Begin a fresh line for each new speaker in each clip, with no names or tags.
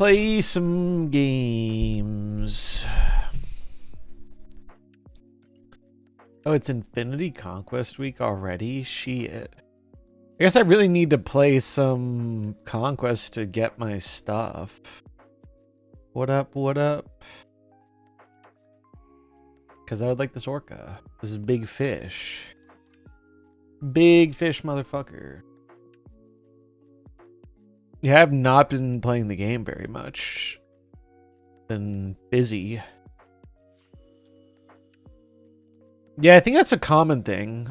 play some games. Oh, it's Infinity Conquest week already? Shit. I guess I really need to play some Conquest to get my stuff. What up, what up? Because I would like this orca. This is big fish. Big fish, motherfucker. Yeah, I have not been playing the game very much. Been busy. Yeah, I think that's a common thing.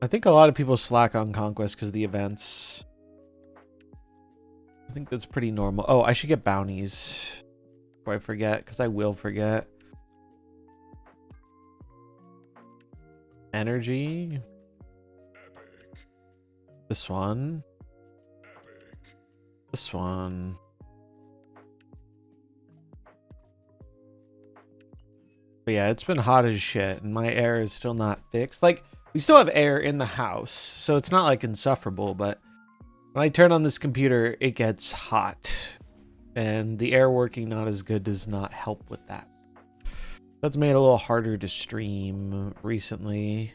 I think a lot of people slack on Conquest because of the events. I think that's pretty normal. Oh, I should get bounties before I forget, because I will forget. Energy. Epic. This one. Epic. This one. But yeah, it's been hot as shit, and my air is still not fixed. Like, we still have air in the house, so it's not like insufferable, but when I turn on this computer, it gets hot. And the air working not as good does not help with that. That's made it a little harder to stream recently.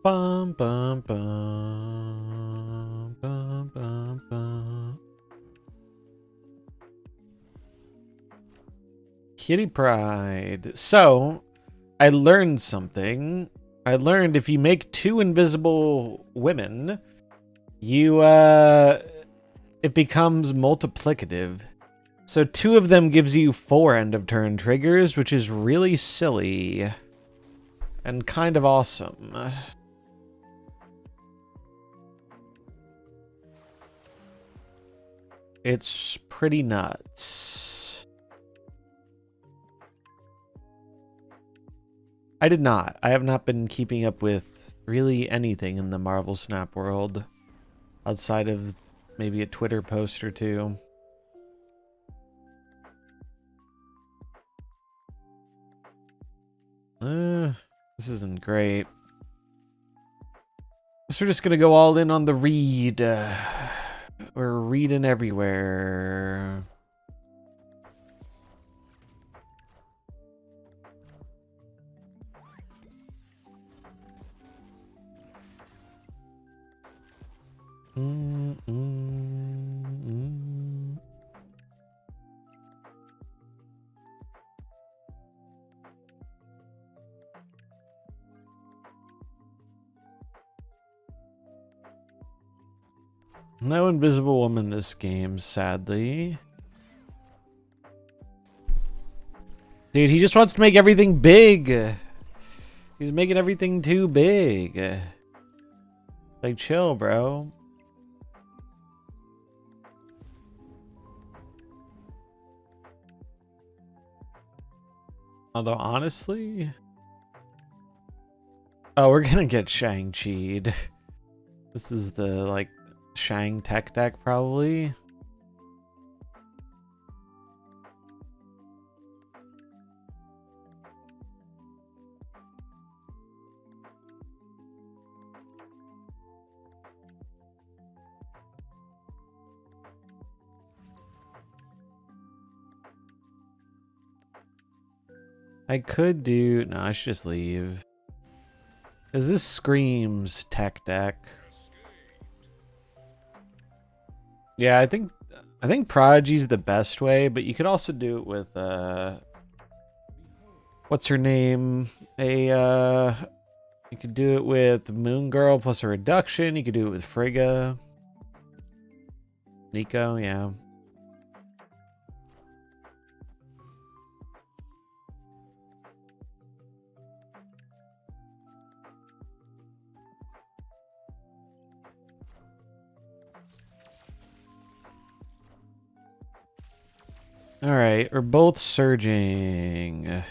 Bum bum bum bum bum bum. Kitty Pride. So, I learned something. I learned if you make 2 invisible women, it becomes multiplicative. So 2 of them gives you 4 end of turn triggers, which is really silly and kind of awesome. It's pretty nuts. I did not. I have not been keeping up with really anything in the MarvelSnap world outside of maybe a Twitter post or 2. This isn't great. So we're just gonna go all in on the read. We're reading everywhere. No invisible woman this game, sadly. Dude, he just wants to make everything big. He's making everything too big. Like, chill, bro. Although, honestly... Oh, we're gonna get Shang-Chi'd. This is the, like, Shang tech deck, probably. I could do... No, I should just leave. Because this screams tech deck. Yeah, I think Prodigy's the best way, but you could also do it with what's her name? You could do it with Moon Girl plus a reduction. You could do it with Frigga. Nico, yeah. All right, we're both surging.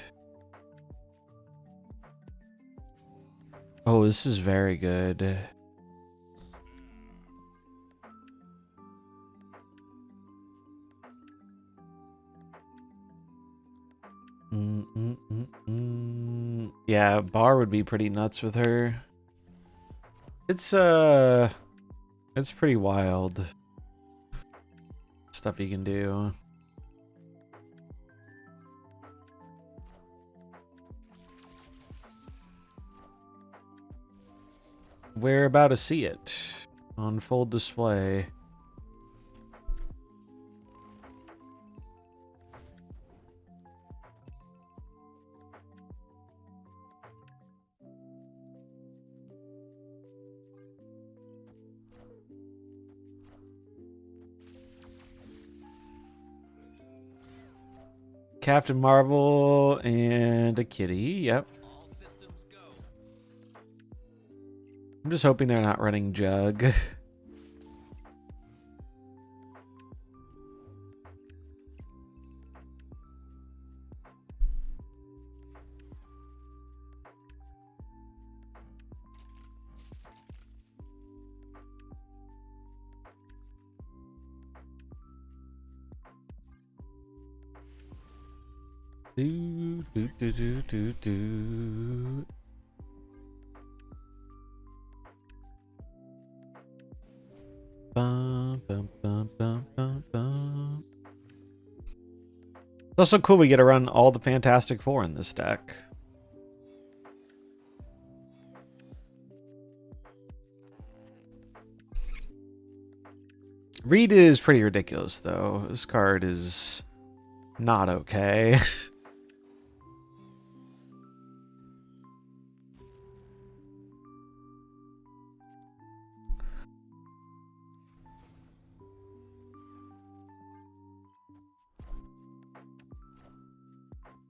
Oh, this is very good. Yeah, bar would be pretty nuts with her. It's pretty wild stuff you can do. We're about to see it on full display. Captain Marvel and a kitty, yep. I'm just hoping they're not running Jug. Do, do, do, do, do, do. Bum, bum, bum, bum, bum, bum. It's also cool we get to run all the Fantastic Four in this deck. Reed is pretty ridiculous, though. This card is not okay.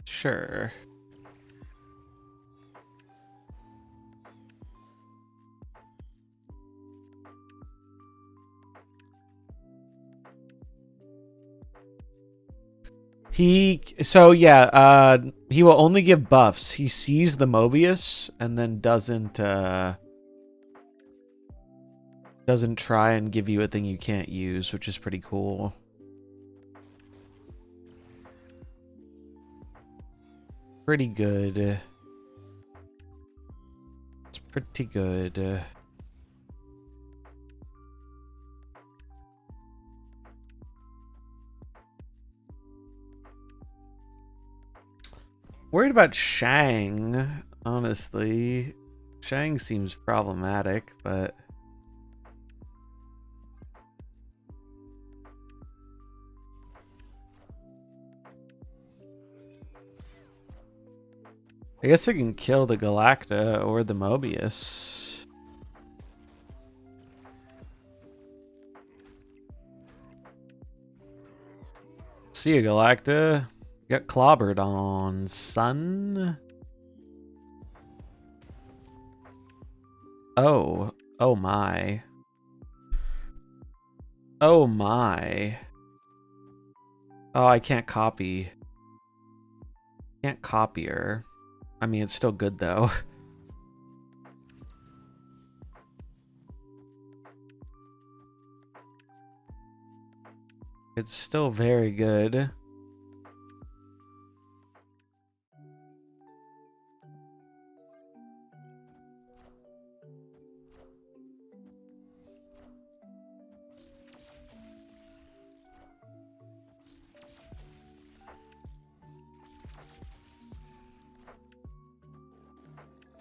Sure. He will only give buffs. He sees the Mobius and then doesn't try and give you a thing you can't use, which is pretty cool. Pretty good. It's pretty good. Worried about Shang, honestly. Shang seems problematic, but I guess I can kill the Galacta or the Mobius. See you, Galacta. Got clobbered on, son. Oh. Oh my. Oh my. Oh, I can't copy. Can't copy her. I mean, it's still good though. It's still very good.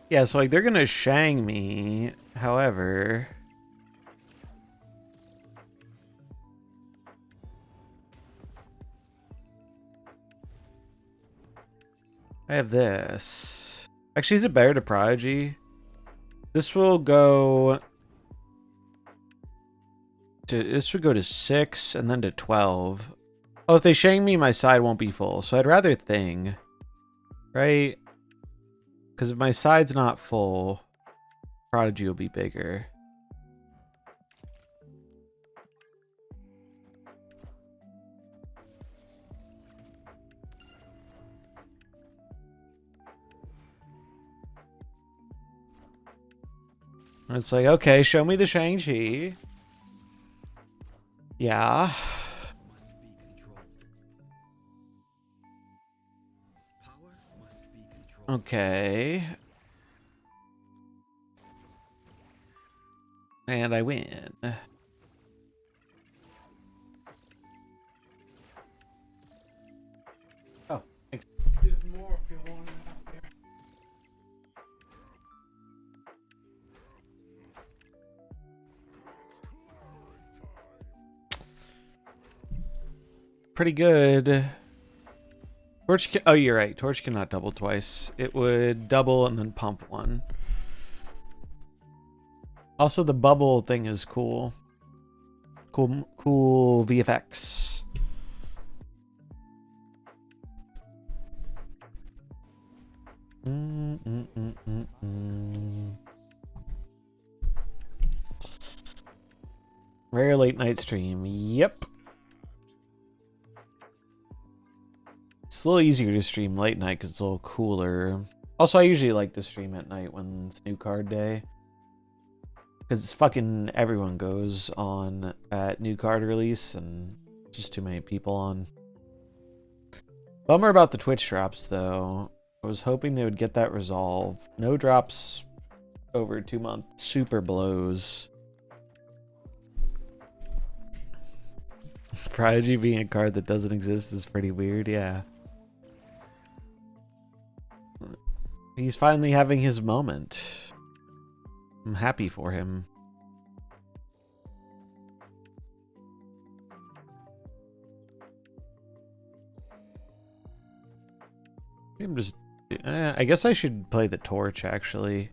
Yeah, so like they're gonna Shang me, however. I have this. Actually, is it better to Prodigy? This will go to, this would go to 6 and then to 12. Oh, if they Shang me, my side won't be full. So I'd rather Thing. Right? Because if my side's not full, Prodigy will be bigger. And it's like, okay, show me the Shang-Chi. Yeah. Okay. And I win. Oh, thanks.
There's more if you want it out there.
Pretty good. Torch oh, you're right. Torch cannot double twice. It would double and then pump one. Also, the bubble thing is cool. Cool VFX. Rare late night stream. Yep. It's a little easier to stream late night because it's a little cooler. Also, I usually like to stream at night when it's new card day. Because it's fucking everyone goes on at new card release and just too many people on. Bummer about the Twitch drops though. I was hoping they would get that resolved. No drops over 2 months. Super blows. Prodigy being a card that doesn't exist is pretty weird, yeah. He's finally having his moment. I'm happy for him. I'm just... I guess I should play the torch, actually.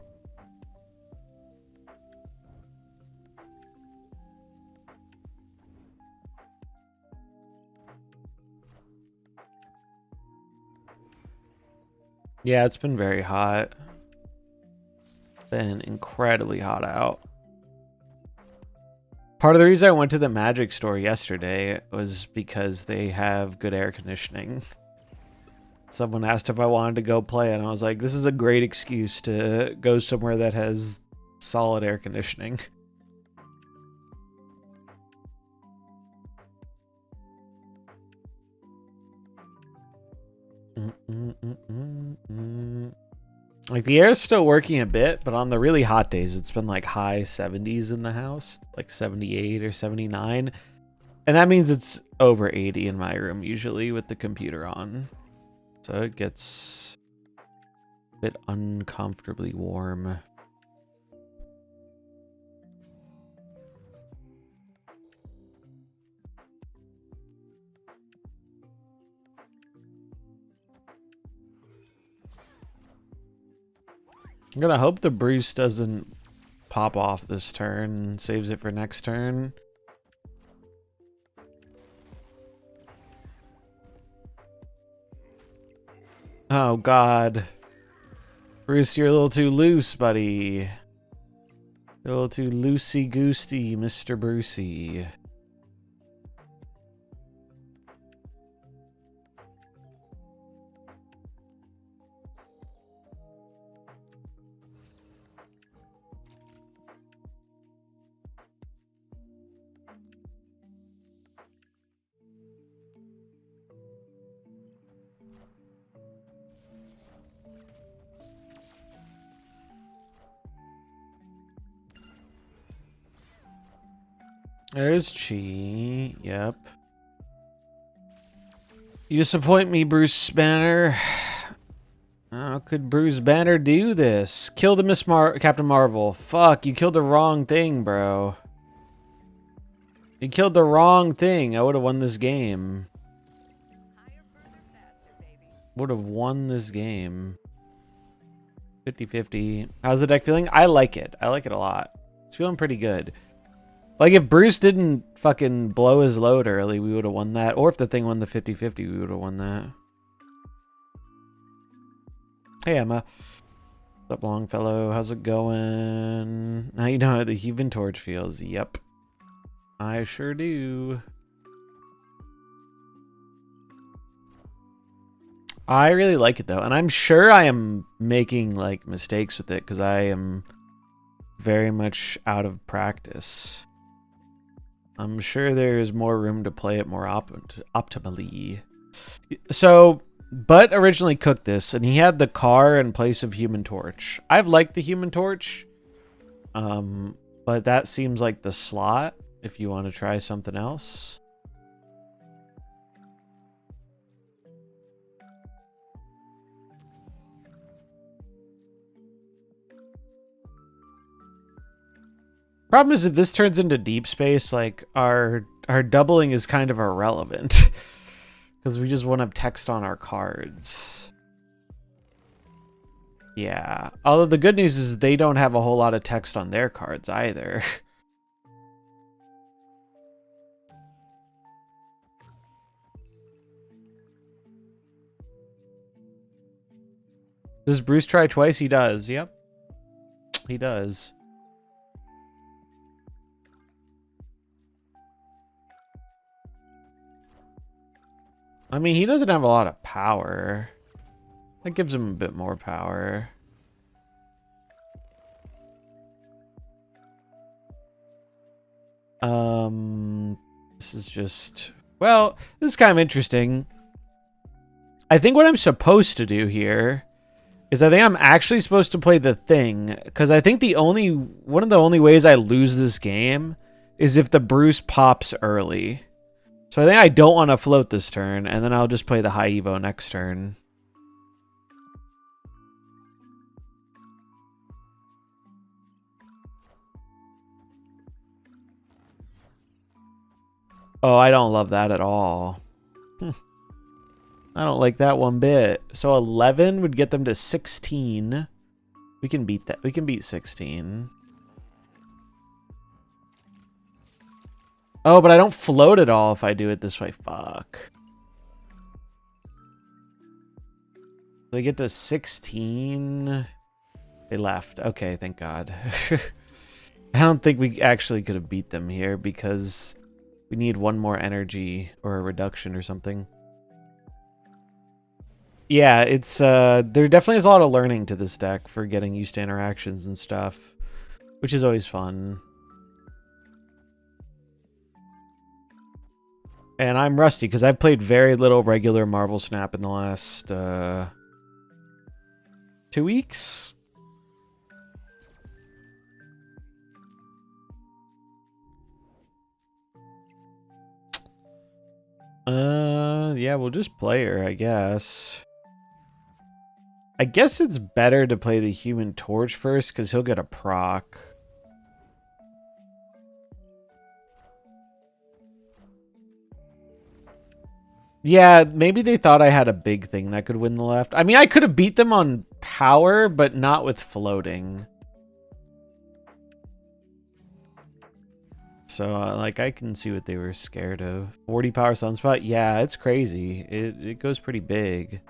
Yeah, it's been very hot. Been incredibly hot out. Part of the reason I went to the Magic store yesterday was because they have good air conditioning. Someone asked if I wanted to go play, and I was like, this is a great excuse to go somewhere that has solid air conditioning. Like, the air's still working a bit, but on the really hot days, it's been like high 70s in the house, like 78 or 79. And that means it's over 80 in my room, usually, with the computer on. So it gets a bit uncomfortably warm. I'm gonna hope the Bruce doesn't pop off this turn and saves it for next turn. Oh god. Bruce, you're a little too loose, buddy. You're a little too loosey-goosey, Mr. Brucey. There's Chi. Yep. You disappoint me, Bruce Banner. How could Bruce Banner do this? Kill the Captain Marvel. Fuck, you killed the wrong thing, bro. You killed the wrong thing. I would have won this game. Would have won this game. 50-50. How's the deck feeling? I like it. I like it a lot. It's feeling pretty good. Like, if Bruce didn't fucking blow his load early, we would have won that. Or if the thing won the 50-50, we would have won that. Hey, Emma. What's up, Longfellow? How's it going? Now you know how the Human Torch feels. Yep. I sure do. I really like it, though. And I'm sure I am making, like, mistakes with it, because I am very much out of practice. I'm sure there is more room to play it more optimally. So, Butt originally cooked this, and he had the car in place of Human Torch. I've liked the Human Torch, but that seems like the slot if you want to try something else. Problem is, if this turns into deep space, like our doubling is kind of irrelevant because we just won't have text on our cards. Yeah. Although the good news is they don't have a whole lot of text on their cards either. Does Bruce try twice? He does. Yep. He does. I mean, he doesn't have a lot of power. That gives him a bit more power. This is just... Well, this is kind of interesting. I think what I'm supposed to do here is I think I'm actually supposed to play the thing, because I think one of the only ways I lose this game is if the Bruce pops early. So I think I don't want to float this turn, and then I'll just play the high Evo next turn. Oh, I don't love that at all. I don't like that one bit. So 11 would get them to 16. We can beat that. We can beat 16. Oh, but I don't float at all if I do it this way. Fuck. They get to 16. They left. Okay, thank God. I don't think we actually could have beat them here because we need one more energy or a reduction or something. Yeah, it's there definitely is a lot of learning to this deck for getting used to interactions and stuff, which is always fun. And I'm rusty because I've played very little regular MarvelSnap in the last 2 weeks. Yeah, we'll just play her, I guess. I guess it's better to play the Human Torch first because he'll get a proc. Yeah, maybe they thought I had a big thing that could win the left. I mean, I could have beat them on power, but not with floating. So, like, I can see what they were scared of. 40 power sunspot? Yeah, it's crazy. It goes pretty big.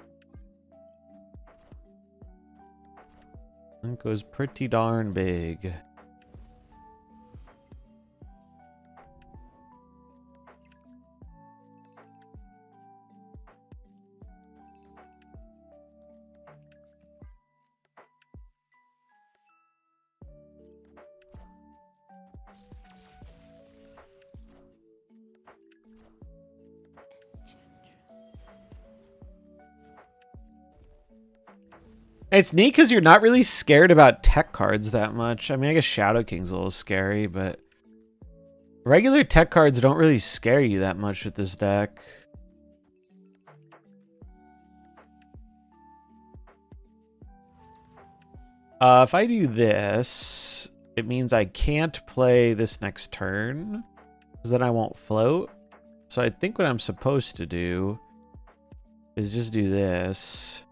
It goes pretty darn big. It's neat because you're not really scared about tech cards that much. I mean, I guess Shadow King's a little scary, but regular tech cards don't really scare you that much with this deck. If I do this, it means I can't play this next turn, because then I won't float. So I think what I'm supposed to do is just do this.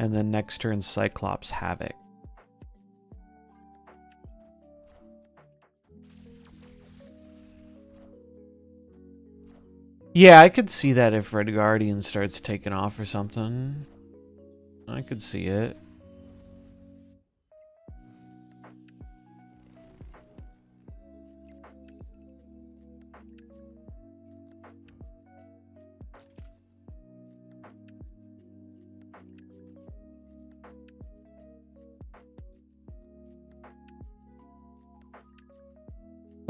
And then next turn, Cyclops Havoc. Yeah, I could see that if Red Guardian starts taking off or something. I could see it.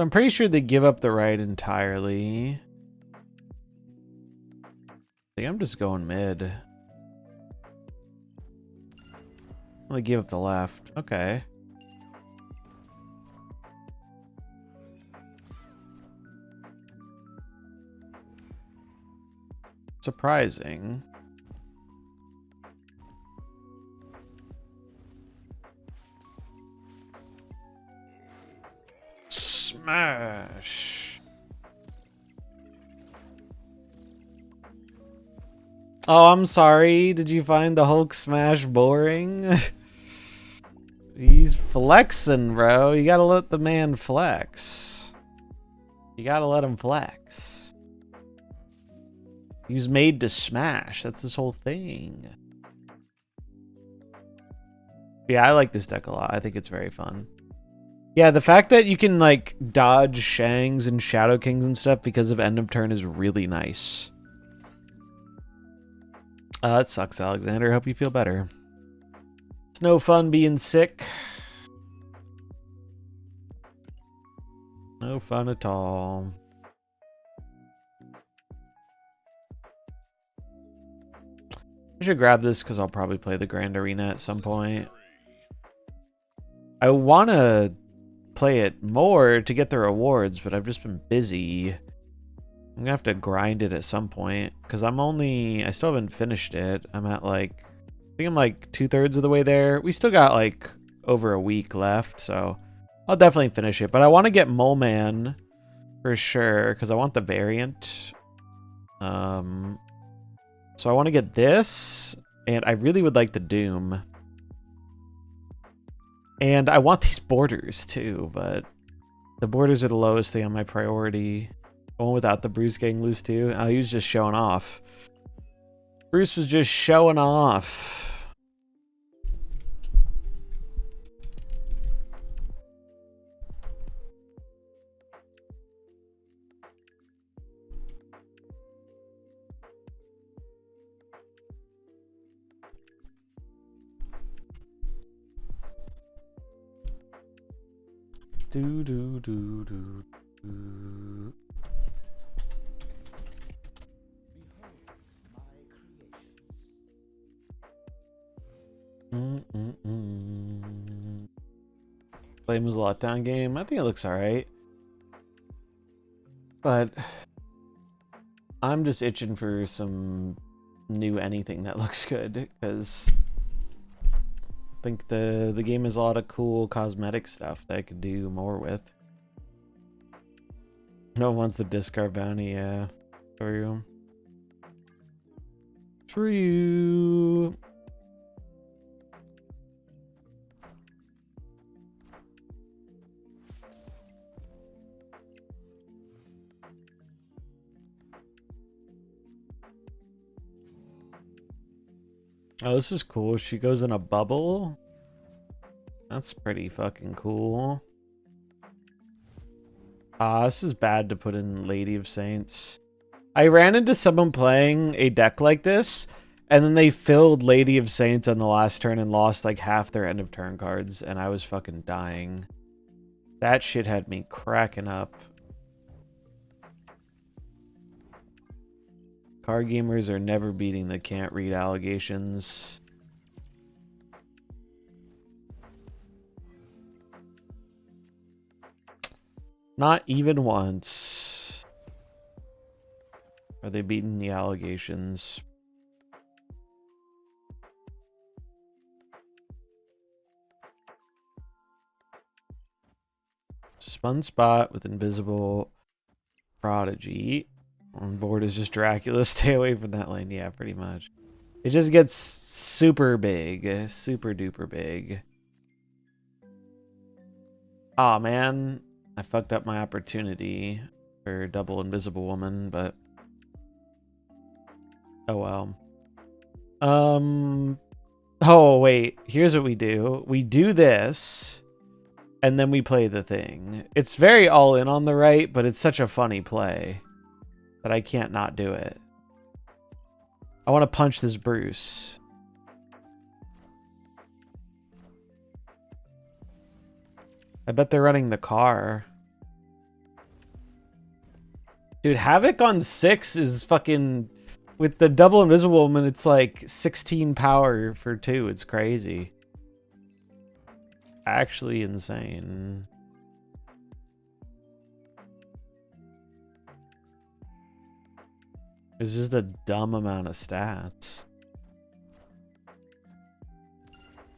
I'm pretty sure they give up the right entirely. think I'm just going mid. I'm gonna give up the left. Okay. Surprising. Smash. Oh, I'm sorry. Did you find the Hulk smash boring? He's flexing, bro. You gotta let the man flex. You gotta let him flex. He was made to smash. That's his whole thing. Yeah, I like this deck a lot. I think it's very fun. Yeah, the fact that you can, like, dodge Shangs and Shadow Kings and stuff because of end of turn is really nice. It sucks, Alexander. Hope you feel better. It's no fun being sick. No fun at all. I should grab this because I'll probably play the Grand Arena at some point. I want to play it more to get the rewards, but I've just been busy. I'm gonna have to grind it at some point because I still haven't finished it. I'm at like, I think I'm like 2/3 of the way there. We still got like over a week left, so I'll definitely finish it. But I want to get Mole Man for sure because I want the variant. So I want to get this, and I really would like the Doom. And I want these borders too, but the borders are the lowest thing on my priority. One without the Bruce getting loose too. Oh, he was just showing off. Bruce was just showing off. Do do do do do. Flames lockdown game. I think it looks alright. But I'm just itching for some new anything that looks good because I think the game has a lot of cool cosmetic stuff that I could do more with. No one wants the discard bounty, yeah. True. True. Oh, this is cool. She goes in a bubble. That's pretty fucking cool. This is bad to put in Lady of Saints. I ran into someone playing a deck like this, and then they filled Lady of Saints on the last turn and lost like half their end of turn cards, and I was fucking dying. That shit had me cracking up. Card gamers are never beating the can't read allegations. Not even once are they beating the allegations. Spun spot with invisible Prodigy. On board is just Dracula. Stay away from that lane. Yeah, pretty much. It just gets super big. Super duper big. Aw, man. I fucked up my opportunity for double invisible woman, but oh well. Oh wait, here's what we do. We do this, and then we play the thing. It's very all in on the right, but it's such a funny play that I can't not do it. I want to punch this Bruce. I bet they're running the car. Dude, Havoc on 6 is fucking With the double invisible woman, it's like 16 power for 2. It's crazy. Actually insane. It's just a dumb amount of stats.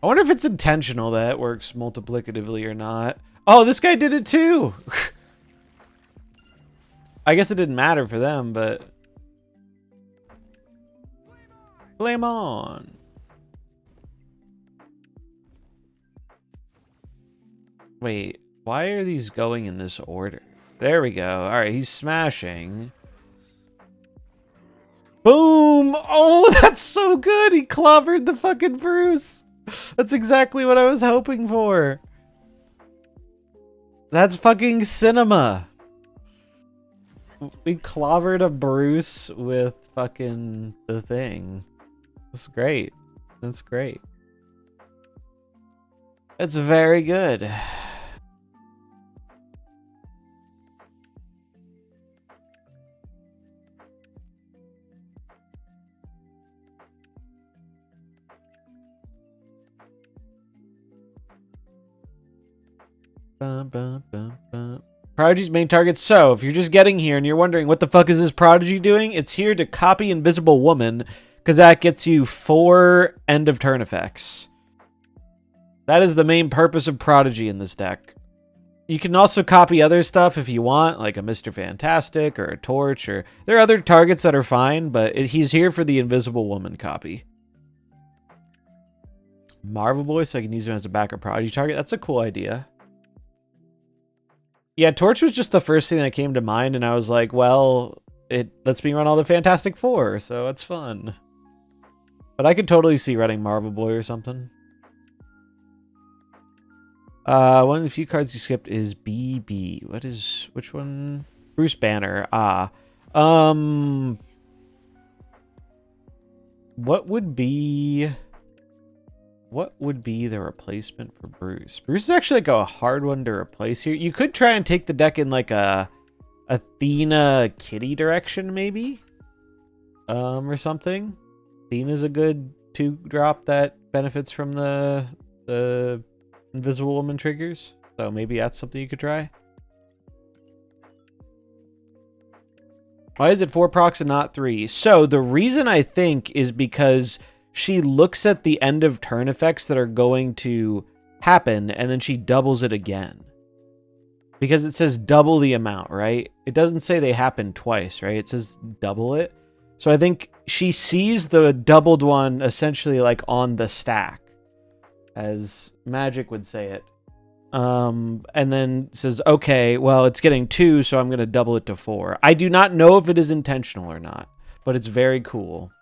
I wonder if it's intentional that it works multiplicatively or not. Oh, this guy did it too! I guess it didn't matter for them, but... Flame on! Wait, why are these going in this order? There we go. Alright, he's smashing. Boom! Oh, that's so good! He clobbered the fucking Bruce! That's exactly what I was hoping for. That's fucking cinema. We clobbered a Bruce with fucking the thing. That's great. That's great. That's very good. Prodigy's main target. So, if you're just getting here and you're wondering what the fuck is this Prodigy doing, it's here to copy Invisible Woman, because that gets you 4 end of turn effects. That is the main purpose of Prodigy in this deck. You can also copy other stuff if you want, like a Mr. Fantastic or a Torch, or there are other targets that are fine, but he's here for the Invisible Woman copy. Marvel Boy, so I can use him as a backup Prodigy target. That's a cool idea. Yeah, Torch was just the first thing that came to mind, and I was like, well, it lets me run all the Fantastic Four, so it's fun. But I could totally see running Marvel Boy or something. One of the few cards you skipped is BB. Which one? Bruce Banner. What would be the replacement for Bruce? Bruce is actually like a hard one to replace here. You could try and take the deck in like a Athena Kitty direction, maybe? Or something. Athena's a good 2-drop that benefits from the Invisible Woman triggers. So maybe that's something you could try. Why is it 4 procs and not 3? So the reason I think is because she looks at the end of turn effects that are going to happen, and then she doubles it again. Because it says double the amount, right? It doesn't say they happen twice, right? It says double it. So I think she sees the doubled one essentially like on the stack, as Magic would say it. And then says, okay, well, it's getting 2, so I'm going to double it to 4. I do not know if it is intentional or not, but it's very cool.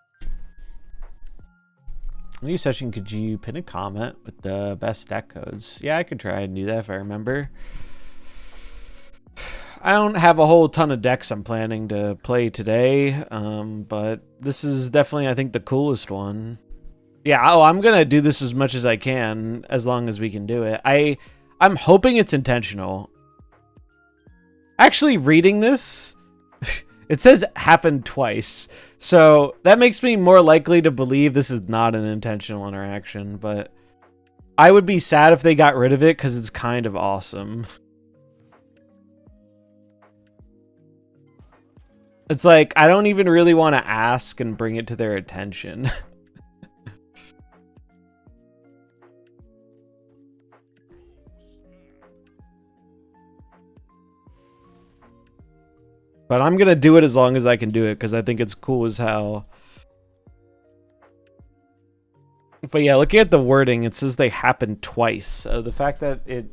New session, could you pin a comment with the best deck codes? Yeah, I could try and do that if I remember. I don't have a whole ton of decks I'm planning to play today, but this is definitely, I think, the coolest one. Yeah, I'm going to do this as much as I can, as long as we can do it. I'm hoping it's intentional. Actually, reading this, it says happened twice. So that makes me more likely to believe this is not an intentional interaction, but I would be sad if they got rid of it because it's kind of awesome. It's like, I don't even really want to ask and bring it to their attention. But I'm going to do it as long as I can do it because I think it's cool as hell. But yeah, looking at the wording, it says they happened twice. So the fact that it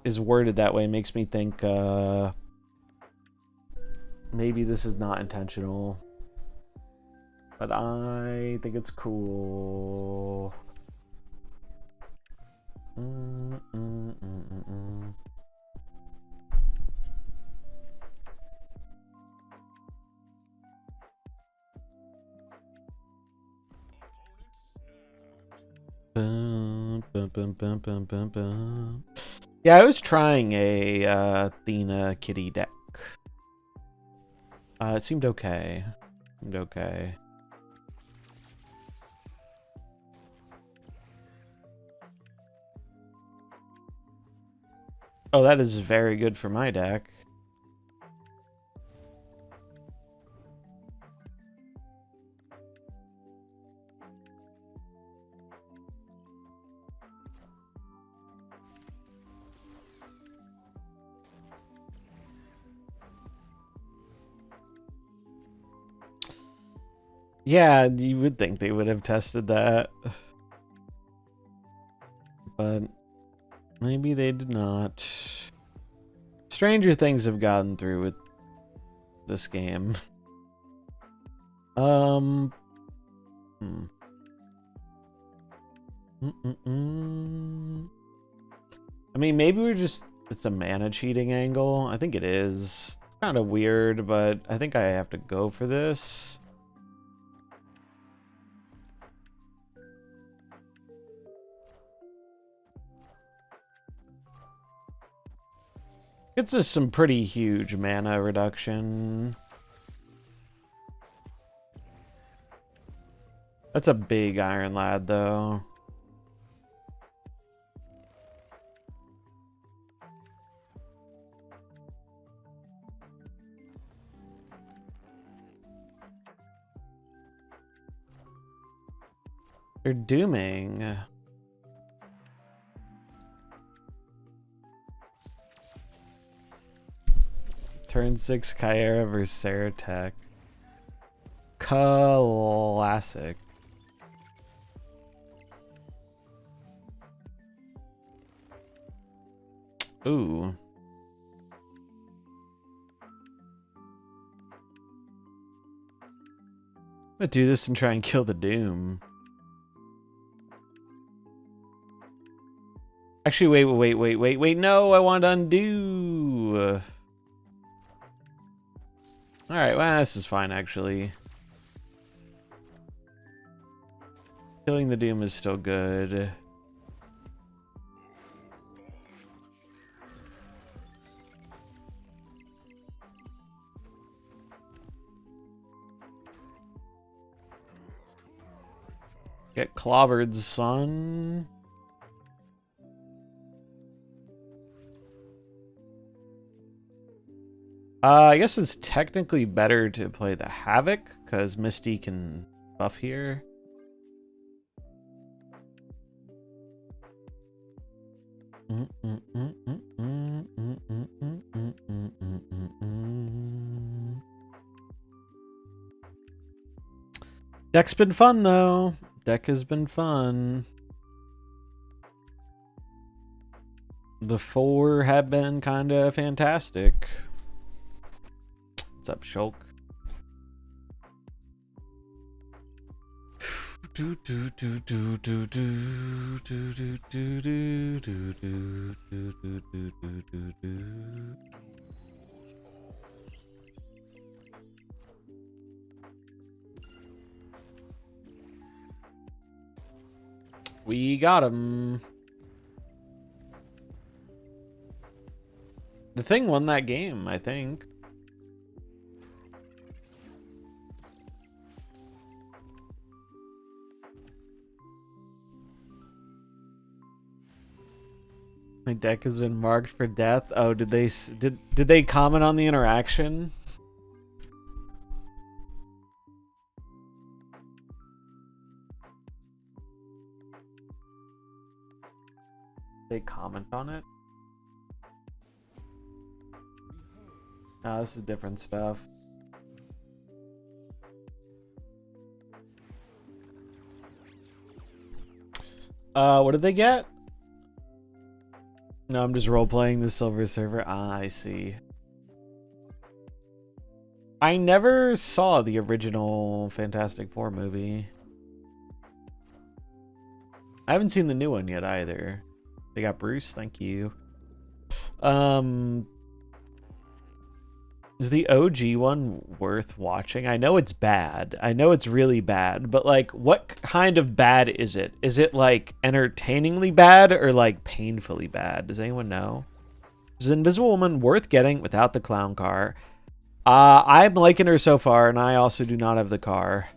is worded that way makes me think maybe this is not intentional. But I think it's cool. Yeah, I was trying a Athena Kitty deck. It seemed okay. Okay. Oh, that is very good for my deck. Yeah, you would think they would have tested that. But maybe they did not. Stranger things have gotten through with this game. I mean, maybe it's a mana cheating angle. I think it is. It's kind of weird, but I think I have to go for this. It's just some pretty huge mana reduction. That's a big Iron Lad, though. They're dooming. Turn 6 Kyra versus Ceratech. Classic. Ooh. I'm gonna do this and try and kill the Doom. Actually, wait. No, I want to undo. Alright, well, this is fine, actually. Killing the Doom is still good. Get clobbered, son. I guess it's technically better to play the Havoc, because Misty can buff here. Deck's been fun, though. Deck has been fun. The 4 have been kind of fantastic. What's up, Shulk? We got him. The Thing won that game, I think. My deck has been marked for death. Oh, did they comment on the interaction? They comment on it? No, this is different stuff. What did they get? No, I'm just role-playing the silver server. Ah, I see. I never saw the original Fantastic Four movie. I haven't seen the new one yet either. They got Bruce, thank you. Is the OG one worth watching? I know it's bad. I know it's really bad, but like, what kind of bad is it? Is it like entertainingly bad or like painfully bad? Does anyone know? Is Invisible Woman worth getting without the clown car? I'm liking her so far, and I also do not have the car.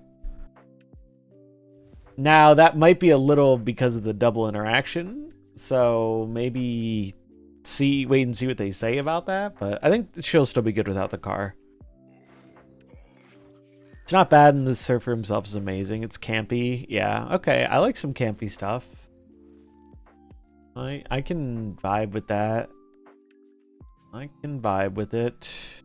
Now, that might be a little because of the double interaction, so maybe wait and see what they say about that, but I think she'll still be good without the car. It's not bad, and the surfer himself is amazing. It's campy. Yeah, okay, I like some campy stuff. I can vibe with that. I can vibe with it.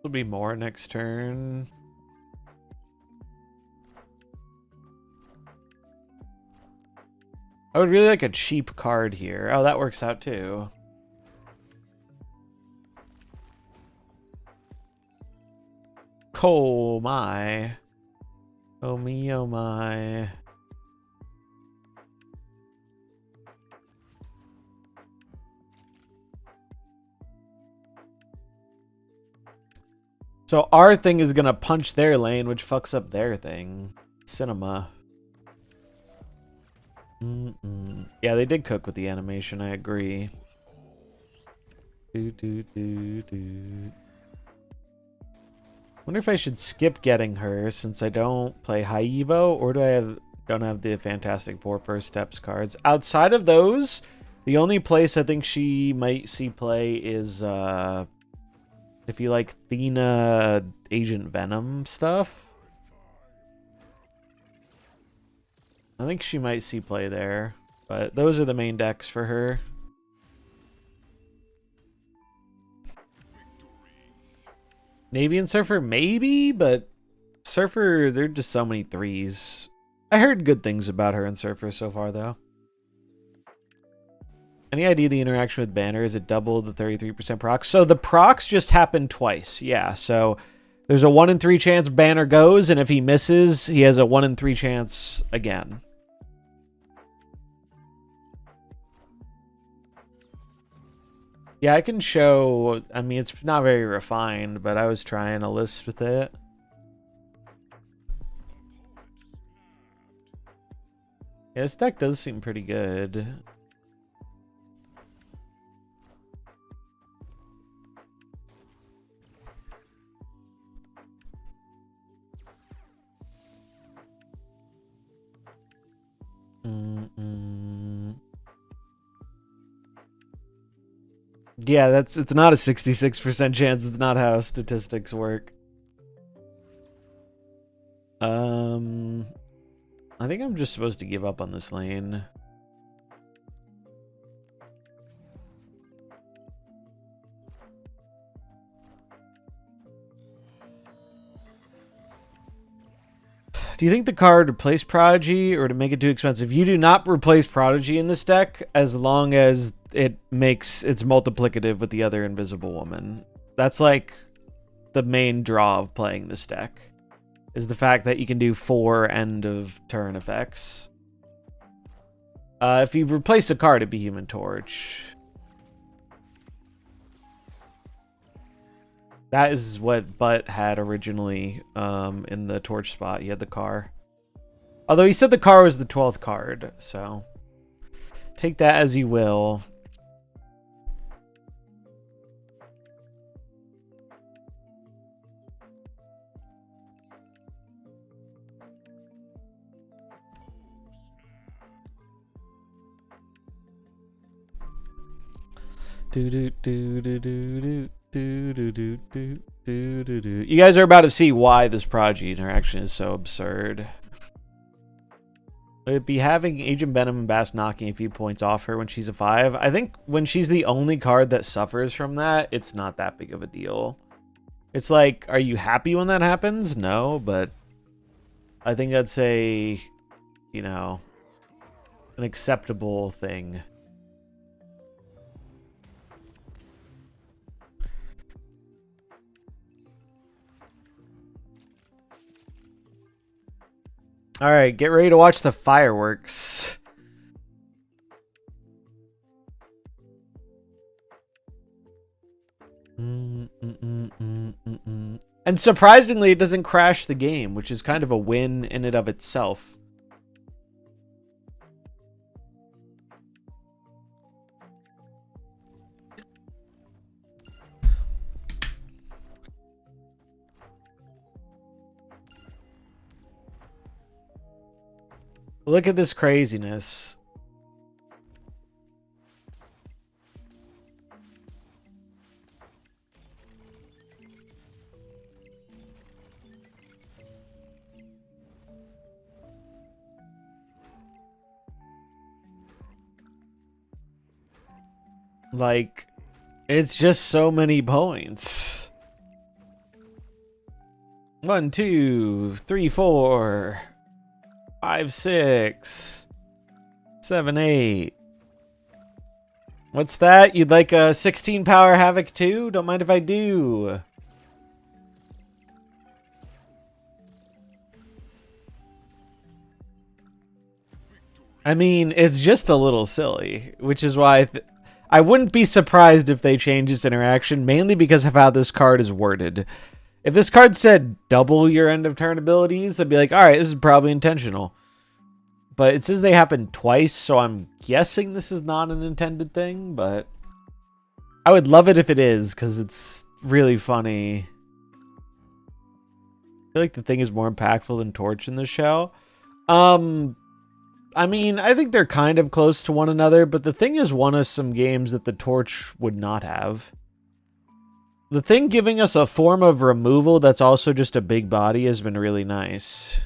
There'll be more next turn. I would really like a cheap card here. Oh, that works out too. Oh my. Oh me, oh my. So our thing is gonna punch their lane, which fucks up their thing. Cinema. Yeah, they did cook with the animation, I agree. Wonder if I should skip getting her since I don't play high Evo, or don't have the Fantastic Four First Steps cards. Outside of those, the only place I think she might see play is if you like Thena Agent Venom stuff. I think she might see play there, but those are the main decks for her. Navy and Surfer, maybe, but Surfer, there are just so many threes. I heard good things about her and Surfer so far, though. Any idea the interaction with Banner? Is it double the 33% proc? So the procs just happened twice. Yeah, so there's a 1 in 3 chance Banner goes, and if he misses, he has a 1 in 3 chance again. Yeah, I can show... I mean, it's not very refined, but I was trying a list with it. Yeah, this deck does seem pretty good. Yeah, it's not a 66% chance. It's not how statistics work. I think I'm just supposed to give up on this lane. Do you think the card replace Prodigy or to make it too expensive? You do not replace Prodigy in this deck as long as it makes it's multiplicative with the other Invisible Woman. That's like the main draw of playing this deck, is the fact that you can do 4 end of turn effects. If you replace a card, it'd be Human Torch. That is what Butt had originally in the torch spot. He had the car. Although he said the car was the 12th card, so take that as you will. You guys are about to see why this Prodigy interaction is so absurd. Would it be having Agent Venom and Bass knocking a few points off her when she's a 5? I think when she's the only card that suffers from that, it's not that big of a deal. It's like, are you happy when that happens? No, but I think I'd say, you know, an acceptable thing. All right, get ready to watch the fireworks. And surprisingly, it doesn't crash the game, which is kind of a win in and of itself. Look at this craziness. Like, it's just so many points. 1, 2, 3, 4, 5, 6, 7, 8. What's that? You'd like a 16 power Havoc too? Don't mind if I do. I mean, it's just a little silly, which is why I wouldn't be surprised if they change this interaction, mainly because of how this card is worded. If this card said double your end of turn abilities, I'd be like, alright, this is probably intentional. But it says they happen twice, so I'm guessing this is not an intended thing, but I would love it if it is, because it's really funny. I feel like the thing is more impactful than Torch in the show. I mean, I think they're kind of close to one another, but the thing is one of some games that the Torch would not have. The thing giving us a form of removal that's also just a big body has been really nice.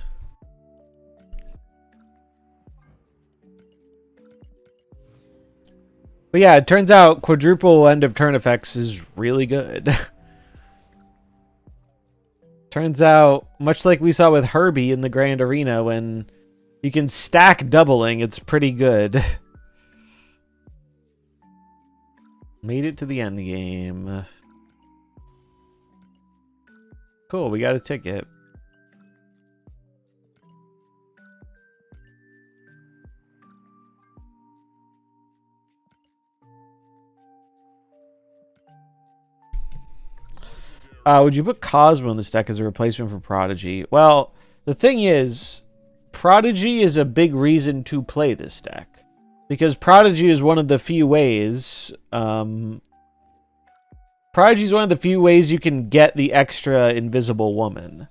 But yeah, it turns out quadruple end of turn effects is really good. Turns out, much like we saw with Herbie in the Grand Arena, when you can stack doubling, it's pretty good. Made it to the end game. Cool, we got a ticket. Would you put Cosmo in this deck as a replacement for Prodigy? Well, the thing is, Prodigy is a big reason to play this deck. Because Prodigy is one of the few ways... Prodigy is one of the few ways you can get the extra Invisible Woman.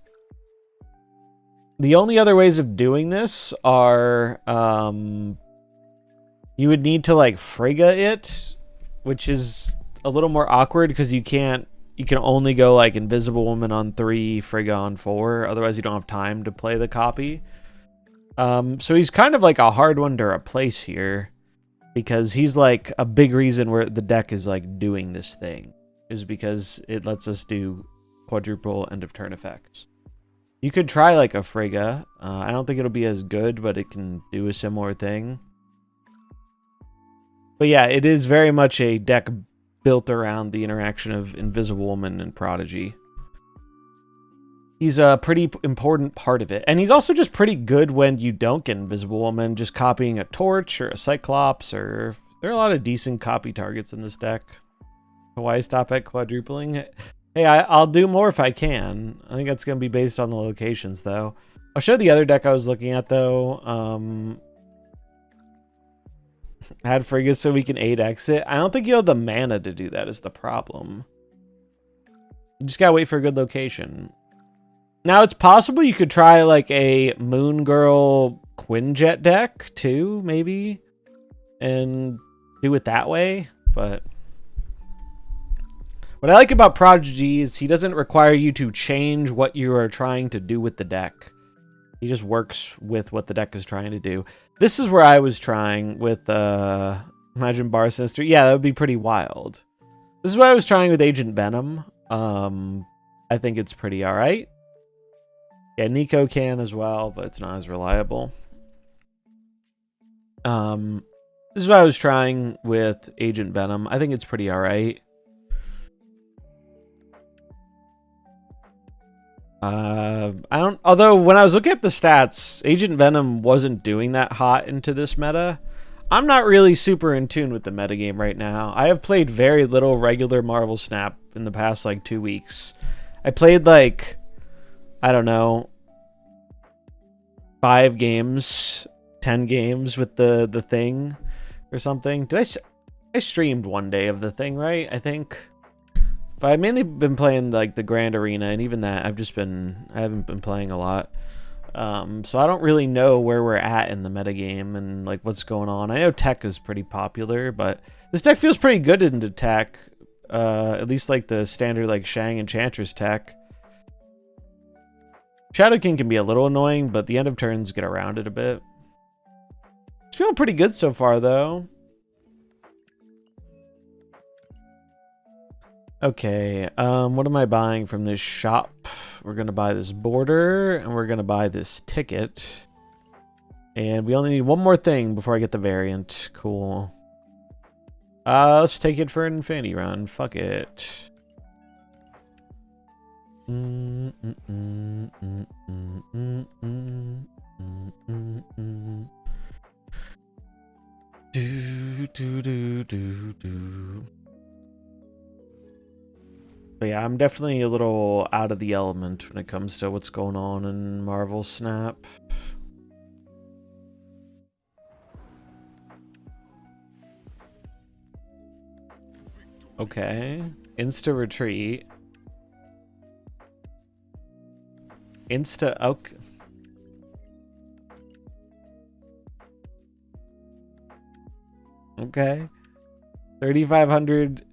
The only other ways of doing this are... you would need to, like, Frigga it, which is a little more awkward because you can't... You can only go, like, Invisible Woman on 3, Frigga on 4. Otherwise, you don't have time to play the copy. So he's kind of like a hard one to replace here. Because he's, like, a big reason where the deck is, like, doing this thing. Is because it lets us do quadruple end of turn effects. You could try, like, a Frigga. I don't think it'll be as good, but it can do a similar thing. But yeah, it is very much a deck built around the interaction of Invisible Woman and Prodigy. He's a pretty important part of it. And he's also just pretty good when you don't get Invisible Woman, just copying a Torch or a Cyclops, or... There are a lot of decent copy targets in this deck. Why stop at quadrupling? Hey, I'll do more if I can. I think that's going to be based on the locations, though. I'll show the other deck I was looking at, though. Add Frigga so we can 8x it. I don't think you have the mana to do that is the problem. You just gotta wait for a good location. Now, it's possible you could try, like, a Moon Girl Quinjet deck, too, maybe? And do it that way, but... What I like about Prodigy is he doesn't require you to change what you are trying to do with the deck. He just works with what the deck is trying to do. This is where I was trying with, imagine Bar Sinister. Yeah, that would be pretty wild. This is what I was trying with Agent Venom. I think it's pretty alright. Yeah, Nico can as well, but it's not as reliable. This is what I was trying with Agent Venom. I think it's pretty alright. I don't. Although when I was looking at the stats, Agent Venom wasn't doing that hot into this meta. I'm not really super in tune with the metagame right now. I have played very little regular MarvelSnap in the past like 2 weeks. I played like, I don't know, 5 games, 10 games with the thing or something. I streamed one day of the thing, right? I think. But I've mainly been playing like the Grand Arena, and even that I haven't been playing a lot. So I don't really know where we're at in the metagame and like what's going on. I know tech is pretty popular, but this deck feels pretty good into tech. At least like the standard like Shang Enchantress tech. Shadow King can be a little annoying, but the end of turns get around it a bit. It's feeling pretty good so far though. Okay, what am I buying from this shop? We're gonna buy this border, and we're gonna buy this ticket. And we only need one more thing before I get the variant. Cool. Let's take it for an infinity run. Fuck it. But yeah, I'm definitely a little out of the element when it comes to what's going on in MarvelSnap. Okay. Insta retreat. Insta okay. Okay. 3,500.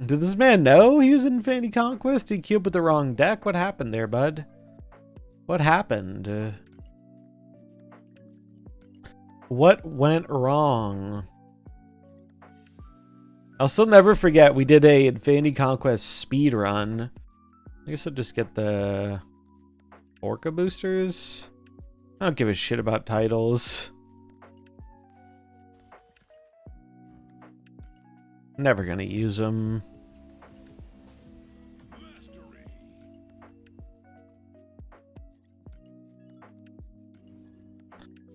Did this man know he was in Infinity Conquest? He queued with the wrong deck? What happened there, bud? What happened? What went wrong? I'll still never forget we did a Infinity Conquest speed run. I guess I'll just get the Orca boosters. I don't give a shit about titles. Never gonna use them.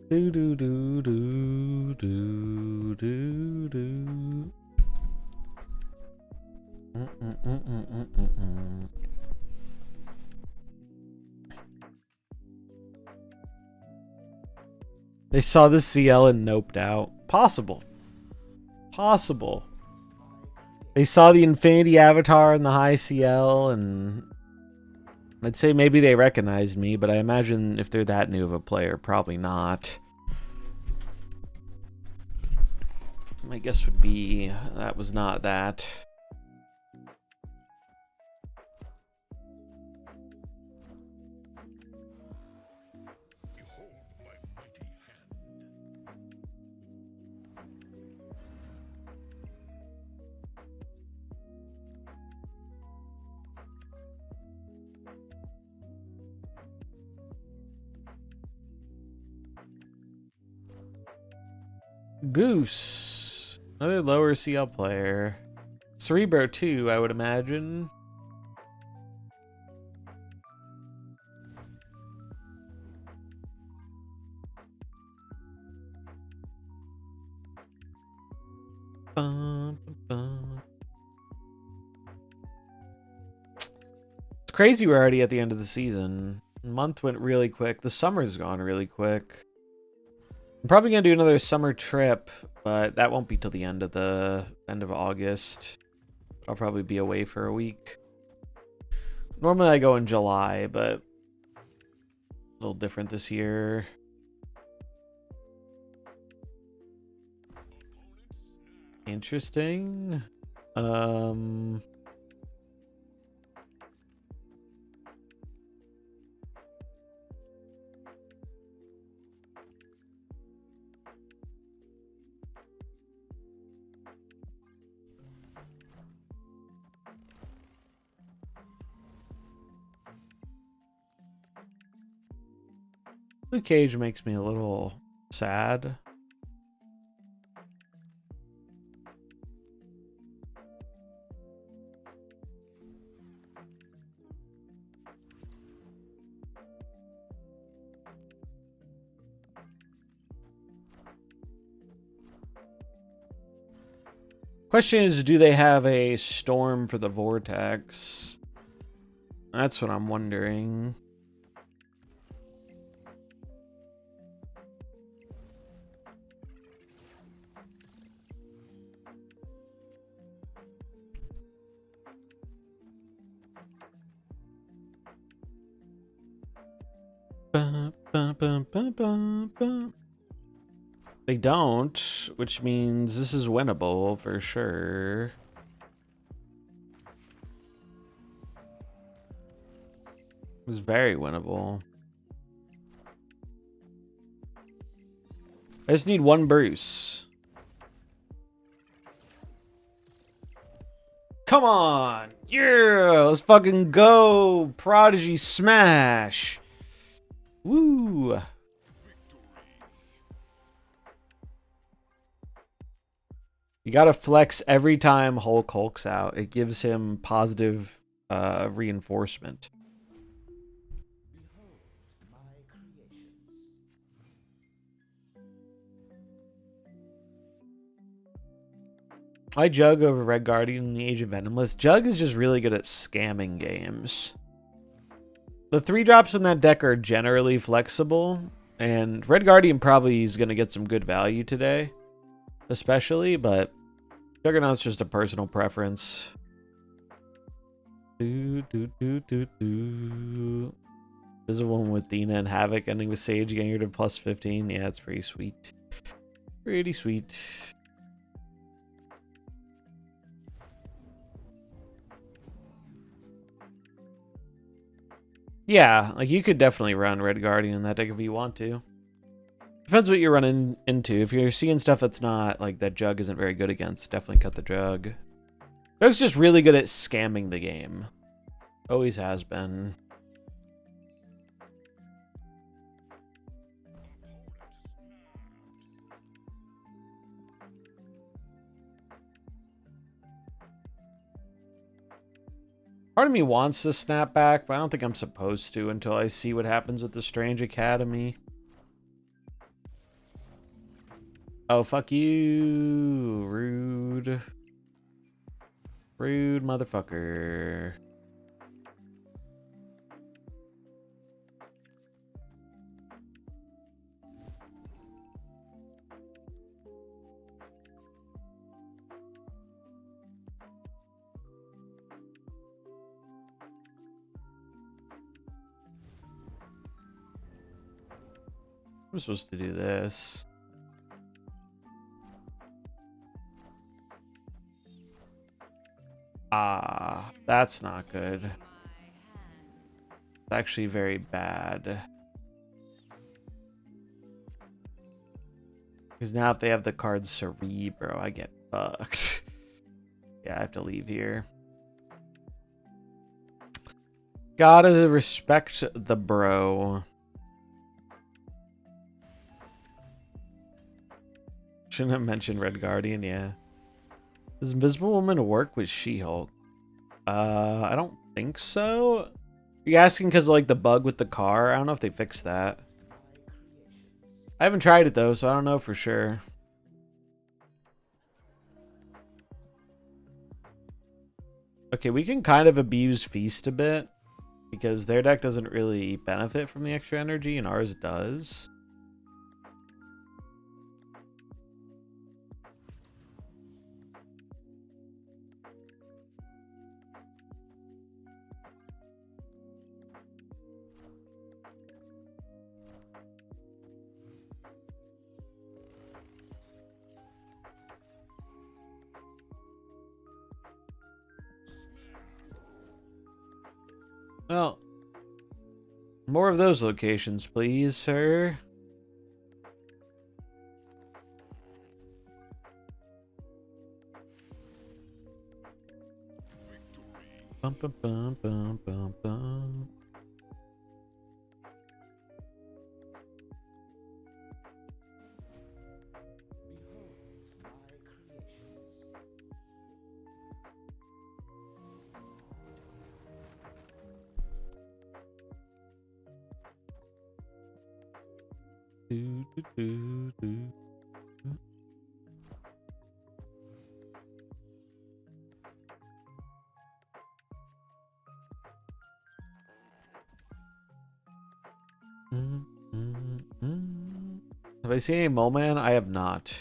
Do do do do do do do. They saw the CL and noped out. Possible. Possible. They saw the Infinity Avatar and the high CL, and I'd say maybe they recognized me, but I imagine if they're that new of a player, probably not. My guess would be that was not that. Goose. Another lower CL player. Cerebro too, I would imagine. It's crazy we're already at the end of the season. The month went really quick. The summer's gone really quick. I'm probably gonna do another summer trip, but that won't be till the end of August. I'll probably be away for a week. Normally I go in July, but a little different this year. Interesting. Luke Cage makes me a little sad. Question is, do they have a storm for the vortex? That's what I'm wondering. They don't, which means this is winnable for sure. It's very winnable. I just need one Bruce. Come on! Yeah! Let's fucking go! Prodigy smash! Woo! You gotta flex every time Hulk hulks out. It gives him positive reinforcement. I Jug over Red Guardian in the Age of Venomless. Jug is just really good at scamming games. The 3-drops in that deck are generally flexible, and Red Guardian probably is going to get some good value today, especially, but Juggernaut's just a personal preference. This is one with Dina and Havoc ending with Sage getting her to plus 15. Yeah, it's pretty sweet. Pretty sweet. Yeah, like you could definitely run Red Guardian in that deck if you want to. Depends what you're running into. If you're seeing stuff that's not, like, that Jug isn't very good against, definitely cut the Jug. Jug's just really good at scamming the game. Always has been. Part of me wants to snap back, but I don't think I'm supposed to until I see what happens with the Strange Academy. Oh, fuck you. Rude. Rude motherfucker. I'm supposed to do this. Ah, that's not good. It's actually very bad. Because now if they have the card Cerebro, I get fucked. Yeah, I have to leave here. Gotta respect the bro. Shouldn't have mentioned Red Guardian, yeah. Does Invisible Woman work with She-Hulk? I don't think so. Are you asking because of, like, the bug with the car? I don't know if they fixed that. I haven't tried it, though, so I don't know for sure. Okay, we can kind of abuse Feast a bit, because their deck doesn't really benefit from the extra energy, and ours does. Well, more of those locations, please, sir. Bum, bum, bum, bum, bum, bum. Do, do, do, do. Have I seen a mole man? I have not.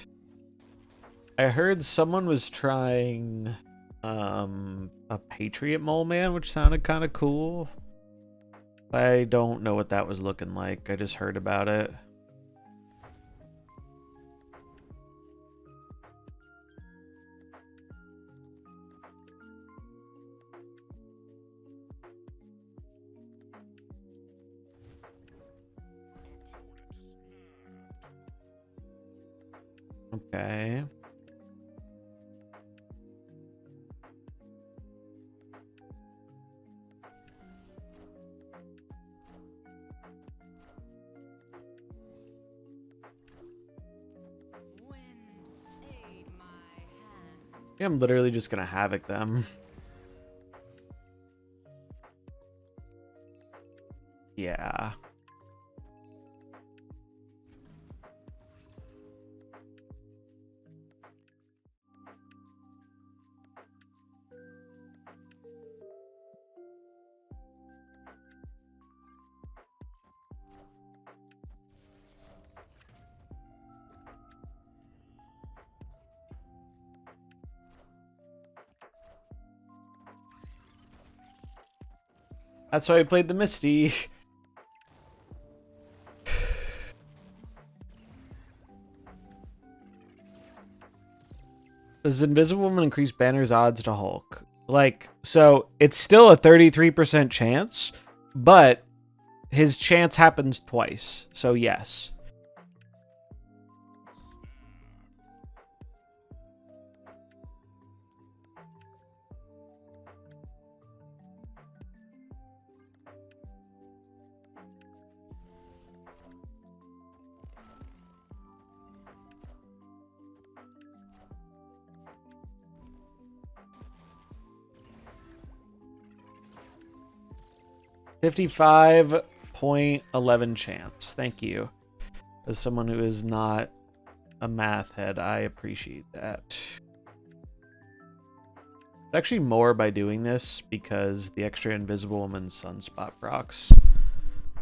I heard someone was trying a Patriot mole man, which sounded kind of cool. I don't know what that was looking like. I just heard about it. Okay. I'm literally just gonna havoc them. Yeah. That's why I played the Misty. Does Invisible Woman increase Banner's odds to Hulk? Like, so it's still a 33% chance, but his chance happens twice. So yes. .11 chance. Thank you. As someone who is not a math head, I appreciate that. It's actually more by doing this because the extra Invisible Woman Sunspot procs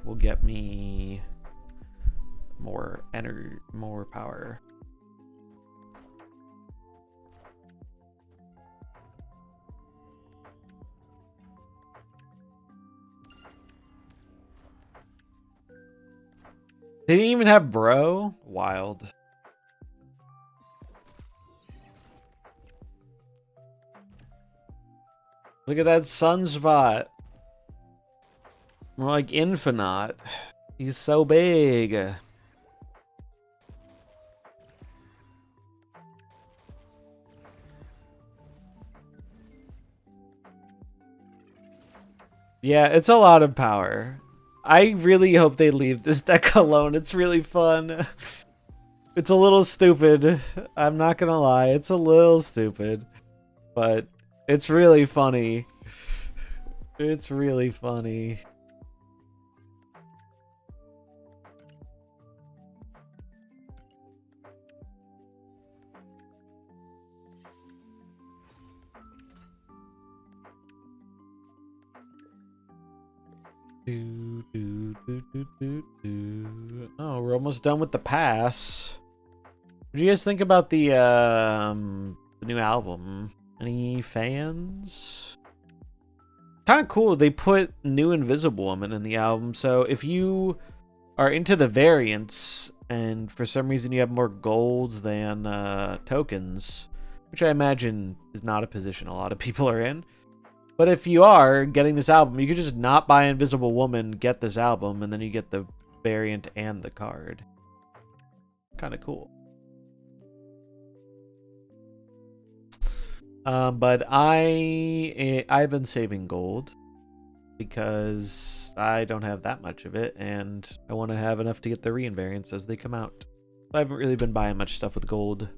will get me more energy, more power. They didn't even have bro? Wild. Look at that sunspot. More like Infinite. He's so big. Yeah, it's a lot of power. I really hope they leave this deck alone. It's really fun. It's a little stupid. I'm not gonna lie. It's a little stupid. But it's really funny. It's really funny. Oh, we're almost done with the pass. What do you guys think about the new album? Any fans? Kind of cool. They put new Invisible Woman in the album, so if you are into the variants and for some reason you have more gold than tokens, which I imagine is not a position a lot of people are in. But if you are getting this album, you could just not buy Invisible Woman, get this album, and then you get the variant and the card. Kind of cool. But I've been saving gold because I don't have that much of it, and I want to have enough to get the reinvariants as they come out. I haven't really been buying much stuff with gold.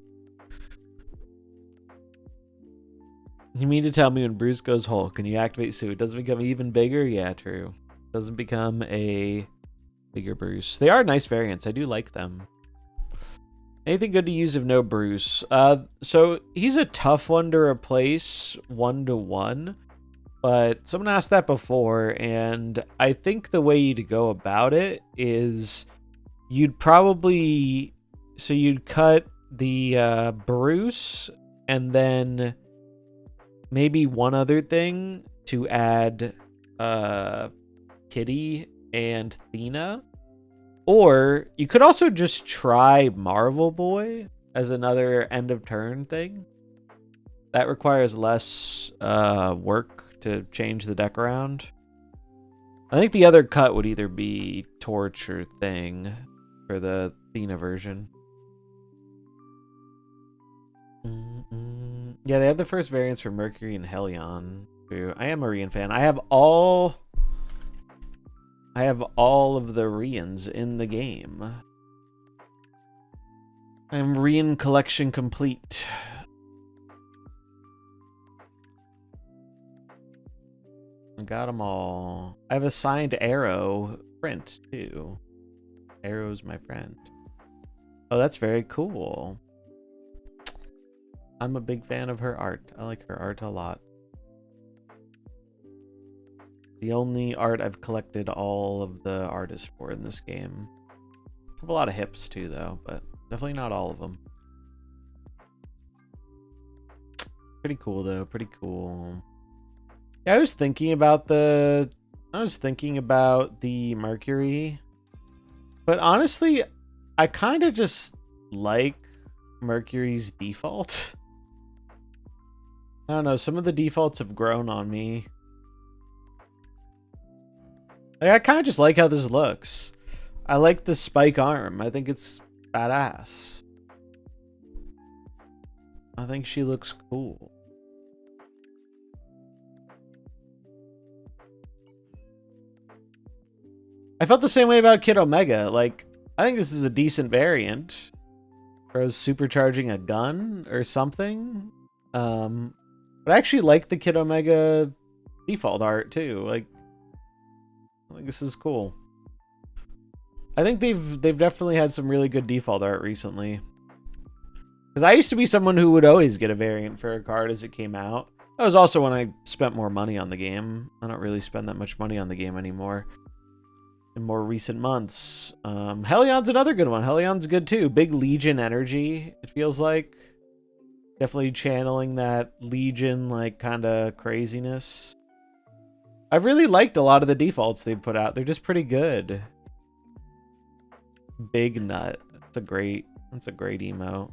You mean to tell me when Bruce goes Hulk and you activate Sue, it doesn't become even bigger? Yeah, true. It doesn't become a bigger Bruce. They are nice variants. I do like them. Anything good to use if no Bruce? So he's a tough one to replace 1-to-1, But someone asked that before, and I think the way to go about it is you'd probably... So you'd cut the Bruce, and then maybe one other thing to add Kitty and Thena. Or you could also just try Marvel Boy as another end of turn thing. That requires less work to change the deck around. I think the other cut would either be Torch or Thing for the Thena version. Yeah, they had the first variants for Mercury and Helion. I am a Rian fan. I have all of the Rians in the game. I'm Rian collection complete. Got them all. I have a signed Arrow print too. Arrow's my friend. Oh, that's very cool. I'm a big fan of her art. I like her art a lot. The only art I've collected all of the artists for in this game. I have a lot of hips too, though, but definitely not all of them. Pretty cool, though. Pretty cool. Yeah, I was thinking about the Mercury, but honestly, I kind of just like Mercury's default. I don't know, some of the defaults have grown on me. Like, I kind of just like how this looks. I like the spike arm. I think it's badass. I think she looks cool. I felt the same way about Kid Omega. Like, I think this is a decent variant. Or supercharging a gun or something. But I actually like the Kid Omega default art too. Like, I think this is cool. I think they've definitely had some really good default art recently. Because I used to be someone who would always get a variant for a card as it came out. That was also when I spent more money on the game. I don't really spend that much money on the game anymore. In more recent months. Helion's another good one. Helion's good too. Big Legion energy, it feels like. Definitely channeling that Legion, like, kind of craziness. I've really liked a lot of the defaults they've put out. They're just pretty good. Big Nut. That's a great emote.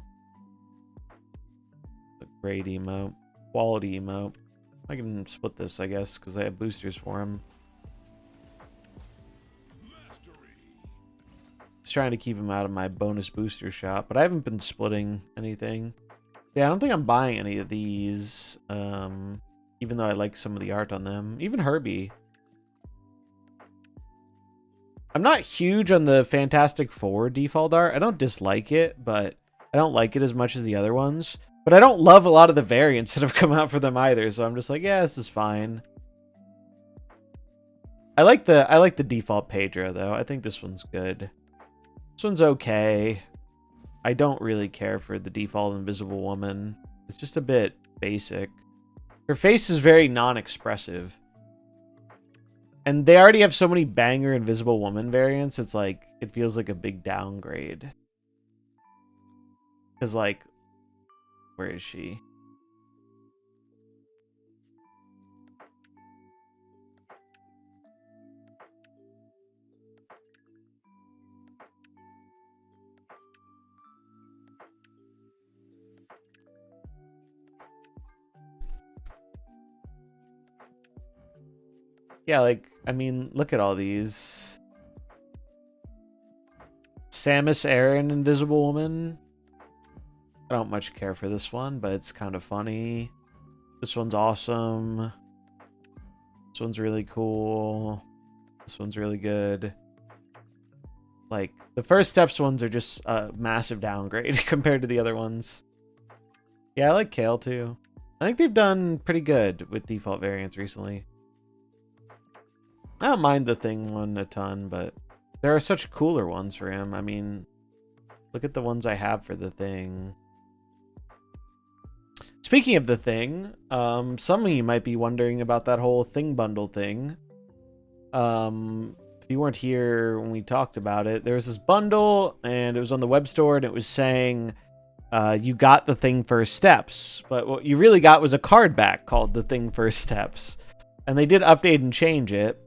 A great emote. Quality emote. I can split this, I guess, because I have boosters for him. Just trying to keep him out of my bonus booster shop, but I haven't been splitting anything. Yeah, I don't think I'm buying any of these, even though I like some of the art on them. Even Herbie. I'm not huge on the Fantastic Four default art. I don't dislike it, but I don't like it as much as the other ones. But I don't love a lot of the variants that have come out for them either, so I'm just like, yeah, this is fine. I like the default Pedro, though. I think this one's good. This one's okay. I don't really care for the default Invisible Woman. It's just a bit basic. Her face is very non-expressive. And they already have so many banger Invisible Woman variants, it's like, it feels like a big downgrade. Because, like, where is she? Yeah, like, I mean, look at all these. Samus Aran, Invisible Woman. I don't much care for this one, but it's kind of funny. This one's awesome. This one's really cool. This one's really good. Like, the First Steps ones are just a massive downgrade compared to the other ones. Yeah, I like Kale too. I think they've done pretty good with default variants recently. I don't mind the Thing one a ton, but there are such cooler ones for him. I mean, look at the ones I have for the Thing. Speaking of the thing, some of you might be wondering about that whole thing bundle thing. If you weren't here when we talked about it, there was this bundle and it was on the web store and it was saying you got the thing first steps, but what you really got was a card back called the thing first steps, and they did update and change it.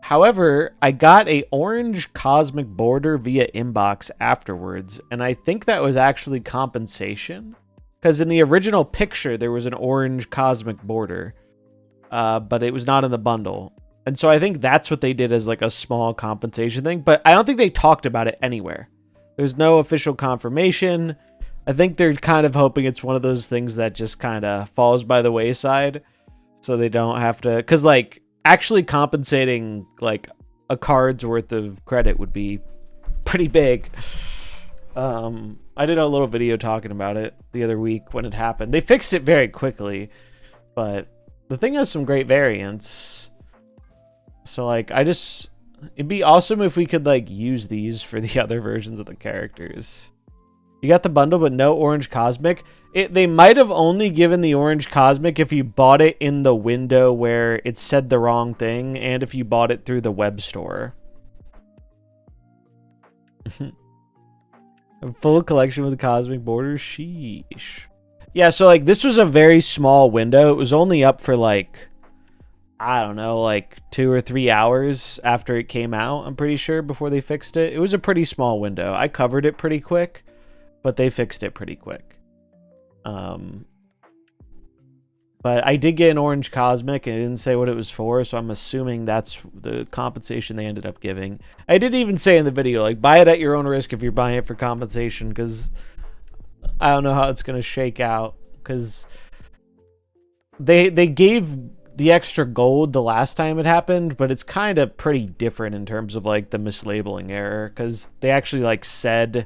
However, I got a orange cosmic border via inbox afterwards, and I think that was actually compensation, because in the original picture there was an orange cosmic border, but it was not in the bundle. And so I think that's what they did as like a small compensation thing, but I don't think they talked about it anywhere. There's no official confirmation. I think they're kind of hoping it's one of those things that just kind of falls by the wayside, so they don't have to, because like actually compensating like a card's worth of credit would be pretty big. I did a little video talking about it the other week when it happened. They fixed it very quickly, but the thing has some great variants. So like it'd be awesome if we could like use these for the other versions of the characters. You got the bundle but no orange cosmic. They might have only given the orange cosmic if you bought it in the window where it said the wrong thing, and if you bought it through the web store. A full collection with cosmic borders. Sheesh. Yeah, so like this was a very small window. It was only up for like, I don't know, like 2 or 3 hours after it came out, I'm pretty sure, before they fixed it. It was a pretty small window. I covered it pretty quick, but they fixed it pretty quick. But I did get an orange cosmic and it didn't say what it was for, so I'm assuming that's the compensation they ended up giving. I did even say in the video, like, buy it at your own risk if you're buying it for compensation, because I don't know how it's going to shake out, because they gave the extra gold the last time it happened, but it's kind of pretty different in terms of like the mislabeling error, because they actually like said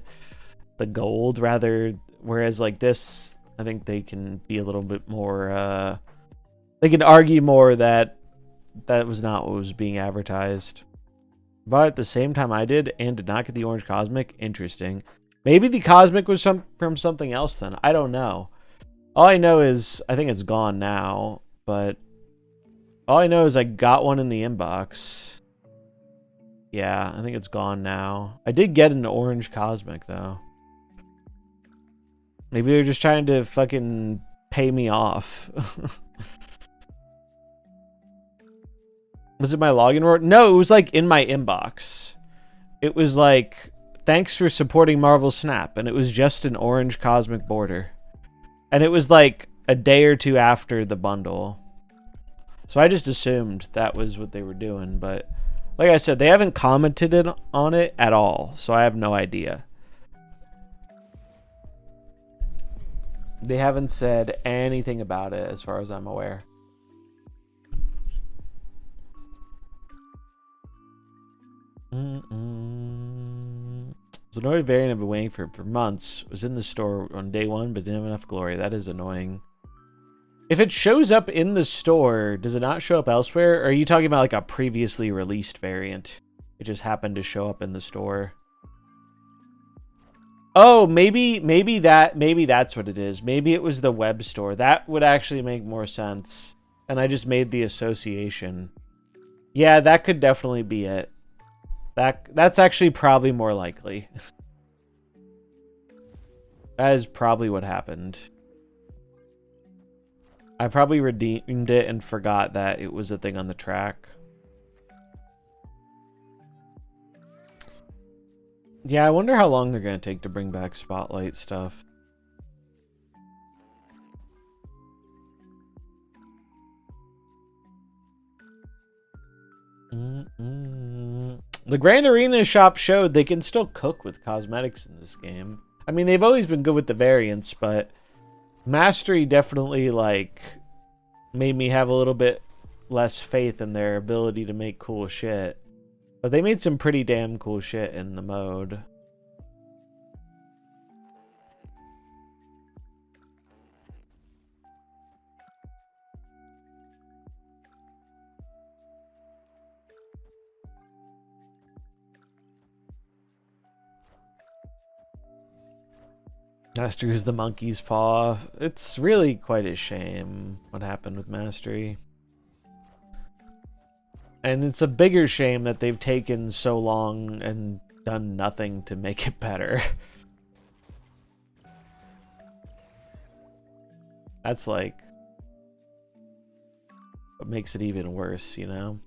the gold rather, whereas like this, I think they can be a little bit more they can argue more that that was not what was being advertised. But at the same time I did, and did not get the orange cosmic. Interesting. Maybe the cosmic was from something else then. I don't know. All I know is I think it's gone now, but all I know is I got one in the inbox. Yeah, I think it's gone now. I did get an orange cosmic though. Maybe they're just trying to fucking pay me off. Was it my login word? No, it was like in my inbox. It was like, thanks for supporting MarvelSnap, and it was just an orange cosmic border. And it was like a day or two after the bundle. So I just assumed that was what they were doing, but like I said, they haven't commented on it at all, so I have no idea. They haven't said anything about it as far as I'm aware. It was an annoying variant I've been waiting for months. Was in the store on day one, but didn't have enough glory. That is annoying. If it shows up in the store, does it not show up elsewhere? Or are you talking about like a previously released variant? It just happened to show up in the store. Oh, maybe that's what it is. Maybe it was the web store. That would actually make more sense. And I just made the association. Yeah, that could definitely be it. That's actually probably more likely. That is probably what happened. I probably redeemed it and forgot that it was a thing on the track. Yeah, I wonder how long they're going to take to bring back Spotlight stuff. The Grand Arena shop showed they can still cook with cosmetics in this game. I mean, they've always been good with the variants, but Mastery definitely, like, made me have a little bit less faith in their ability to make cool shit. But they made some pretty damn cool shit in the mode. Mastery is the monkey's paw. It's really quite a shame what happened with Mastery. And it's a bigger shame that they've taken so long and done nothing to make it better. That's like what makes it even worse, you know?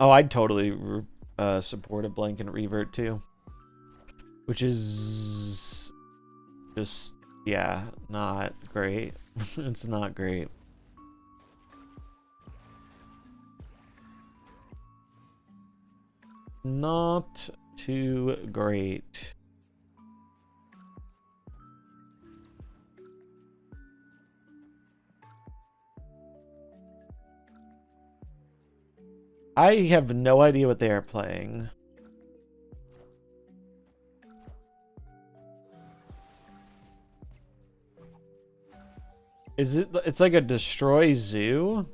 Oh, I'd totally support a blank and revert too. Which is just, yeah, not great. It's not great. Not too great. I have no idea what they are playing. Is it? It's like a destroy zoo?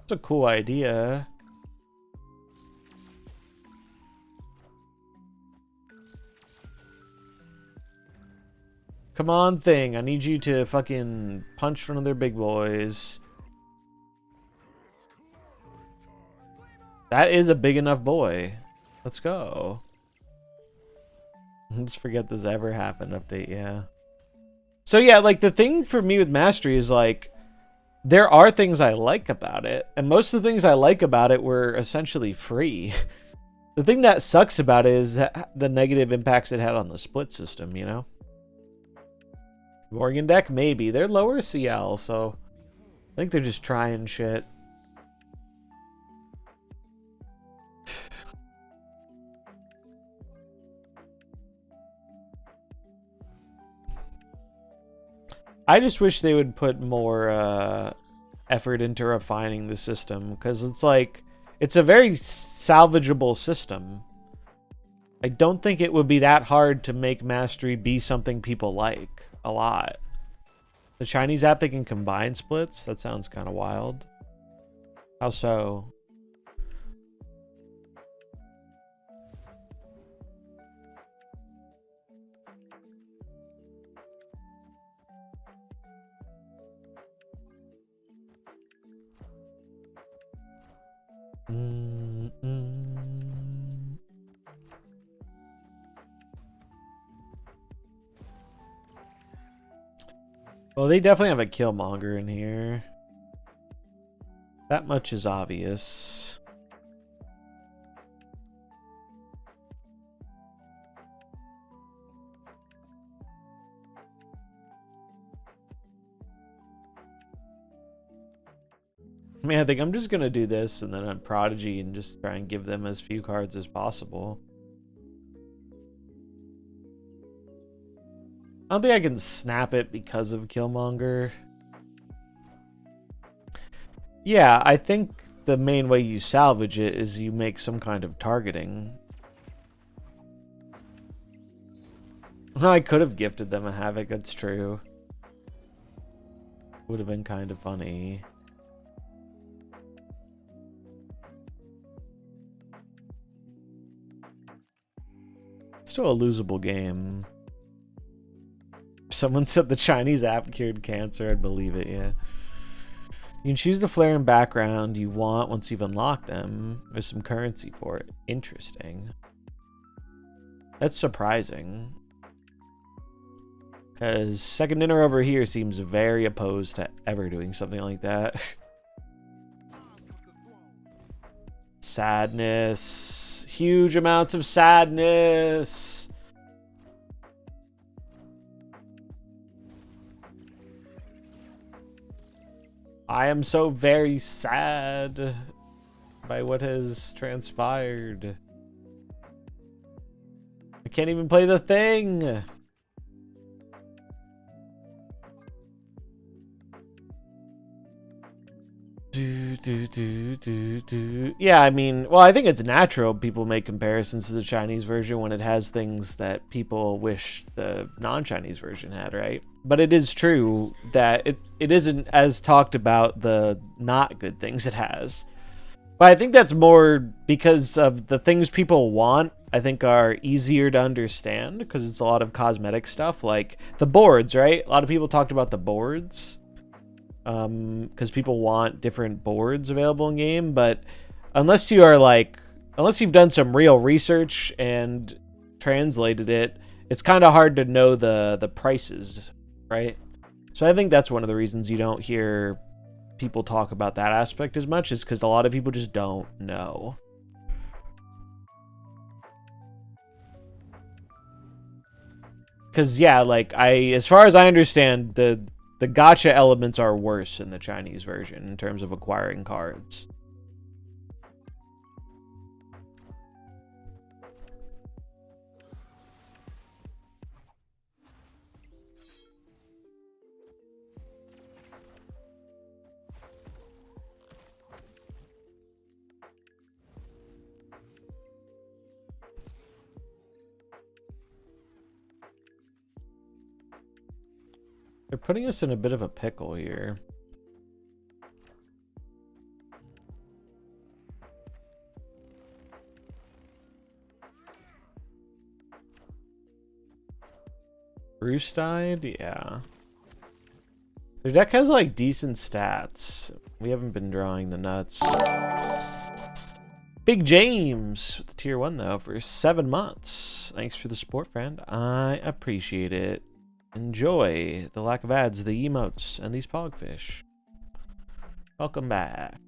It's a cool idea. Come on, thing. I need you to fucking punch one of their big boys. That is a big enough boy. Let's go. Let's forget this ever happened update, yeah. So yeah, like the thing for me with Mastery is like, there are things I like about it. And most of the things I like about it were essentially free. The thing that sucks about it is that the negative impacts it had on the split system, you know? Morgan deck, maybe. They're lower CL, so I think they're just trying shit. I just wish they would put more effort into refining the system, because it's like, it's a very salvageable system. I don't think it would be that hard to make Mastery be something people like a lot. The Chinese app, they can combine splits? That sounds kind of wild. How so? Well, they definitely have a Killmonger in here. That much is obvious. I mean, I think I'm just going to do this and then on Prodigy and just try and give them as few cards as possible. I don't think I can snap it because of Killmonger. Yeah, I think the main way you salvage it is you make some kind of targeting. I could have gifted them a Havoc, that's true. Would have been kind of funny. Still a losable game. Someone said the Chinese app cured cancer. I'd believe it, yeah. You can choose the flare and background you want once you've unlocked them. There's some currency for it. Interesting. That's surprising. Because Second Dinner over here seems very opposed to ever doing something like that. Sadness. Huge amounts of sadness. I am so very sad by what has transpired. I can't even play the thing. Yeah, I mean, well, I think it's natural people make comparisons to the Chinese version when it has things that people wish the non-Chinese version had, right? But it is true that it isn't as talked about the not good things it has. But I think that's more because of the things people want, I think, are easier to understand because it's a lot of cosmetic stuff, like the boards, right? A lot of people talked about the boards because people want different boards available in game, but unless you've done some real research and translated it, it's kind of hard to know the prices, right? So I think that's one of the reasons you don't hear people talk about that aspect as much, is because a lot of people just don't know. Because yeah, like as far as I understand, the gacha elements are worse in the Chinese version in terms of acquiring cards. They're putting us in a bit of a pickle here. Bruce died? Yeah. Their deck has like decent stats. We haven't been drawing the nuts. Big James with the tier 1 though for 7 months. Thanks for the support, friend. I appreciate it. Enjoy the lack of ads, the emotes, and these pogfish. Welcome back.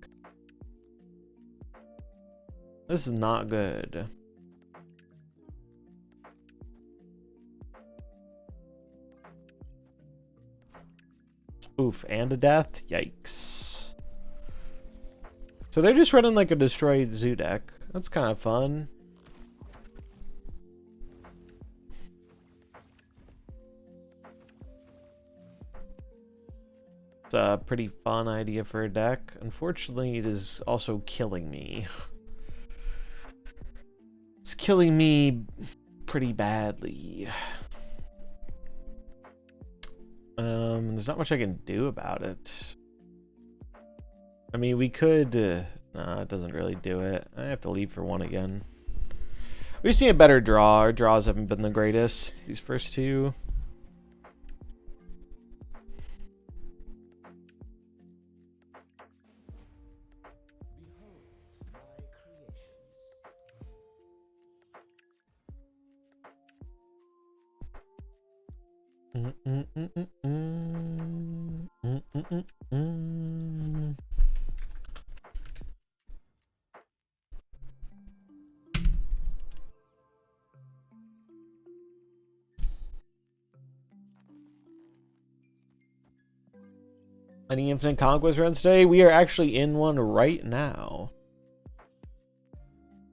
This is not good. Oof, and a death? Yikes. So they're just running like a destroyed zoo deck. That's kind of fun. It's a pretty fun idea for a deck. Unfortunately, it is also killing me. It's killing me pretty badly. There's not much I can do about it. I mean, we could... nah, it doesn't really do it. I have to leave for one again. We've seen a better draw. Our draws haven't been the greatest, these first two. Any Infinite Conquest runs today? We are actually in one right now.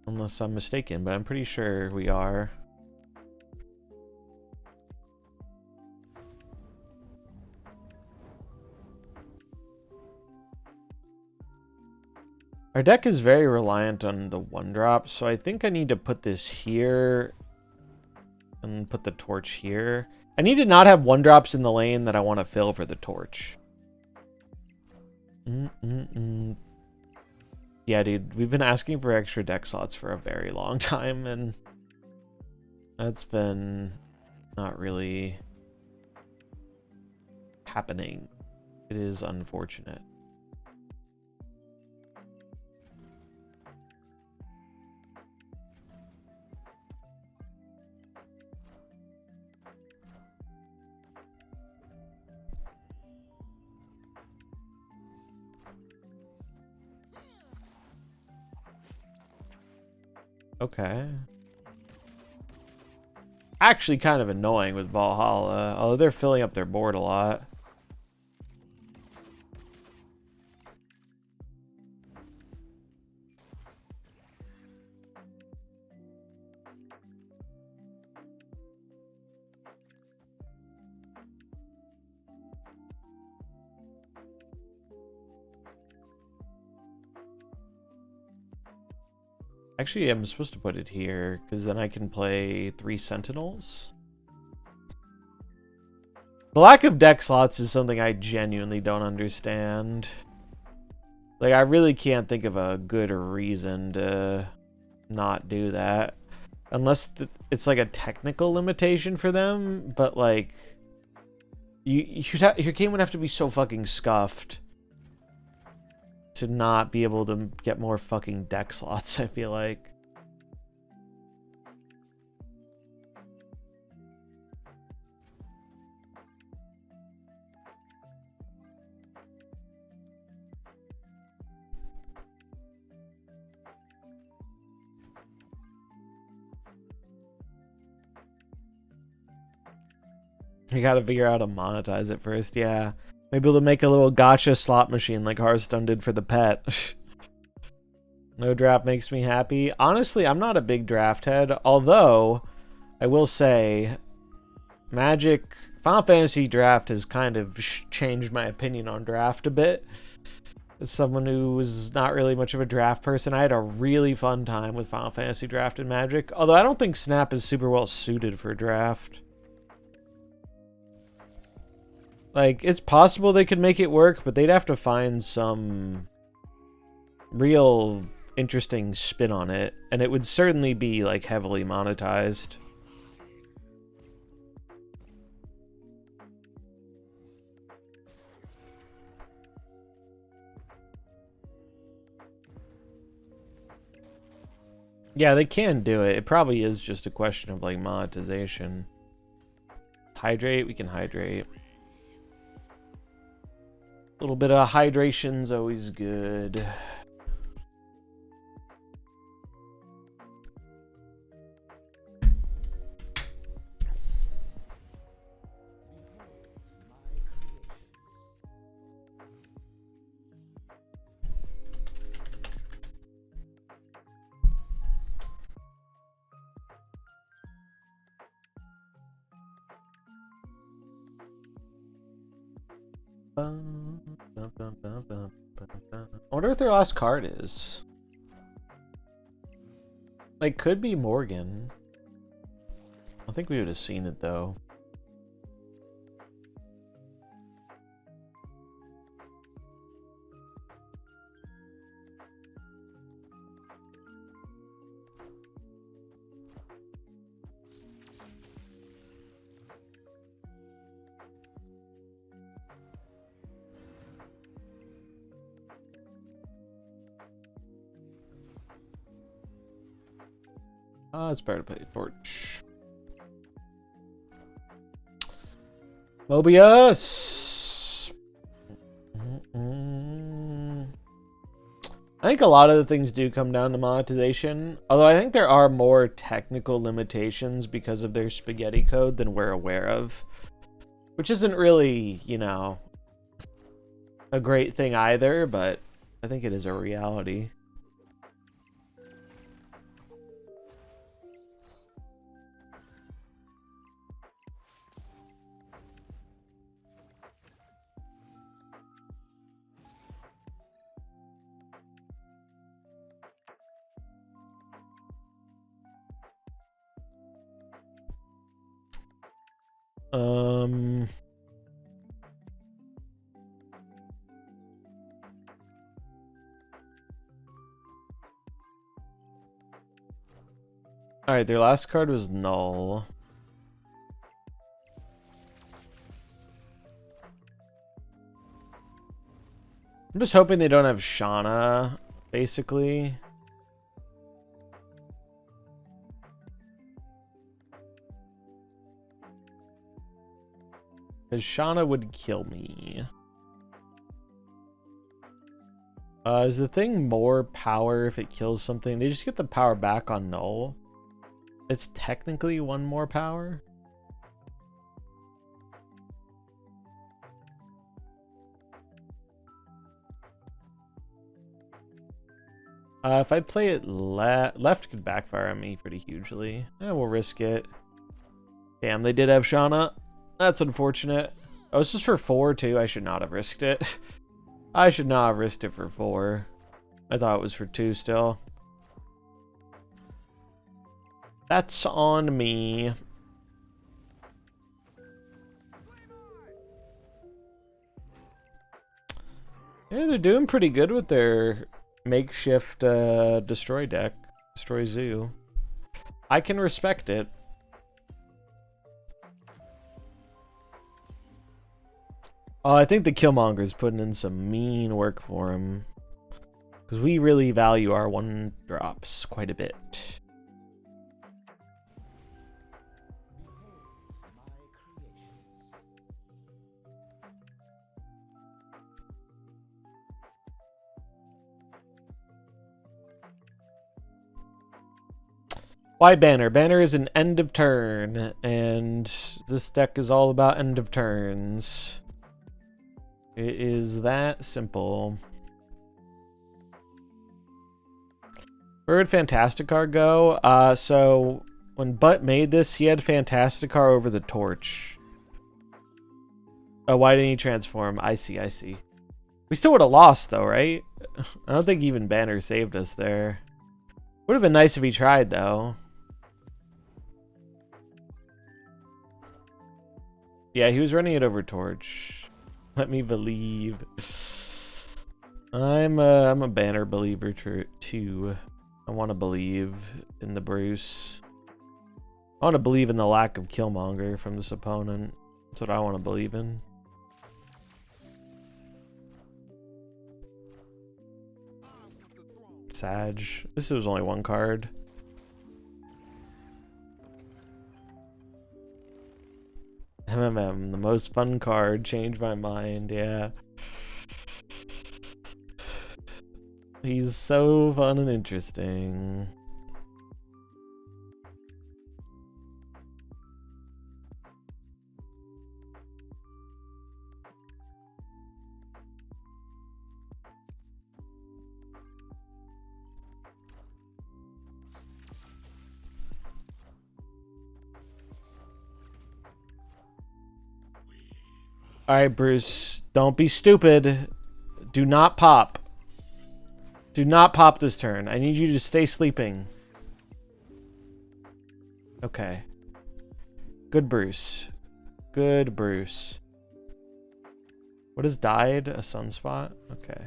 Unless I'm mistaken, but I'm pretty sure we are. Our deck is very reliant on the 1-drop, so I think I need to put this here and put the torch here. I need to not have 1-drops in the lane that I want to fill for the torch. Yeah, dude, we've been asking for extra deck slots for a very long time, and that's been not really happening. It is unfortunate. Okay. Actually kind of annoying with Valhalla, although they're filling up their board a lot. Actually, I'm supposed to put it here, because then I can play 3 Sentinels. The lack of deck slots is something I genuinely don't understand. Like, I really can't think of a good reason to not do that. Unless it's like a technical limitation for them, but like... your game would have to be so fucking scuffed to not be able to get more fucking deck slots, I feel like. You gotta figure out how to monetize it first, yeah. Maybe they'll make a little gotcha slot machine like Hearthstone did for the pet. No draft makes me happy. Honestly, I'm not a big draft head, although I will say Magic Final Fantasy draft has kind of changed my opinion on draft a bit. As someone who was not really much of a draft person, I had a really fun time with Final Fantasy draft and Magic, although I don't think Snap is super well suited for draft. Like, it's possible they could make it work, but they'd have to find some real interesting spin on it, and it would certainly be, like, heavily monetized. Yeah, they can do it. It probably is just a question of, like, monetization. Hydrate? We can hydrate. A little bit of hydration's always good. I wonder what their last card is. Like, could be Morgan. I think we would have seen it though. It's better to play Torch. Mobius! I think a lot of the things do come down to monetization, although I think there are more technical limitations because of their spaghetti code than we're aware of. Which isn't really, you know, a great thing either, but I think it is a reality. Alright, their last card was Null. I'm just hoping they don't have Shauna, basically. Because Shauna would kill me. Is the thing more power if it kills something? They just get the power back on Null. It's technically 1 more power. If I play it left could backfire on me pretty hugely. We'll risk it. Damn, they did have Shauna. That's unfortunate. Oh, it's just for 4 too. I should not have risked it. I should not have risked it for 4. I thought it was for 2 still. That's on me. Yeah, they're doing pretty good with their makeshift destroy deck. Destroy zoo. I can respect it. Oh, I think the Killmonger's putting in some mean work for him. Because we really value our 1-drops quite a bit. Why Banner? Banner is an end of turn, and this deck is all about end of turns. It is that simple. Where would Fantasticar go? So when Butt made this, he had Fantasticar over the torch. Oh, why didn't he transform? I see, I see. We still would have lost though, right? I don't think even Banner saved us there. Would have been nice if he tried though. Yeah, he was running it over torch. Let me believe. I'm a Banner believer too. I want to believe in the Bruce. I want to believe in the lack of Killmonger from this opponent. That's what I want to believe in. Sag. This was only one card. MMM, the most fun card. Changed my mind, yeah. He's so fun and interesting. Alright, Bruce. Don't be stupid. Do not pop. Do not pop this turn. I need you to stay sleeping. Okay. Good Bruce. Good Bruce. What has died? A sunspot? Okay.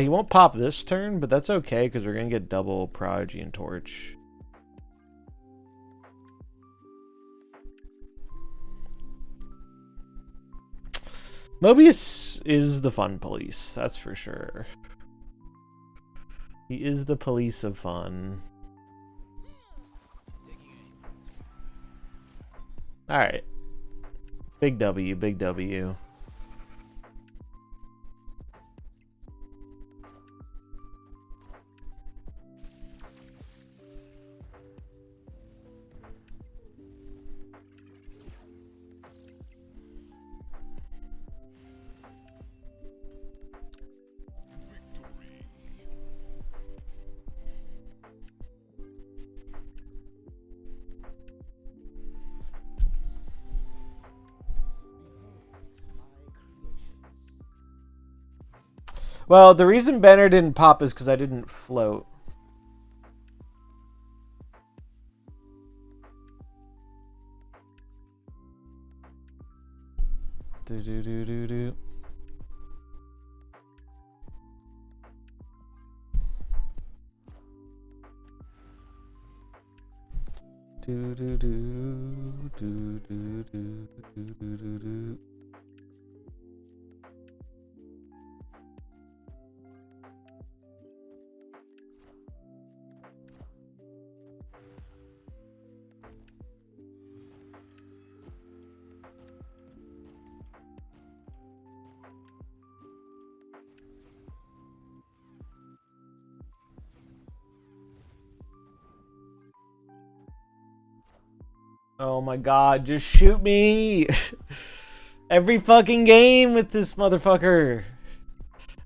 He won't pop this turn, but that's okay because we're going to get double Prodigy and Torch. Mobius is the fun police, that's for sure. He is the police of fun. Alright. Big W, big W. Well, the reason Banner didn't pop is because I didn't float. Do do do do do. Do do do do do do do do do do. Oh my god, just shoot me! Every fucking game with this motherfucker!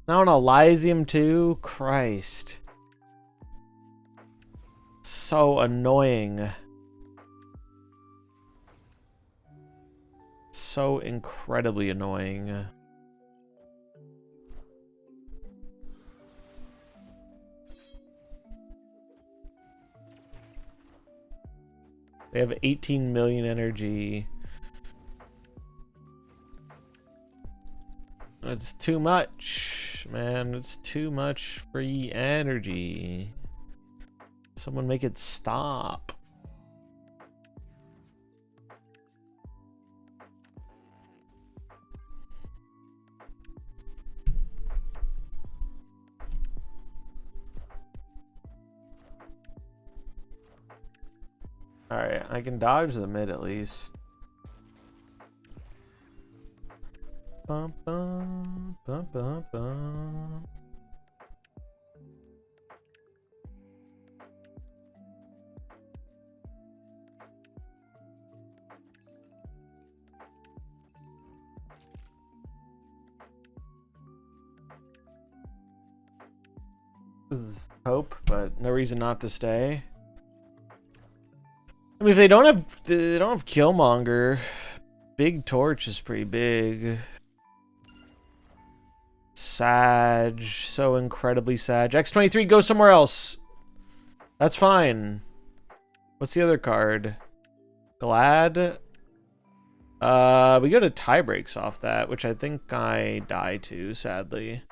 Now on Elysium too? Christ. So annoying. So incredibly annoying. They have 18 million energy. It's too much, man. It's too much free energy. Someone make it stop. Alright, I can dodge the mid at least. Bum, bum, bum, bum, bum. This is hope, but no reason not to stay. I mean, if they don't have Killmonger, Big Torch is pretty big. Sag, so incredibly Sag. X-23, go somewhere else. That's fine. What's the other card? Glad. We go to tie breaks off that, which I think I die to, sadly.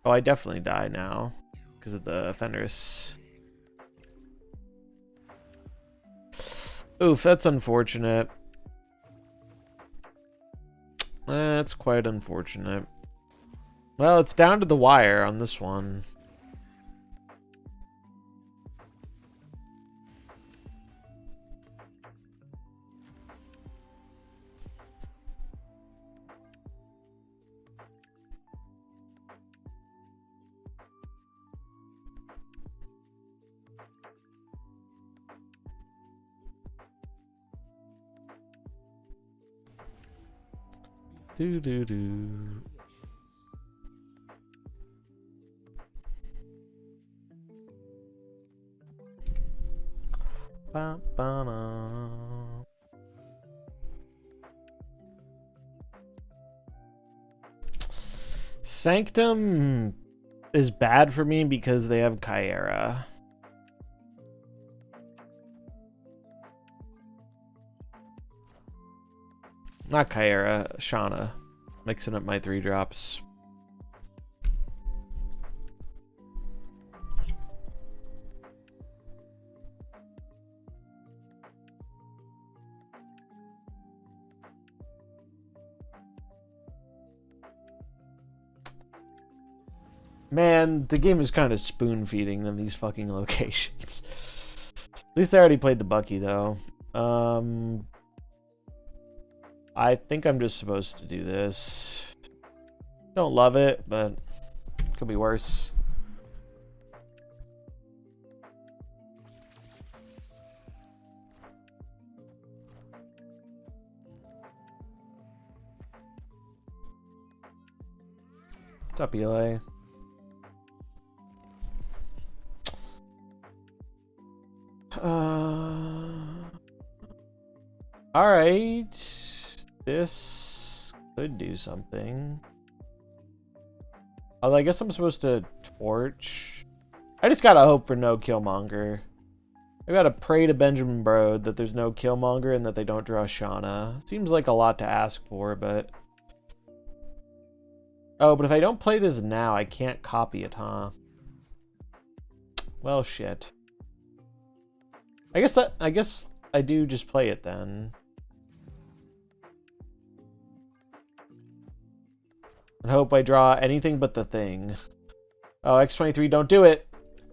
Oh, I definitely die now because of the Fenris. Oof, that's unfortunate. That's quite unfortunate. Well, it's down to the wire on this one. Do do do. Ba, ba, na. Sanctum is bad for me because they have Kyera. Not Kyera, Shauna. Mixing up my 3-drops. Man, the game is kind of spoon-feeding them these fucking locations. At least I already played the Bucky, though. I think I'm just supposed to do this. Don't love it, but could be worse. What's up, Eli? Alright. This could do something. Although I guess I'm supposed to torch. I just gotta hope for no Killmonger. I gotta pray to Benjamin Brode that there's no Killmonger and that they don't draw Shauna. Seems like a lot to ask for, but... Oh, but if I don't play this now, I can't copy it, huh? Well, shit. I guess I do just play it then. And hope I draw anything but the thing. Oh, X-23, don't do it!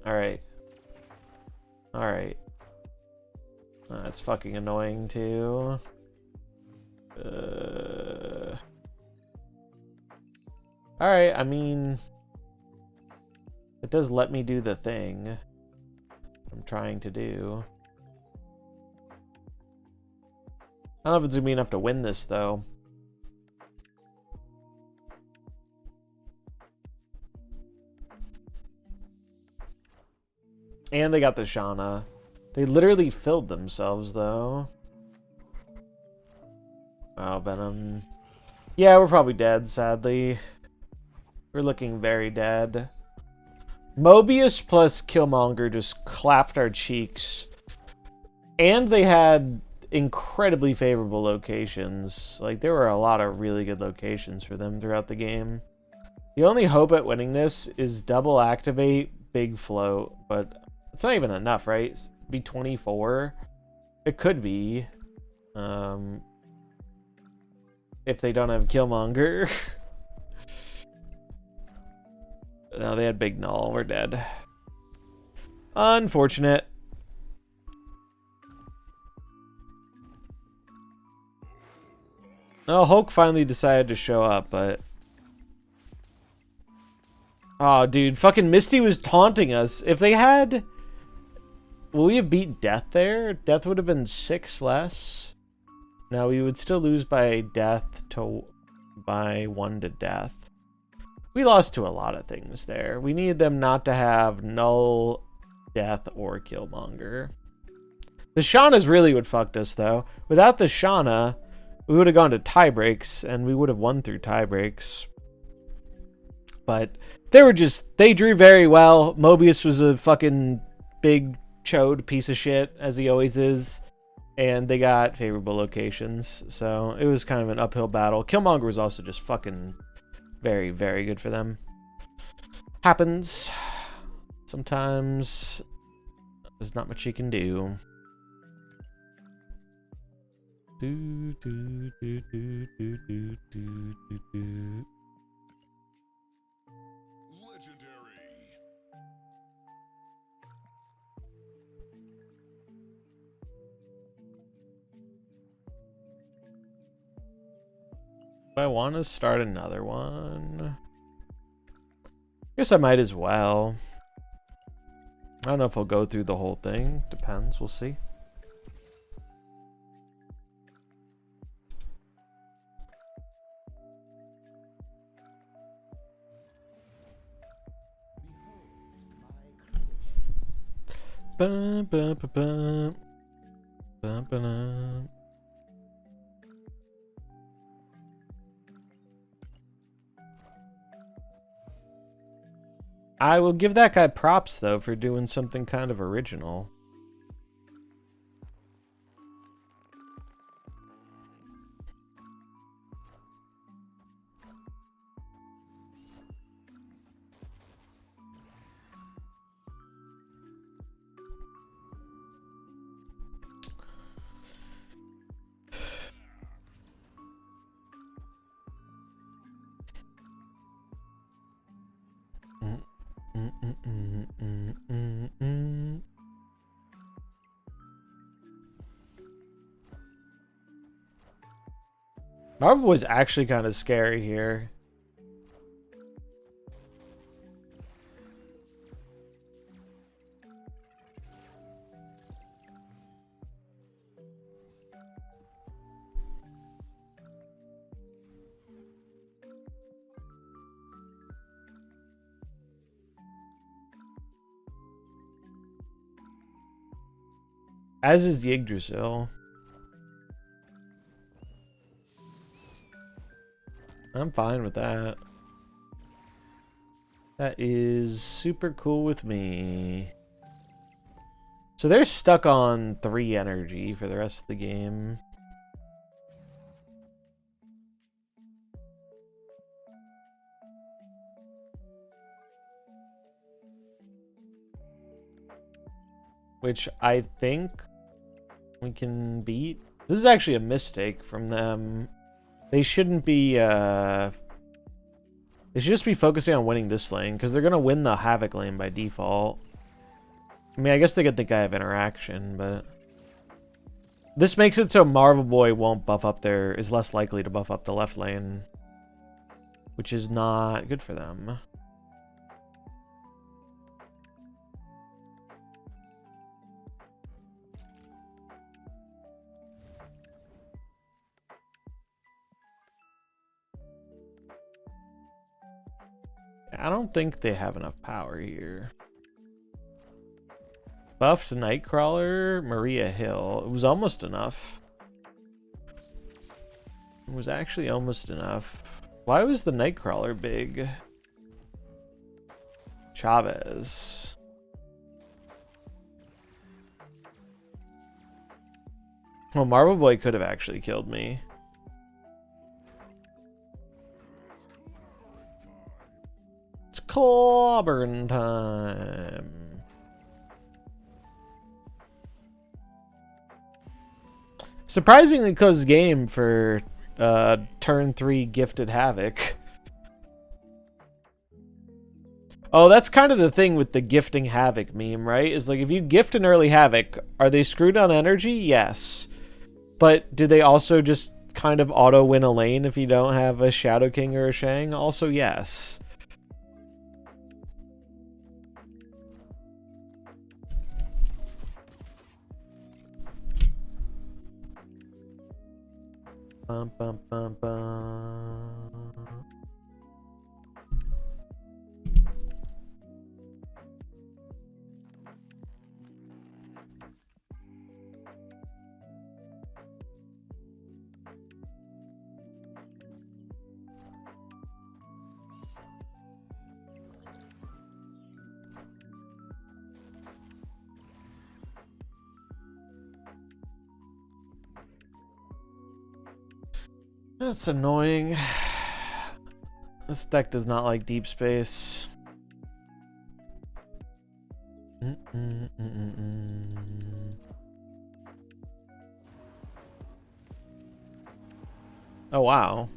Alright. Alright. That's fucking annoying, too. Alright, I mean... It does let me do the thing I'm trying to do. I don't know if it's gonna be enough to win this, though. And they got the Shauna. They literally filled themselves, though. Oh, Venom. Yeah, we're probably dead, sadly. We're looking very dead. Mobius plus Killmonger just clapped our cheeks And they had incredibly favorable locations. Like, there were a lot of really good locations for them throughout the game. The only hope at winning this is double activate, big float, but it's not even enough, right? It'd be 24. It could be. If they don't have Killmonger. No, they had Big Null. We're dead. Unfortunate. Oh, Hulk finally decided to show up, but... Oh, dude. Fucking Misty was taunting us. If they had... Will we have beat Death there? Death would have been 6 less. No, we would still lose by Death to... by 1 to Death. We lost to a lot of things there. We needed them not to have Null, Death, or Killmonger. The Shauna's really what fucked us, though. Without the Shauna, we would have gone to tie breaks, and we would have won through tie breaks. But they drew very well. Mobius was a fucking big chode piece of shit, as he always is. And they got favorable locations, so it was kind of an uphill battle. Killmonger was also just fucking very, very good for them. Happens. Sometimes there's not much you can do.
Legendary.
Do I want to start another one? Guess I might as well. I don't know if I'll go through the whole thing. Depends. We'll see. Bum, bum, bum, bum. Bum, ba-dum. I will give that guy props, though, for doing something kind of original. Marvel was actually kind of scary here. As is Yggdrasil. I'm fine with that. That is super cool with me. So they're stuck on 3 energy for the rest of the game. Which I think we can beat. This is actually a mistake from them. They shouldn't be, they should just be focusing on winning this lane, because they're going to win the Havoc lane by default. I mean, I guess they get the guy of interaction, but... This makes it so Marvel Boy won't buff up there, is less likely to buff up the left lane. Which is not good for them. I don't think they have enough power here. Buffed Nightcrawler, Maria Hill. It was almost enough. It was actually almost enough. Why was the Nightcrawler big? Chavez. Well, Marble Boy could have actually killed me. It's clobbering time. Surprisingly close game for turn 3 Gifted Havoc. Oh, that's kind of the thing with the gifting Havoc meme, right? Is like if you gift an early Havoc, are they screwed on energy? Yes. But do they also just kind of auto win a lane if you don't have a Shadow King or a Shang? Also, yes. Bum, bum, bum, bum. That's annoying. This deck does not like deep space. Oh, wow.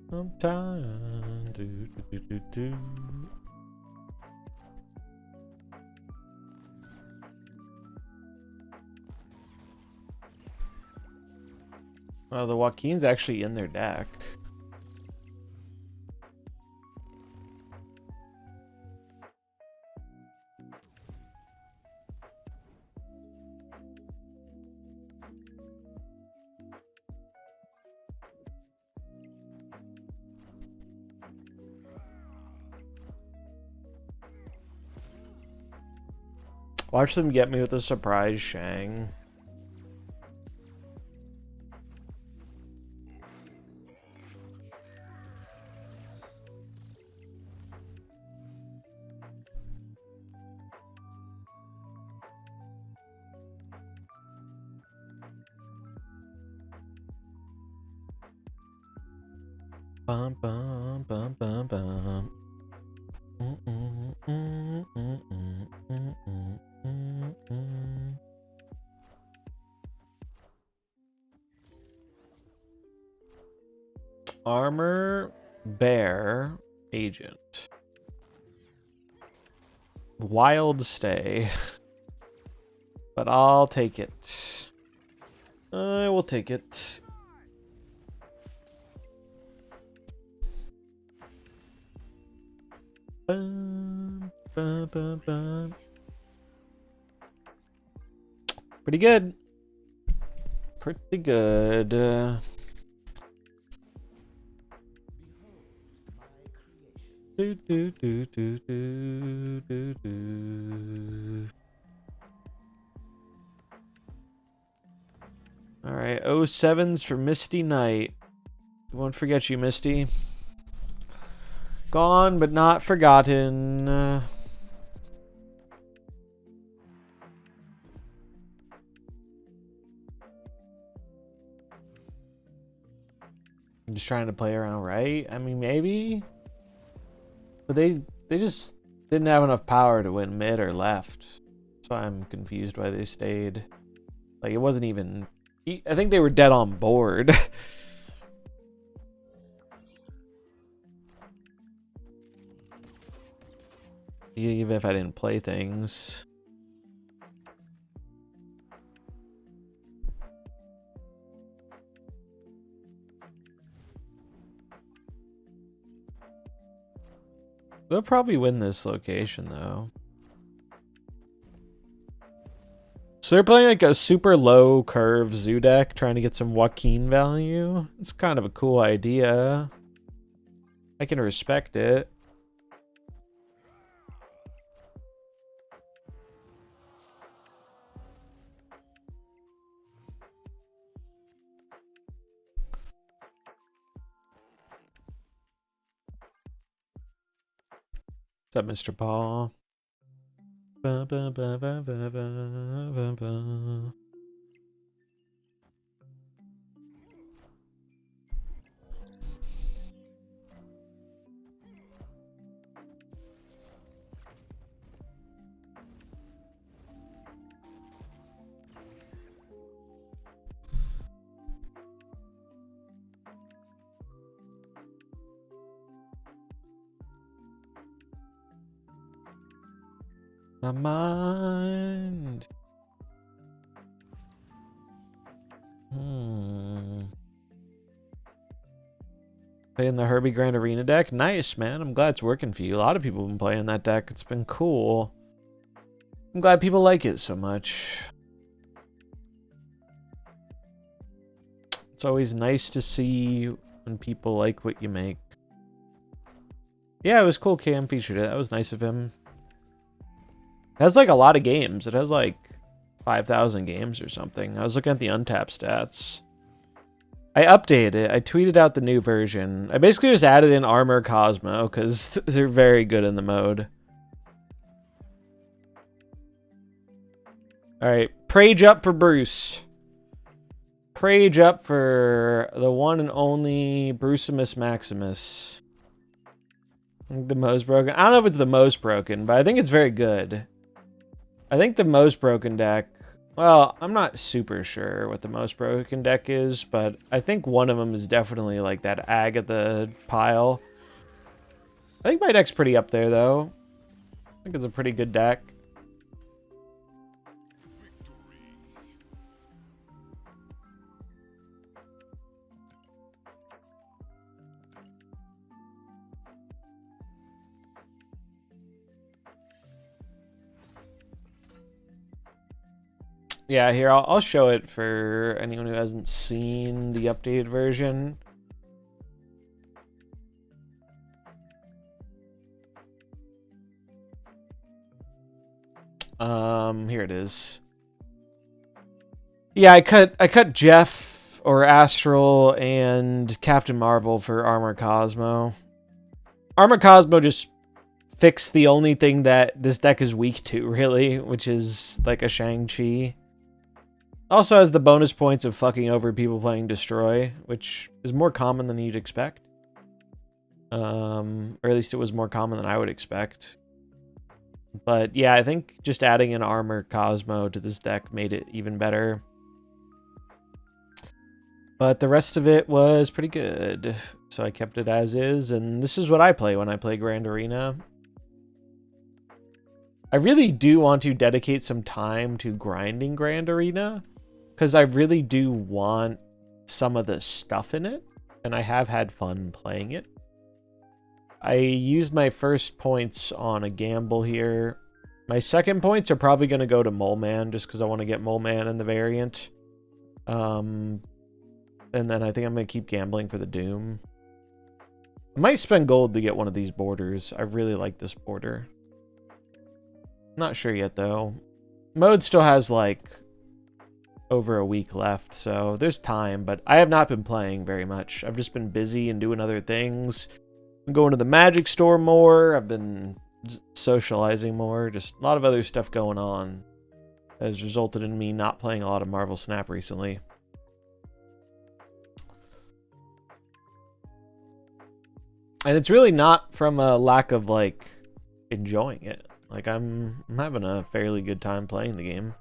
Sometime. Do. Oh, the Joaquin's actually in their deck. Watch them get me with a surprise Shang. Bum bum bum bum bum. Armor Bear Agent. Wild Stay. But I'll take it. I will take it. Bum, bum, bum, bum. Pretty good. Pretty good. Do, do, do, do, do, do, do. All right, 07s for Misty Knight. Won't forget you, Misty. Gone but not forgotten. I'm just trying to play around, right? I mean, maybe. But they just didn't have enough power to win mid or left. So I'm confused why they stayed. Like, it wasn't even... I think they were dead on board. Even if I didn't play things. They'll probably win this location, though. So they're playing like a super low curve zoo deck, trying to get some Joaquin value. It's kind of a cool idea. I can respect it. What's up, Mr. Paul? Ba, ba, ba, ba, ba, ba, ba, ba. My mind. Playing the Herbie Grand Arena deck? Nice, man. I'm glad it's working for you. A lot of people have been playing that deck. It's been cool. I'm glad people like it so much. It's always nice to see when people like what you make. Yeah, it was cool Cam featured it. That was nice of him. It has like a lot of games. It has like 5,000 games or something. I was looking at the untapped stats. I updated it. I tweeted out the new version. I basically just added in Armor Cosmo because they're very good in the mode. Alright, Prage up for Bruce. Prage up for the one and only Brucimus Maximus. I think the most broken. I don't know if it's the most broken, but I think it's very good. I think the most broken deck, well, I'm not super sure what the most broken deck is, but I think one of them is definitely like that Agatha pile. I think my deck's pretty up there, though. I think it's a pretty good deck. Yeah, here, I'll show it for anyone who hasn't seen the updated version. Here it is. Yeah, I cut Jeff or Astral and Captain Marvel for Armor Cosmo. Armor Cosmo just fixed the only thing that this deck is weak to, really, which is like a Shang-Chi. Also has the bonus points of fucking over people playing Destroy, which is more common than you'd expect. Or at least it was more common than I would expect. But yeah, I think just adding an Armor Cosmo to this deck made it even better. But the rest of it was pretty good. So I kept it as is, and this is what I play when I play Grand Arena. I really do want to dedicate some time to grinding Grand Arena, because I really do want some of the stuff in it, and I have had fun playing it. I used my first points on a gamble here. My second points are probably going to go to Mole Man, just because I want to get Mole Man in the variant. And then I think I'm going to keep gambling for the Doom. I might spend gold to get one of these borders. I really like this border. Not sure yet, though. Mode still has, like, over a week left, so there's time, but I have not been playing very much. I've just been busy and doing other things. I'm going to the Magic store more. I've been socializing more. Just a lot of other stuff going on has resulted in me not playing a lot of MarvelSnap recently. And it's really not from a lack of, like, enjoying it. Like, I'm having a fairly good time playing the game.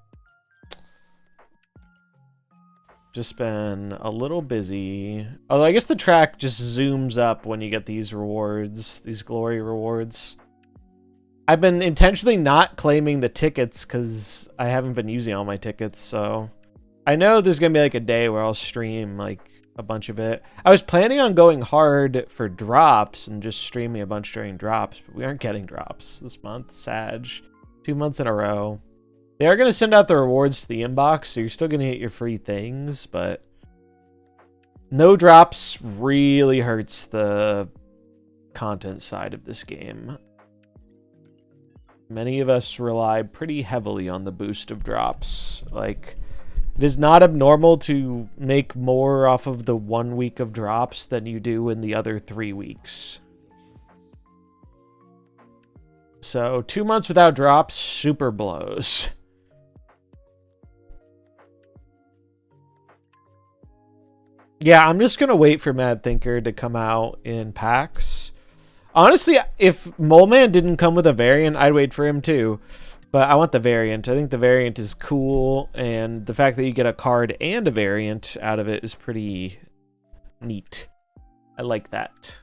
Just been a little busy. Although I guess the track just zooms up when you get these rewards, these glory rewards. I've been intentionally not claiming the tickets because I haven't been using all my tickets, so I know there's going to be like a day where I'll stream like a bunch of it. I was planning on going hard for drops and just streaming a bunch during drops, but we aren't getting drops this month. Sag. 2 months in a row. They are going to send out the rewards to the inbox, so you're still going to get your free things, but no drops really hurts the content side of this game. Many of us rely pretty heavily on the boost of drops. Like, it is not abnormal to make more off of the 1 week of drops than you do in the other 3 weeks. So 2 months without drops, super blows. Yeah, I'm just going to wait for Mad Thinker to come out in packs. Honestly, if Mole Man didn't come with a variant, I'd wait for him too. But I want the variant. I think the variant is cool, and the fact that you get a card and a variant out of it is pretty neat. I like that.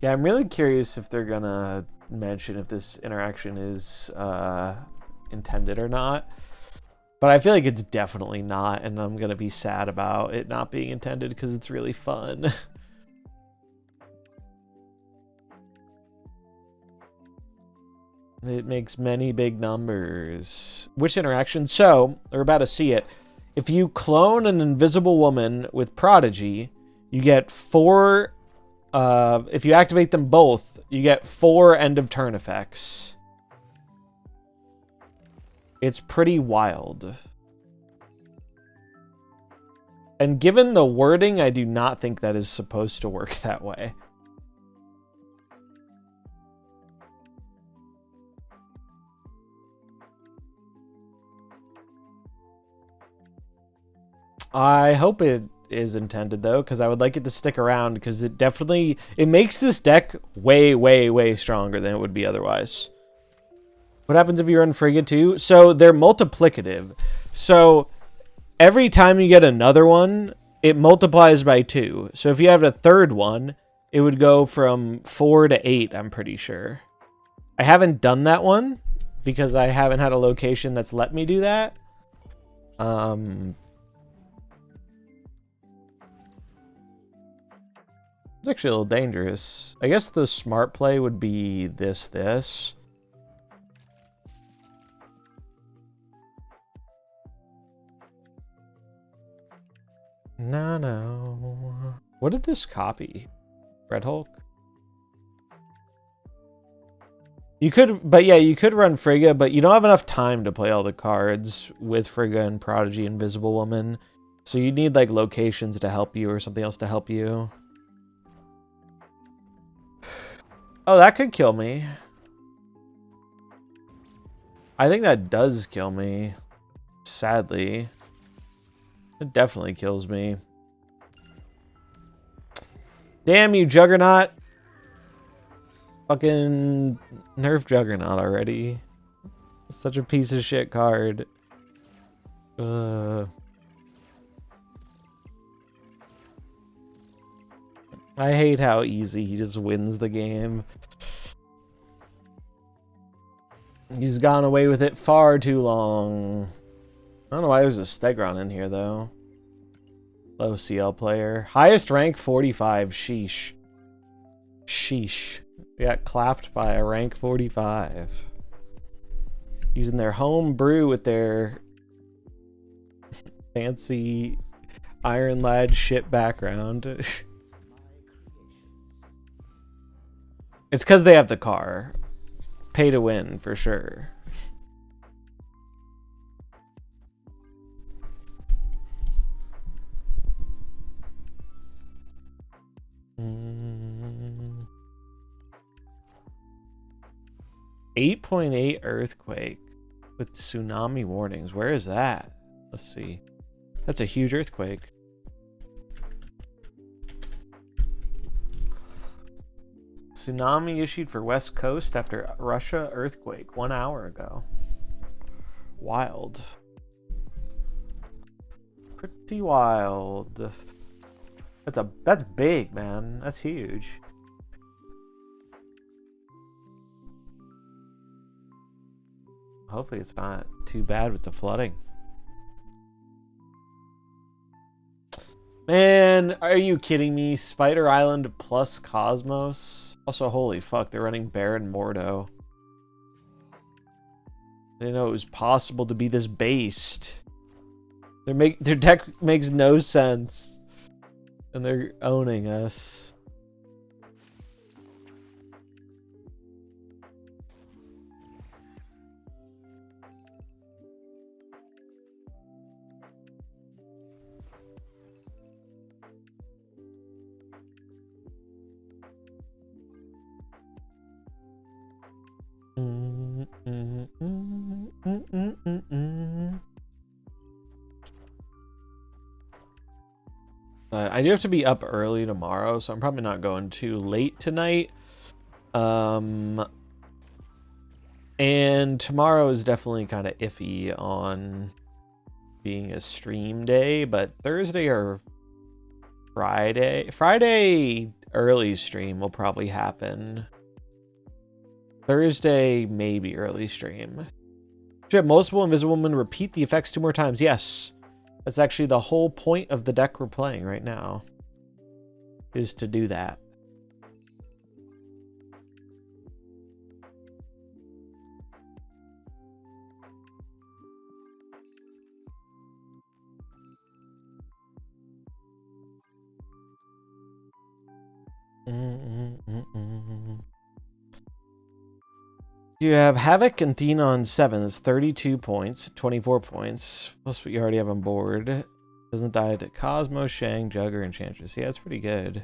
Yeah, I'm really curious if they're gonna mention if this interaction is intended or not. But I feel like it's definitely not, and I'm gonna be sad about it not being intended because it's really fun. It makes many big numbers. Which interaction? So, we're about to see it. If you clone an invisible woman with Prodigy, you get 4... if you activate them both, you get 4 end of turn effects. It's pretty wild. And given the wording, I do not think that is supposed to work that way. I hope it is intended though, because I would like it to stick around, because it makes this deck way, way, way stronger than it would be otherwise. What happens if you run Frigga too? So they're multiplicative. So every time you get another one, it multiplies by 2. So if you have a third one, it would go from 4 to 8, I'm pretty sure. I haven't done that one because I haven't had a location that's let me do that. It's actually a little dangerous. I guess the smart play would be this. No. What did this copy? Red Hulk? You could, but yeah, you could run Frigga, but you don't have enough time to play all the cards with Frigga and Prodigy Invisible Woman. So you need like locations to help you or something else to help you. Oh, that could kill me. I think that does kill me. Sadly. It definitely kills me. Damn you, Juggernaut. Fucking nerf Juggernaut already. Such a piece of shit card. I hate how easy he just wins the game. He's gone away with it far too long. I don't know why there's a Stegron in here, though. Low CL player. Highest rank, 45. Sheesh. Sheesh. We got clapped by a rank 45. Using their home brew with their fancy Iron Lad shit background. It's because they have the car. Pay to win, for sure. Mm. 8.8 earthquake with tsunami warnings. Where is that? Let's see. That's a huge earthquake. Tsunami issued for West Coast after Russia earthquake 1 hour ago. Wild. Pretty wild. That's big, man. That's huge. Hopefully it's not too bad with the flooding. Man, are you kidding me? Spider Island plus Cosmos? Also, holy fuck, they're running Baron Mordo. They didn't know it was possible to be this based. Their deck makes no sense, and they're owning us. I do have to be up early tomorrow, so I'm probably not going too late tonight. And tomorrow is definitely kind of iffy on being a stream day, but Thursday or Friday early stream will probably happen. Thursday, maybe early stream. Should have multiple Invisible Woman repeat the effects 2 more times. Yes. That's actually the whole point of the deck we're playing right now. Is to do that. You have Havoc and Dina on 7. That's 32 points, 24 points. Plus what you already have on board. Doesn't die to Cosmo, Shang, Jugger, Enchantress. Yeah, it's pretty good.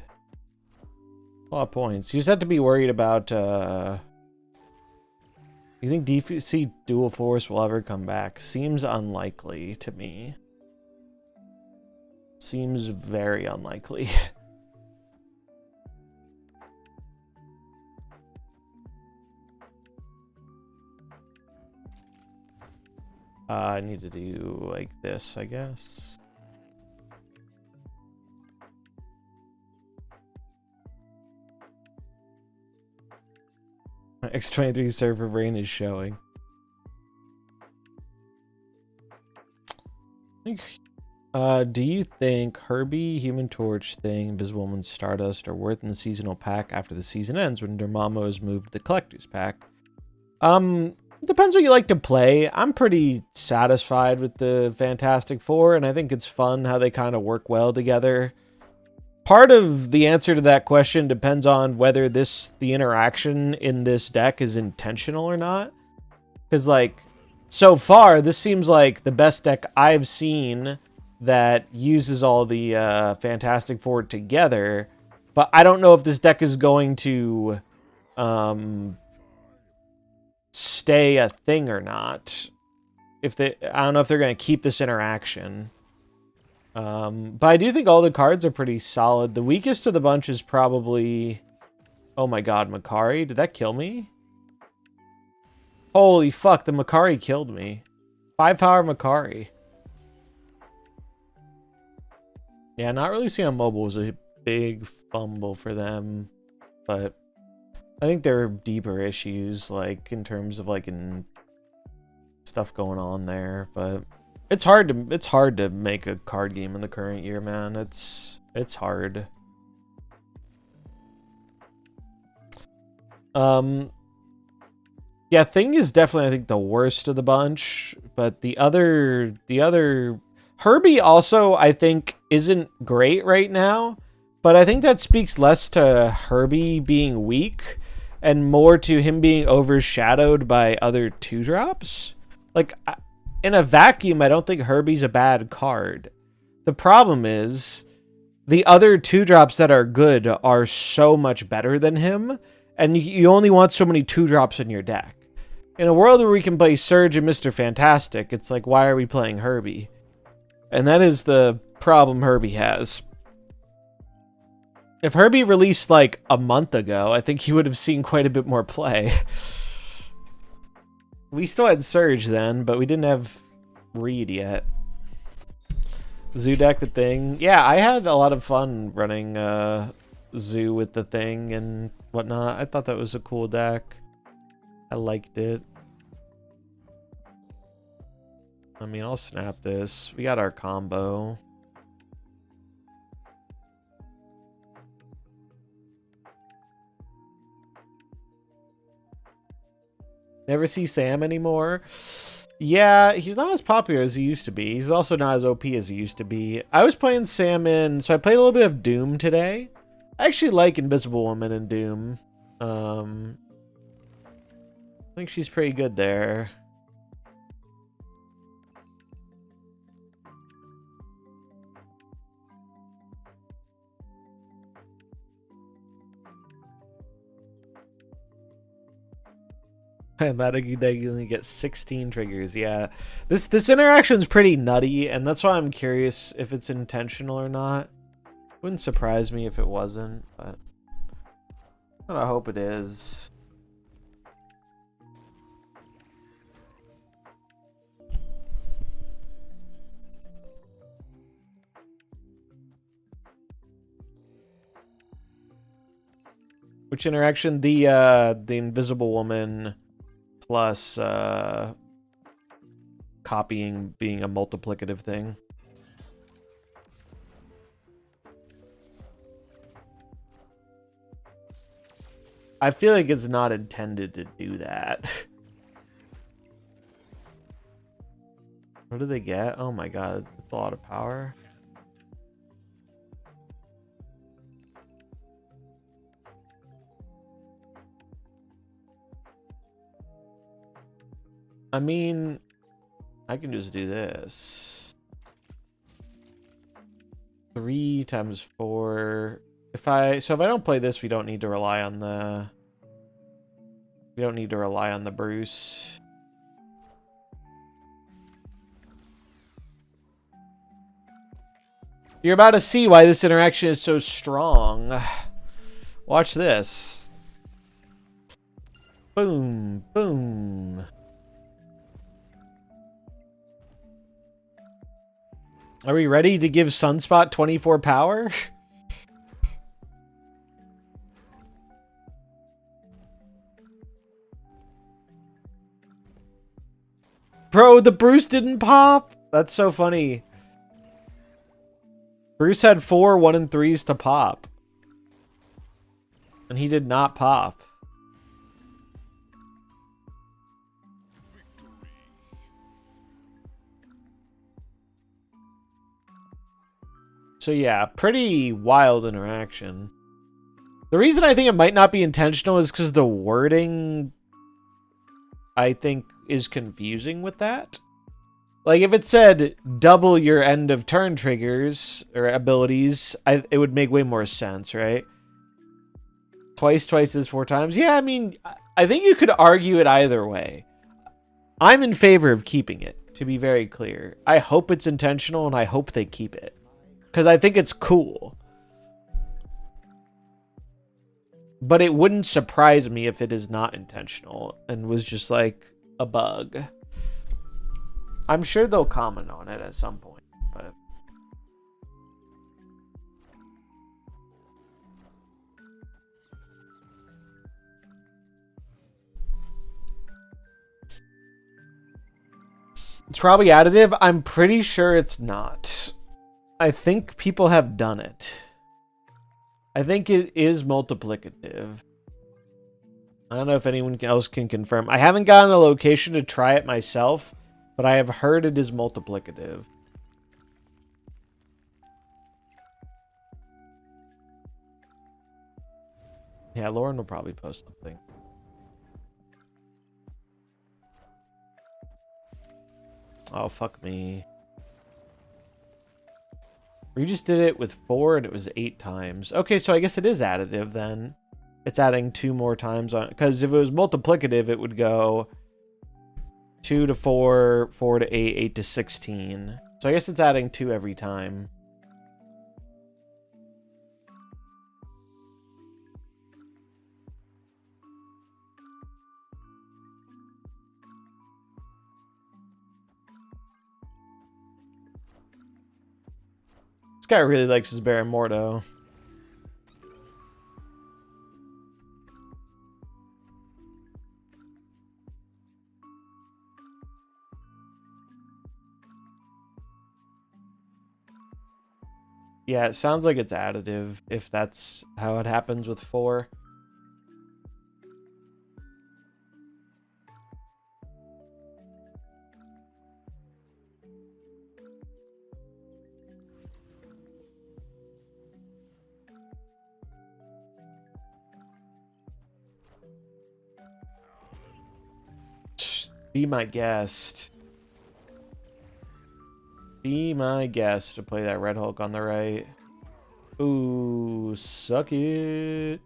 A lot of points. You just have to be worried about... You think DC Dual Force will ever come back? Seems unlikely to me. Seems very unlikely. I need to do like this, I guess. My X23 server brain is showing. Do you think Herbie, Human Torch, Thing, Invisible Woman, Stardust are worth in the seasonal pack after the season ends when Dormammu is moved to the collector's pack? Depends what you like to play. I'm pretty satisfied with the Fantastic Four, and I think it's fun how they kind of work well together. Part of the answer to that question depends on whether the interaction in this deck is intentional or not. Because, like, so far, this seems like the best deck I've seen that uses all the Fantastic Four together. But I don't know if this deck is going to... stay a thing or not. I don't know if they're going to keep this interaction. But I do think all the cards are pretty solid. The weakest of the bunch is probably... Oh my god, Makari. Did that kill me? Holy fuck, the Makari killed me. 5-power Makari. Yeah, not really seeing on mobile was a big fumble for them. But... I think there are deeper issues, like, in terms of, like, stuff going on there, but it's hard to make a card game in the current year, man. It's hard. Yeah, Thing is definitely, I think, the worst of the bunch, but the other Herbie also, I think, isn't great right now, but I think that speaks less to Herbie being weak and more to him being overshadowed by other 2-drops. Like, in a vacuum, I don't think Herbie's a bad card. The problem is, the other 2-drops that are good are so much better than him, and you only want so many 2-drops in your deck. In a world where we can play Surge and Mr. Fantastic, it's like, why are we playing Herbie? And that is the problem Herbie has. If Herbie released, like, a month ago, I think he would have seen quite a bit more play. We still had Surge then, but we didn't have Reed yet. Zoo deck with Thing. Yeah, I had a lot of fun running Zoo with the Thing and whatnot. I thought that was a cool deck. I liked it. I mean, I'll snap this. We got our combo. Never see Sam anymore. Yeah, he's not as popular as he used to be. He's also not as OP as he used to be. I was playing Salmon, so I played a little bit of Doom today. I actually like Invisible Woman in Doom. I think she's pretty good there. Metagame only gets 16 triggers. Yeah, this interaction is pretty nutty, and that's why I'm curious if it's intentional or not. Wouldn't surprise me if it wasn't, but I hope it is. Which interaction? The Invisible Woman plus copying being a multiplicative thing. I feel like it's not intended to do that. What do they get? Oh my god, that's a lot of power. I mean, I can just do this. 3 times 4. If I don't play this, we don't need to rely on the Bruce. You're about to see why this interaction is so strong. Watch this. Boom, boom. Are we ready to give Sunspot 24 power? Bro, the Bruce didn't pop? That's so funny. Bruce had 4 1 and 3s to pop. And he did not pop. So yeah, pretty wild interaction. The reason I think it might not be intentional is because the wording, I think, is confusing with that. Like, if it said double your end of turn triggers or abilities, it would make way more sense, right? Twice is 4 times. Yeah, I mean, I think you could argue it either way. I'm in favor of keeping it, to be very clear. I hope it's intentional, and I hope they keep it. Because I think it's cool. But it wouldn't surprise me if it is not intentional and was just like a bug. I'm sure they'll comment on it at some point, but it's probably additive. I'm pretty sure it's not. I think people have done it. I think it is multiplicative. I don't know if anyone else can confirm. I haven't gotten a location to try it myself, but I have heard it is multiplicative. Yeah, Lauren will probably post something. Oh, fuck me. We just did it with 4 and it was 8 times. Okay, so I guess it is additive then. It's adding 2 more times on, because if it was multiplicative, it would go 2 to 4, 4 to 8, 8 to 16. So I guess it's adding 2 every time. This guy really likes his Baron Mordo. Yeah, it sounds like it's additive, if that's how it happens with 4. Be my guest. Be my guest to play that Red Hulk on the right. Ooh, suck it.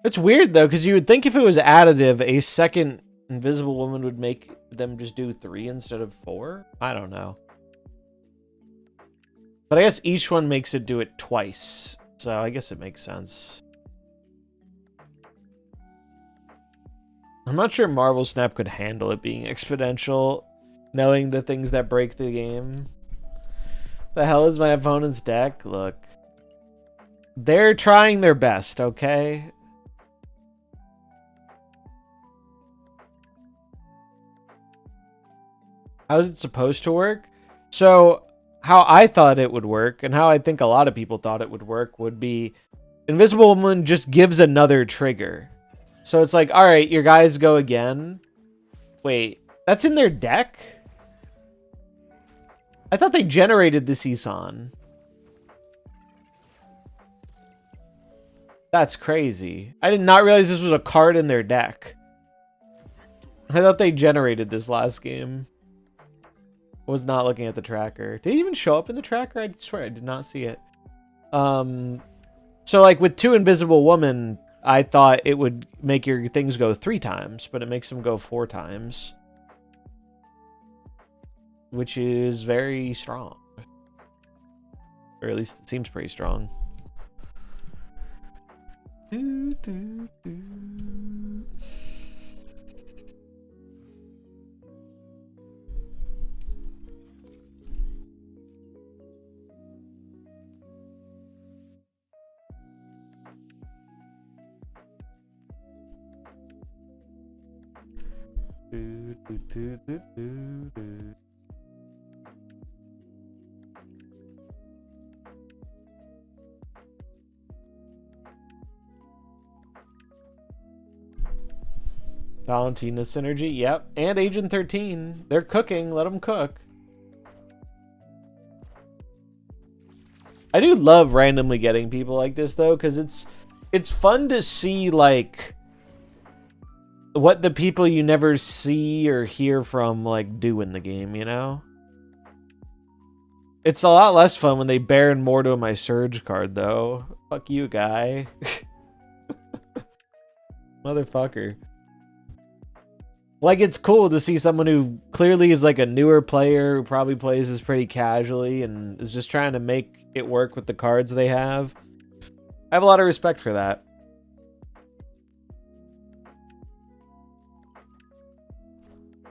It's weird though, because you would think if it was additive, a second Invisible Woman would make them just do 3 instead of 4. I don't know. But I guess each one makes it do it twice. So I guess it makes sense. I'm not sure MarvelSnap could handle it being exponential, knowing the things that break the game. The hell is my opponent's deck? Look. They're trying their best, okay? How's it supposed to work? So, how I thought it would work, and how I think a lot of people thought it would work, would be Invisible Woman just gives another trigger. So it's like, alright, your guys go again. Wait, that's in their deck? I thought they generated the Season. That's crazy. I did not realize this was a card in their deck. I thought they generated this last game. Was not looking at the tracker. Did it even show up in the tracker? I swear I did not see it. So like with 2 Invisible Woman, I thought it would make your things go 3 times, but it makes them go 4 times. Which is very strong. Or at least it seems pretty strong. Do, do, do. Do, do, do, do, do, do. Valentina synergy, yep. And Agent 13. They're cooking. Let them cook. I do love randomly getting people like this, though, because it's fun to see, like, what the people you never see or hear from, like, do in the game, you know? It's a lot less fun when they Baron Mordo my Surge card, though. Fuck you, guy. Motherfucker. Like, it's cool to see someone who clearly is, like, a newer player who probably plays this pretty casually and is just trying to make it work with the cards they have. I have a lot of respect for that.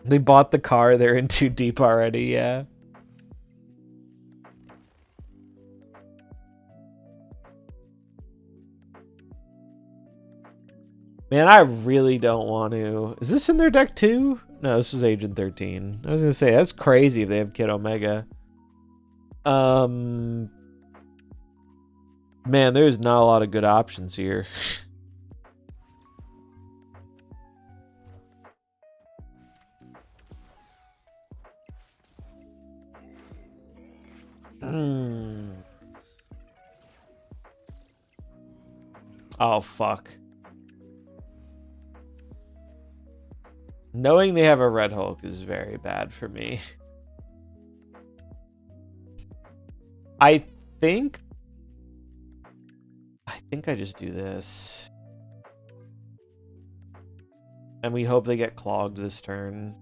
They bought the car, they're in too deep already, yeah. Man, I really don't want to... Is this in their deck too? No, this was Agent 13. I was going to say, that's crazy if they have Kid Omega. Man, there's not a lot of good options here. Oh, fuck. Knowing they have a Red Hulk is very bad for me. I think I just do this. And we hope they get clogged this turn.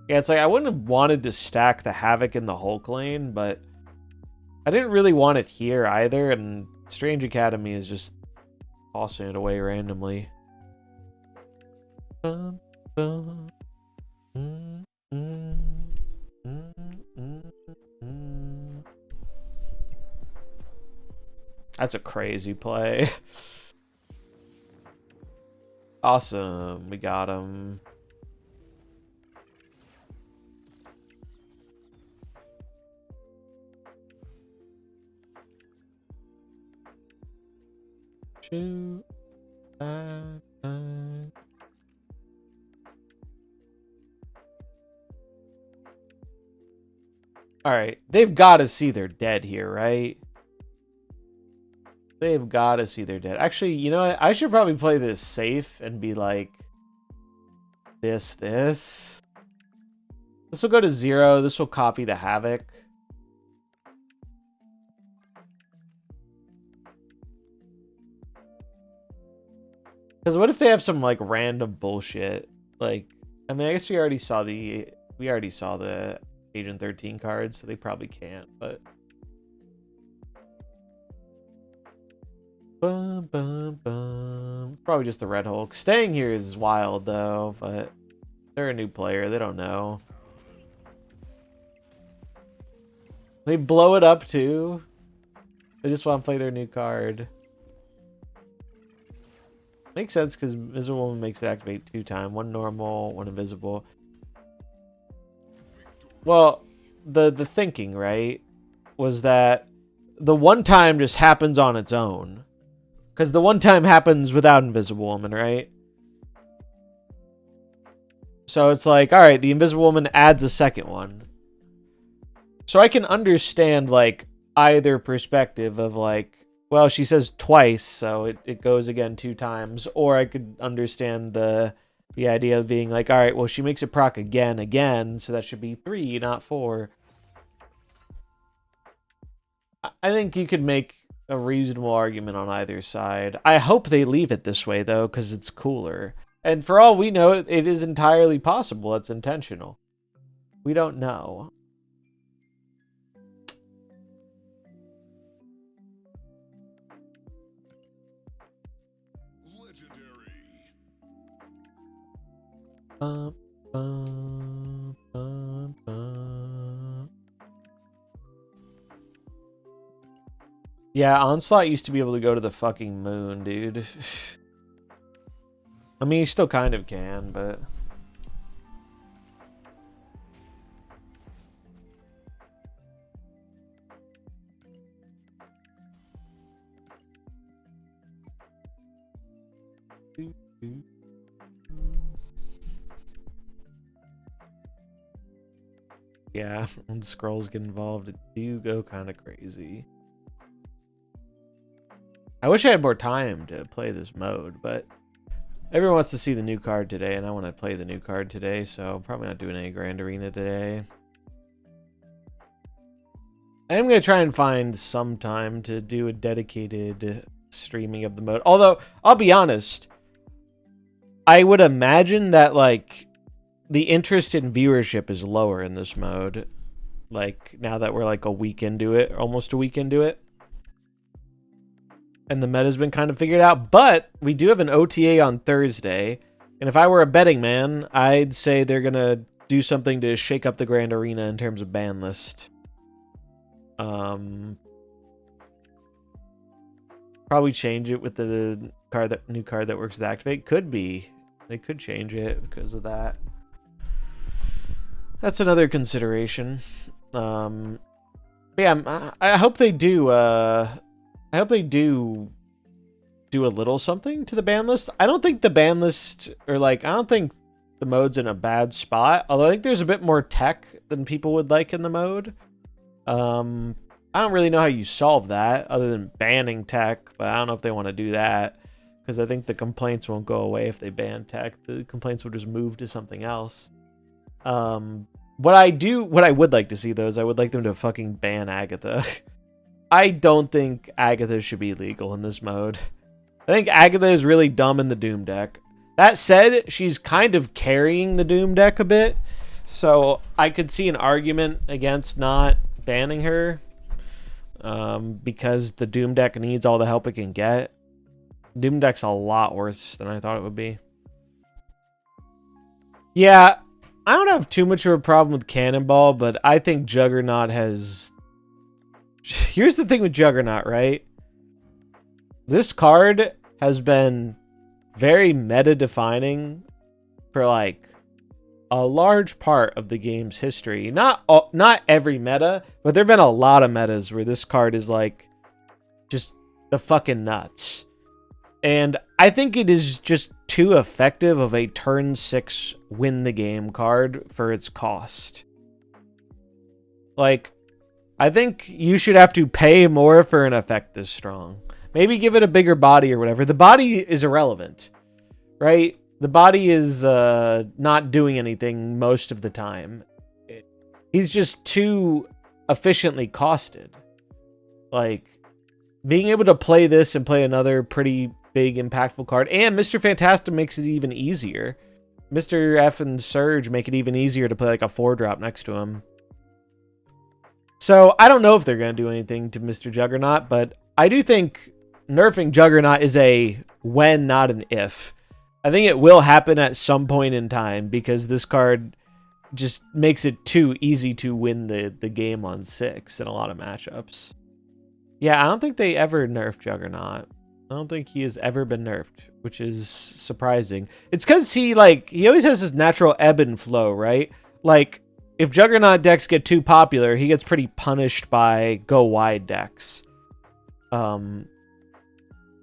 Yeah, it's like I wouldn't have wanted to stack the Havoc in the Hulk lane, but I didn't really want it here either, and Strange Academy is just tossing it away randomly. That's a crazy play. Awesome. We got him. Shoot. Alright, they've got to see they're dead here, right? They've got to see they're dead. Actually, you know what? I should probably play this safe and be like... This. This will go to 0. This will copy the Havoc. Because what if they have some, like, random bullshit? Like, I mean, I guess we already saw the Agent 13 card, so they probably can't, but... Bum, bum, bum. Probably just the Red Hulk. Staying here is wild, though, but they're a new player. They don't know. They blow it up, too. They just want to play their new card. Makes sense, because Invisible Woman makes it activate 2 times. 1 normal, 1 invisible. Well, the thinking, right, was that the 1 time just happens on its own. Because the 1 time happens without Invisible Woman, right? So it's like, alright, the Invisible Woman adds a second one. So I can understand, like, either perspective of, like, well, she says twice, so it goes again 2 times. Or I could understand the idea of being like, alright, well, she makes it proc again, so that should be 3, not 4. I think you could make a reasonable argument on either side. I hope they leave it this way, though, because it's cooler. And for all we know, it is entirely possible it's intentional. We don't know. Bum, bum, bum, bum. Yeah, Onslaught used to be able to go to the fucking moon, dude. I mean, he still kind of can, but... Yeah, when scrolls get involved, it do go kind of crazy. I wish I had more time to play this mode, but everyone wants to see the new card today, and I want to play the new card today, so I'm probably not doing any Grand Arena today. I am going to try and find some time to do a dedicated streaming of the mode. Although, I'll be honest, I would imagine that, like, the interest in viewership is lower in this mode. Like, now that we're, like, a week into it, almost a week into it. And the meta's been kind of figured out. But we do have an OTA on Thursday. And if I were a betting man, I'd say they're going to do something to shake up the Grand Arena in terms of ban list. Probably change it with the new card that works with Activate. Could be. They could change it because of that. That's another consideration. But yeah, I hope they do. I hope they do a little something to the ban list. I don't think the ban list, or like, I don't think the mode's in a bad spot. Although I think there's a bit more tech than people would like in the mode. I don't really know how you solve that other than banning tech, but I don't know if they want to do that because I think the complaints won't go away if they ban tech. The complaints will just move to something else. What I would like to see though is I would like them to fucking ban Agatha. I don't think Agatha should be legal in this mode. I think Agatha is really dumb in the Doom deck. That said, she's kind of carrying the Doom deck a bit, so I could see an argument against not banning her because the Doom deck needs all the help it can get. Doom deck's a lot worse than I thought it would be. Yeah, I don't have too much of a problem with Cannonball, but I think Juggernaut has... Here's the thing with Juggernaut, right? This card has been very meta-defining for, like, a large part of the game's history. Not every meta, but there have been a lot of metas where this card is, like, just the fucking nuts. And I think it is just too effective of a turn 6 win the game card for its cost. Like, I think you should have to pay more for an effect this strong. Maybe give it a bigger body or whatever. The body is irrelevant, right? The body is not doing anything most of the time. He's just too efficiently costed. Like, being able to play this and play another pretty big impactful card, and Mr. Fantastic makes it even easier. Mr. F and Surge make it even easier to play like a 4-drop next to him. So I don't know if they're going to do anything to Mr. Juggernaut, but I do think nerfing Juggernaut is a when, not an if. I think it will happen at some point in time because this card just makes it too easy to win the game on 6 in a lot of matchups. Yeah, I don't think they ever nerfed Juggernaut. I don't think he has ever been nerfed, which is surprising. It's because he always has this natural ebb and flow, right? Like, if Juggernaut decks get too popular, he gets pretty punished by go wide decks. So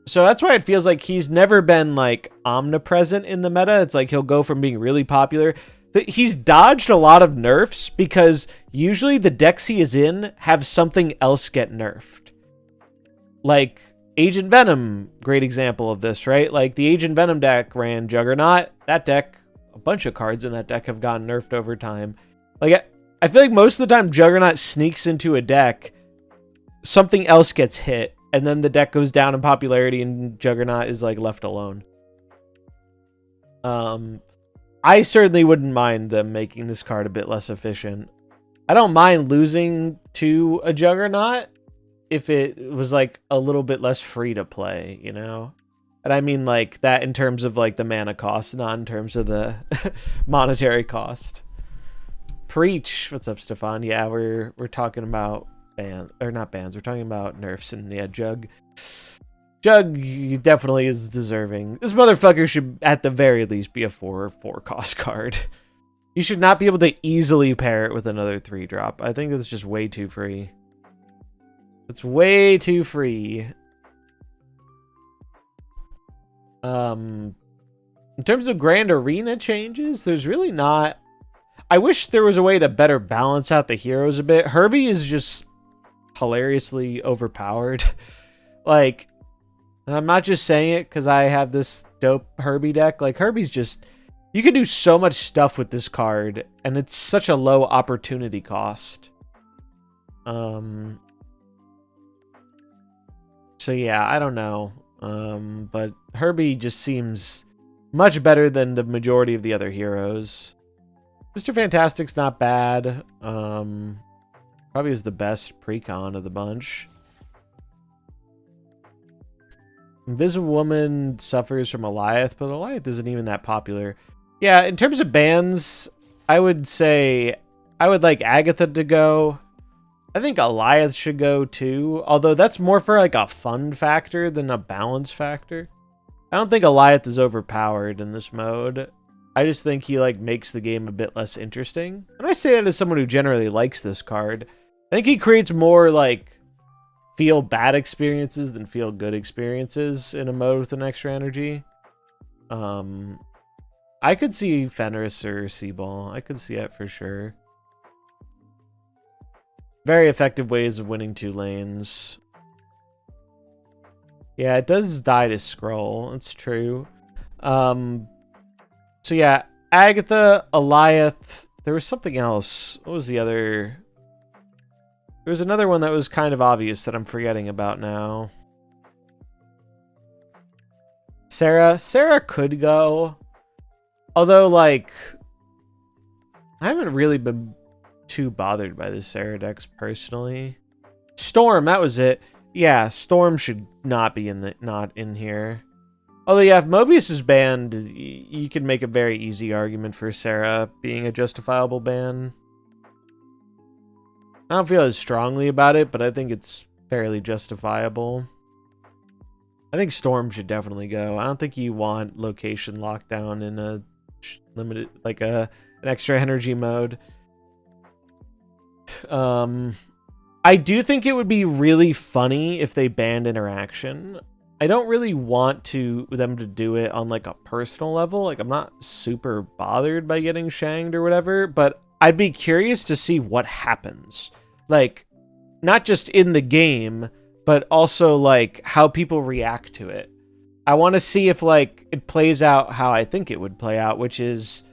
that's why it feels like he's never been like omnipresent in the meta. It's like he'll go from being really popular. He's dodged a lot of nerfs because usually the decks he is in have something else get nerfed. Like Agent Venom, great example of this, right? Like the Agent Venom deck ran Juggernaut. That deck, a bunch of cards in that deck have gotten nerfed over time. Like I feel like most of the time Juggernaut sneaks into a deck, something else gets hit, and then the deck goes down in popularity and Juggernaut is like left alone. I certainly wouldn't mind them making this card a bit less efficient. I don't mind losing to a Juggernaut if it was like a little bit less free to play, you know? And I mean like that in terms of like the mana cost, not in terms of the monetary cost. Preach. What's up, Stefan? Yeah, we're talking about not bans. We're talking about nerfs, and yeah, Jug definitely is deserving. This motherfucker should at the very least be a 4/4 cost card. You should not be able to easily pair it with another 3-drop. I think that's just way too free. It's way too free. In terms of Grand Arena changes, there's really not. I wish there was a way to better balance out the heroes a bit. Herbie is just hilariously overpowered. Like, I'm not just saying it because I have this dope Herbie deck. Like, Herbie's just... You can do so much stuff with this card, and it's such a low opportunity cost. So yeah, I don't know. But Herbie just seems much better than the majority of the other heroes. Mr. Fantastic's not bad. Probably is the best precon of the bunch. Invisible Woman suffers from Eliath, but Eliath isn't even that popular. Yeah, in terms of bans, I would say I would like Agatha to go. I think Eliath should go too, although that's more for like a fun factor than a balance factor. I don't think Eliath is overpowered in this mode. I just think he like makes the game a bit less interesting. And I say that as someone who generally likes this card. I think he creates more like feel bad experiences than feel good experiences in a mode with an extra energy. I could see Fenris or Seaball. I could see it for sure. Very effective ways of winning 2 lanes. Yeah, it does die to scroll. It's true. So yeah, Agatha, Eliath. There was something else. What was the other? There was another one that was kind of obvious that I'm forgetting about now. Sarah. Sarah could go. Although, like, I haven't really been too bothered by the Sarah decks personally. Storm, that was it. Yeah, Storm should not be not in here. Although, yeah, if Mobius is banned, you can make a very easy argument for Sarah being a justifiable ban. I don't feel as strongly about it, but I think it's fairly justifiable. I think Storm should definitely go. I don't think you want location lockdown in a limited, like an extra energy mode. I do think it would be really funny if they banned interaction. I don't really want them to do it on like a personal level. Like I'm not super bothered by getting shanged or whatever, but I'd be curious to see what happens. Like not just in the game, but also like how people react to it. I want to see if like it plays out how I think it would play out, which is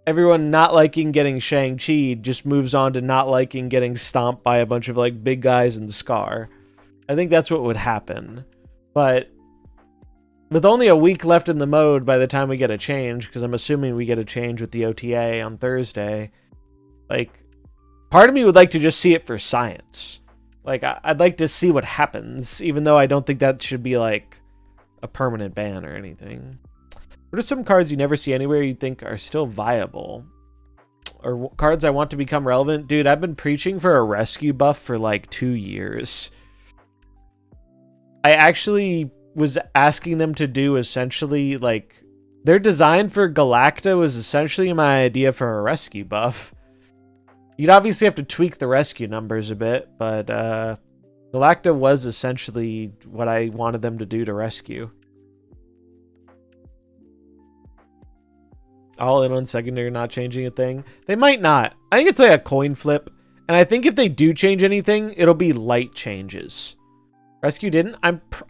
everyone not liking getting Shang-Chi just moves on to not liking getting stomped by a bunch of like big guys in Scar. I think that's what would happen. But with only a week left in the mode by the time we get a change, because I'm assuming we get a change with the OTA on Thursday, like part of me would like to just see it for science. Like I'd like to see what happens, even though I don't think that should be like a permanent ban or anything. What are some cards you never see anywhere you think are still viable? Or cards I want to become relevant? Dude, I've been preaching for a rescue buff for like 2 years. I actually was asking them to do essentially like their design for Galacta was essentially my idea for a rescue buff. You'd obviously have to tweak the rescue numbers a bit, but Galacta was essentially what I wanted them to do to rescue. All in on secondary not changing a thing. They might not. I think it's like a coin flip. And I think if they do change anything, it'll be light changes. Rescue didn't.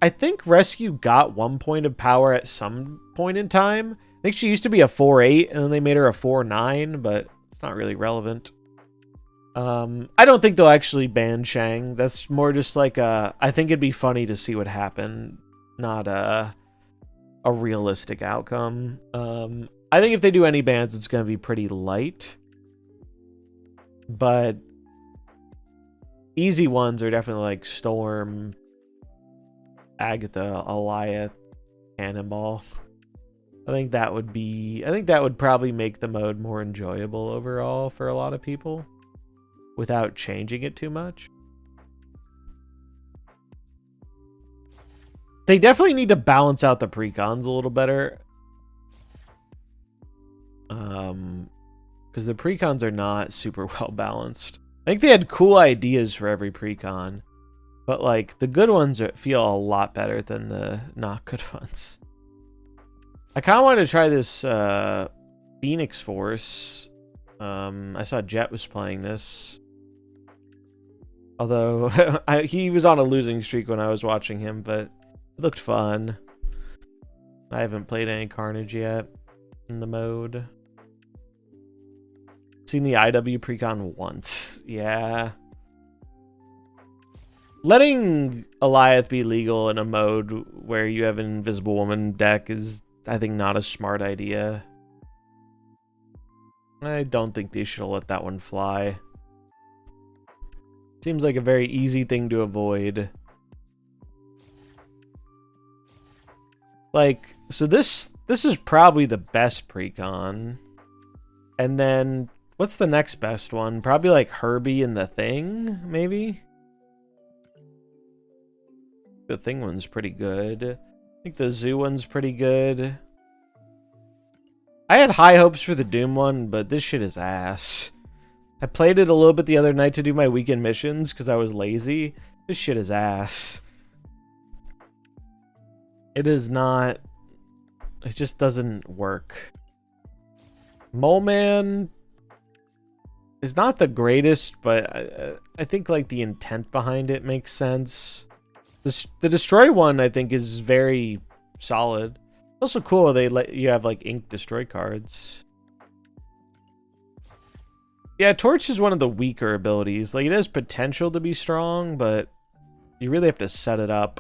I think Rescue got 1 point of power at some point in time. I think she used to be a 4-8 and then they made her a 4-9, but it's not really relevant. I don't think they'll actually ban Shang. That's more just like I think it'd be funny to see what happened, not a realistic outcome. I think if they do any bans, it's going to be pretty light. But easy ones are definitely like Storm, Agatha, Alioth, Cannonball. I think that would probably make the mode more enjoyable overall for a lot of people without changing it too much. They definitely need to balance out the precons a little better. Because the precons are not super well balanced. I think they had cool ideas for every precon, but like the good ones feel a lot better than the not good ones. I kind of wanted to try this Phoenix Force. I saw Jet was playing this. Although he was on a losing streak when I was watching him, but it looked fun. I haven't played any Carnage yet in the mode. Seen the IW precon once. Yeah. Letting Alioth be legal in a mode where you have an Invisible Woman deck is, I think, not a smart idea. I don't think they should have let that one fly. Seems like a very easy thing to avoid. Like, so this is probably the best precon. And then, what's the next best one? Probably like Herbie and the Thing, maybe? The Thing one's pretty good. I think the Zoo one's pretty good. I had high hopes for the Doom one, but this shit is ass. I played it a little bit the other night to do my weekend missions because I was lazy. This shit is ass. It is not... It just doesn't work. Mole Man is not the greatest, but I think like the intent behind it makes sense. The Destroy one, I think, is very solid. Also cool they let you have like ink destroy cards. Yeah, Torch is one of the weaker abilities. Like, it has potential to be strong, but you really have to set it up.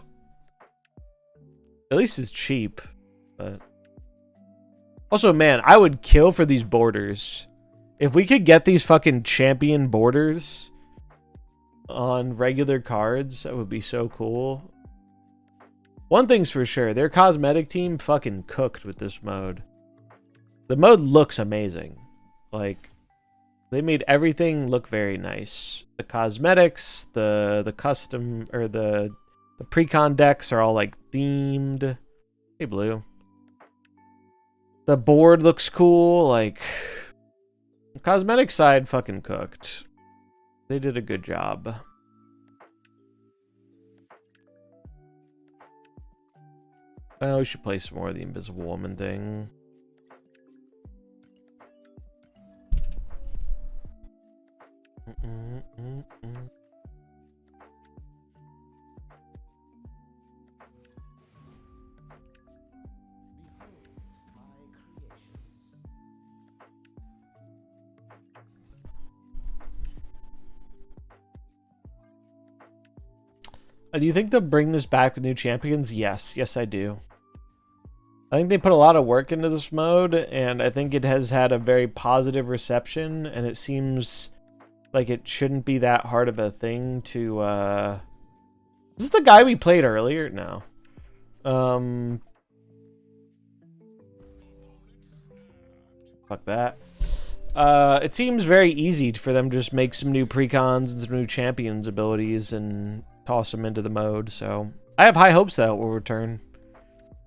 At least it's cheap, but... Also, man, I would kill for these borders. If we could get these fucking champion borders on regular cards, that would be so cool. One thing's for sure, their cosmetic team fucking cooked with this mode. The mode looks amazing. Like... They made everything look very nice. The cosmetics, the custom, or the precon decks are all like themed. Hey, Blue. The board looks cool. Like, the cosmetic side fucking cooked. They did a good job. Well, we should play some more of the Invisible Woman thing. Do you think they'll bring this back with new champions? Yes. Yes, I do. I think they put a lot of work into this mode, and I think it has had a very positive reception, and it seems like it shouldn't be that hard of a thing to, Is this the guy we played earlier? No. Fuck that. It seems very easy for them to just make some new precons and some new champions abilities and toss them into the mode, so I have high hopes that it will return.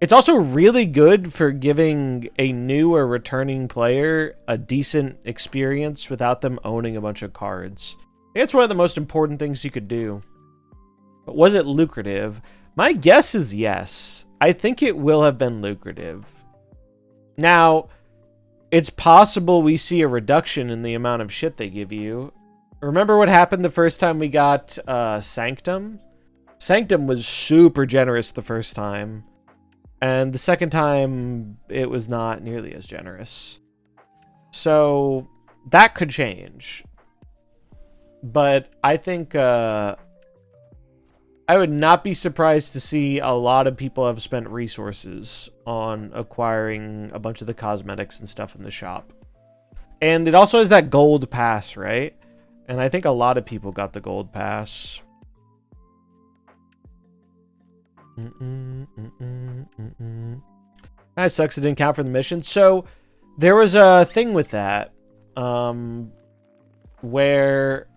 It's also really good for giving a new or returning player a decent experience without them owning a bunch of cards. It's one of the most important things you could do. But was it lucrative? My guess is yes. I think it will have been lucrative. Now, it's possible we see a reduction in the amount of shit they give you. Remember what happened the first time we got Sanctum? Sanctum was super generous the first time. And the second time, it was not nearly as generous. So, that could change. But I think I would not be surprised to see a lot of people have spent resources on acquiring a bunch of the cosmetics and stuff in the shop. And it also has that gold pass, right? And I think a lot of people got the gold pass. That sucks it didn't count for the mission. So there was a thing with that where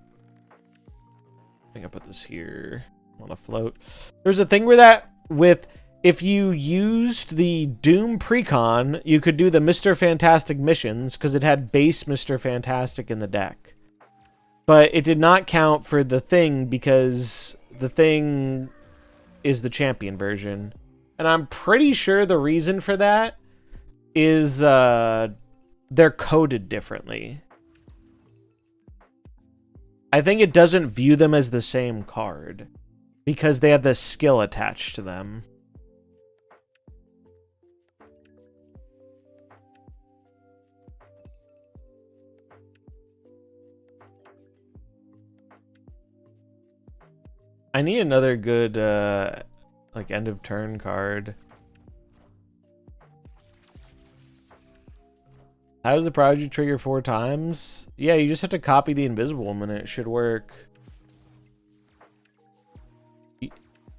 I think I put this here on a float. There's a thing where that with if you used the Doom precon, you could do the Mr. Fantastic missions because it had base Mr. Fantastic in the deck. But it did not count for the thing because the thing is the champion version. And I'm pretty sure the reason for that is they're coded differently. I think it doesn't view them as the same card because they have the skill attached to them. I need another good, like, end of turn card. How does the Prodigy trigger 4 times? Yeah, you just have to copy the Invisible Woman and it should work.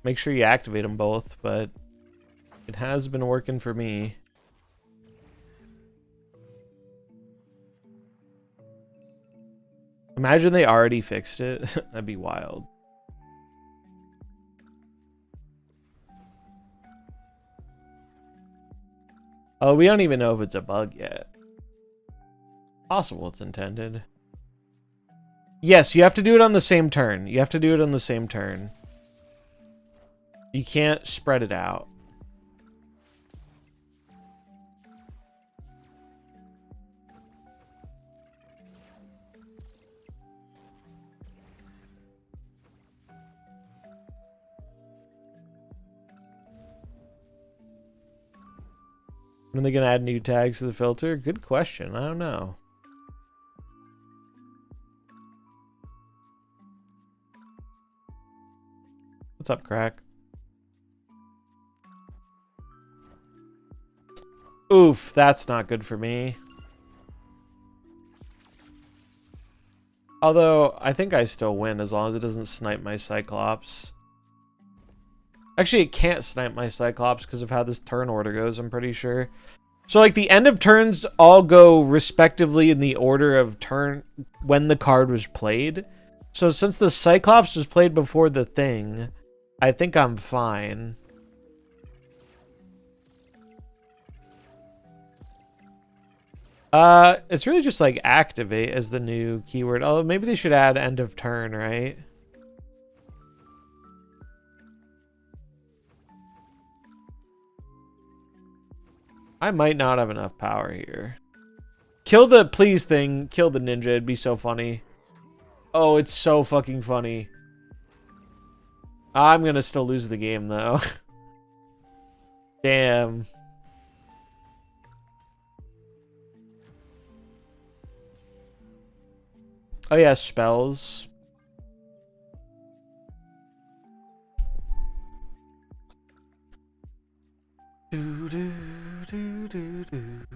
Make sure you activate them both, but it has been working for me. Imagine they already fixed it. That'd be wild. Oh, we don't even know if it's a bug yet. Possible it's intended. Yes, you have to do it on the same turn. You have to do it on the same turn. You can't spread it out. When are they going to add new tags to the filter? Good question. I don't know. What's up, Crack? Oof, that's not good for me. Although, I think I still win as long as it doesn't snipe my Cyclops. Actually, it can't snipe my Cyclops because of how this turn order goes, I'm pretty sure. So, like, the end of turns all go respectively in the order of turn when the card was played. So, since the Cyclops was played before the thing, I think I'm fine. It's really just, like, activate as the new keyword. Oh, maybe they should add end of turn, right? I might not have enough power here. Kill the please thing. Kill the ninja. It'd be so funny. Oh, it's so fucking funny. I'm gonna still lose the game though. Damn. Oh yeah, spells. Do, do, do, do, do.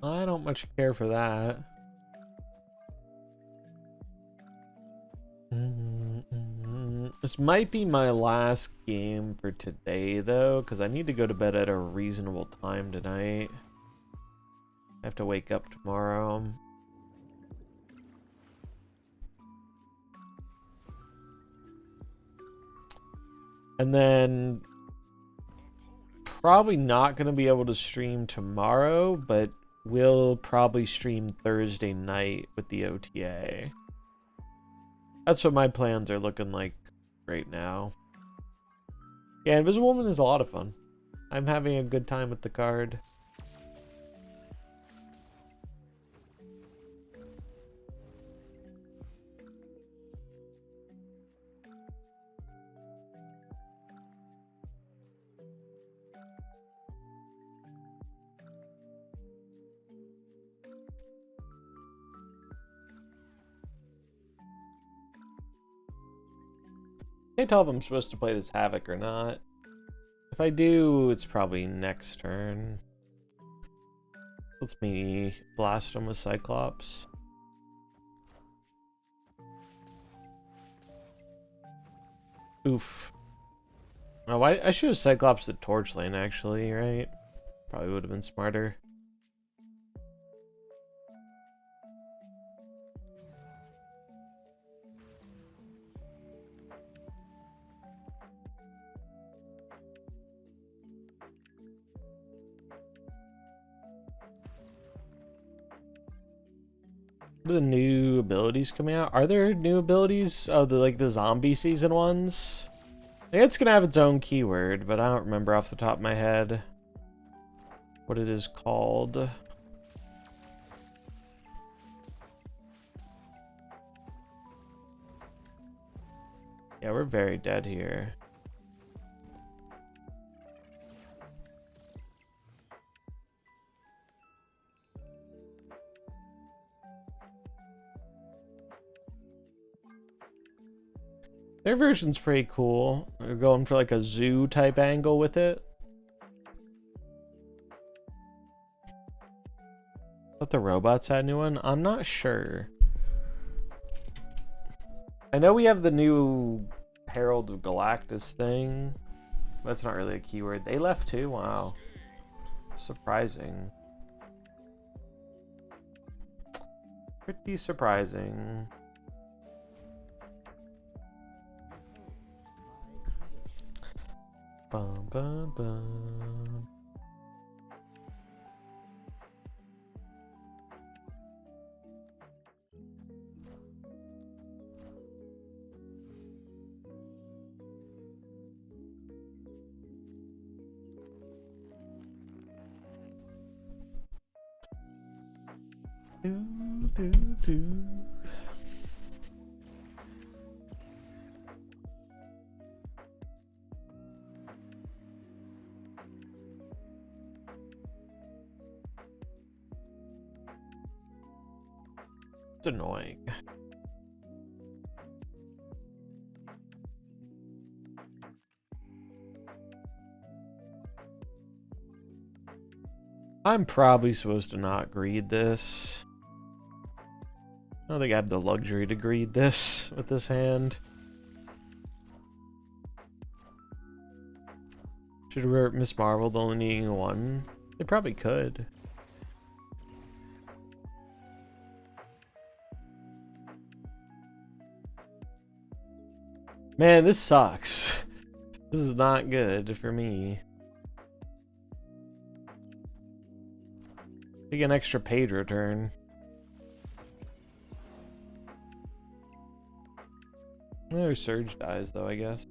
I don't much care for that. This might be my last game for today, though, because I need to go to bed at a reasonable time tonight. I have to wake up tomorrow. And then probably not going to be able to stream tomorrow, but we'll probably stream Thursday night with the OTA. That's what my plans are looking like right now. Yeah, Invisible Woman is a lot of fun. I'm having a good time with the card. Can't tell if I'm supposed to play this Havoc or not. If I do, it's probably next turn. Let's me blast him with Cyclops. Oof. Oh, I should have Cyclops the Torch Lane, actually, right? Probably would have been smarter. What are the new abilities coming out? Are there new abilities? Oh, the zombie season ones? I think it's gonna have its own keyword, but I don't remember off the top of my head what it is called. Yeah, we're very dead here. Their version's pretty cool. They're going for like a zoo type angle with it. But the robots had a new one? I'm not sure. I know we have the new Herald of Galactus thing. That's not really a keyword. They left too? Wow. Surprising. Pretty surprising. Bum, bum, bum. Do, do, do. It's annoying. I'm probably supposed to not greed this. I don't think I have the luxury to greed this with this hand. Should we Miss Marvel only needing one? They probably could. Man, this sucks. This is not good for me. Take an extra page return. Their surge dies though, I guess.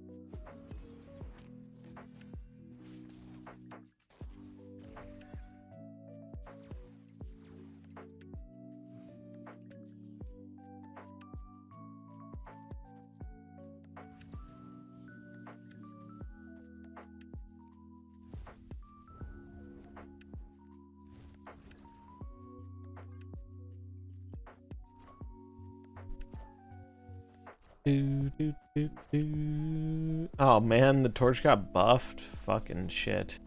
Oh man, the torch got buffed. Fucking shit.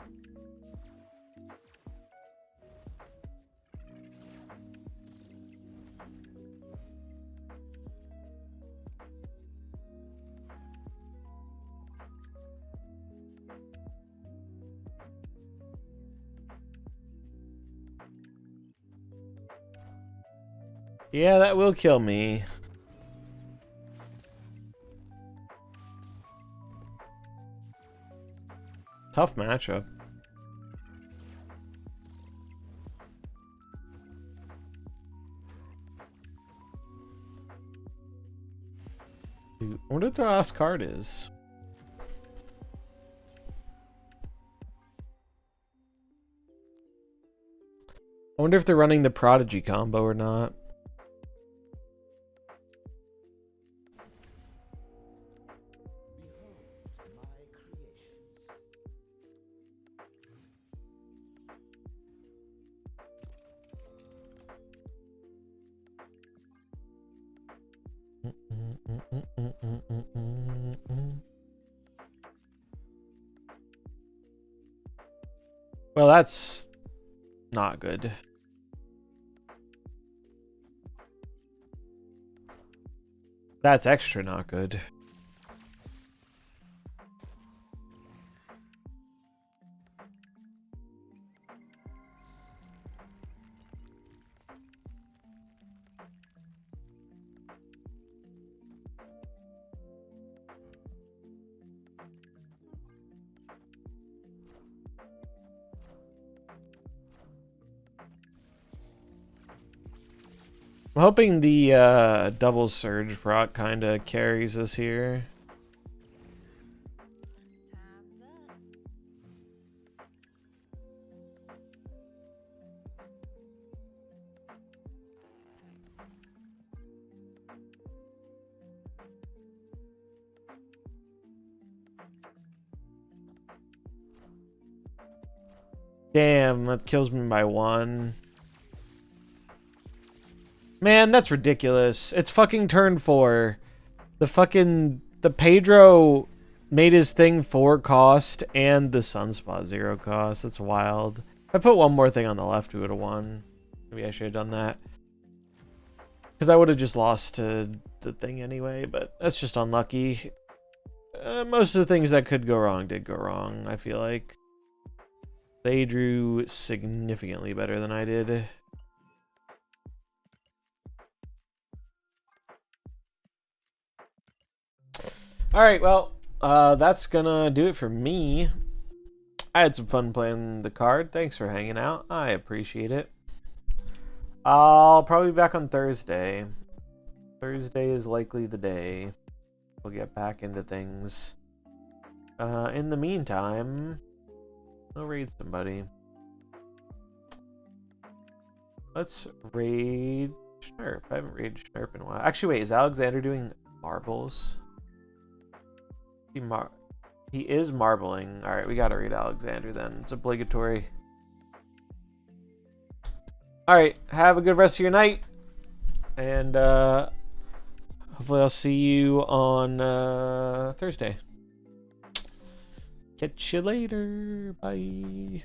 Yeah, that will kill me. Tough matchup. Dude, I wonder what the last card is. I wonder if they're running the Prodigy combo or not. Well, that's not good. That's extra not good. I'm hoping the double surge proc kind of carries us here. Damn, that kills me by 1. Man, that's ridiculous. It's fucking turn 4. The Pedro made his thing 4 cost and the Sunspot 0 cost. That's wild. If I put one more thing on the left, we would have won. Maybe I should have done that. Because I would have just lost to the thing anyway, but that's just unlucky. Most of the things that could go wrong did go wrong, I feel like. They drew significantly better than I did. Alright, well, that's gonna do it for me. I had some fun playing the card. Thanks for hanging out. I appreciate it. I'll probably be back on Thursday. Thursday is likely the day we'll get back into things. In the meantime, I'll raid somebody. Let's raid Schnurp. I haven't raided Schnurp in a while. Actually, wait, is Alexander doing marbles? He is marbling. Alright, we gotta read Alexander then. It's obligatory. Alright, have a good rest of your night. And hopefully I'll see you on Thursday. Catch you later. Bye.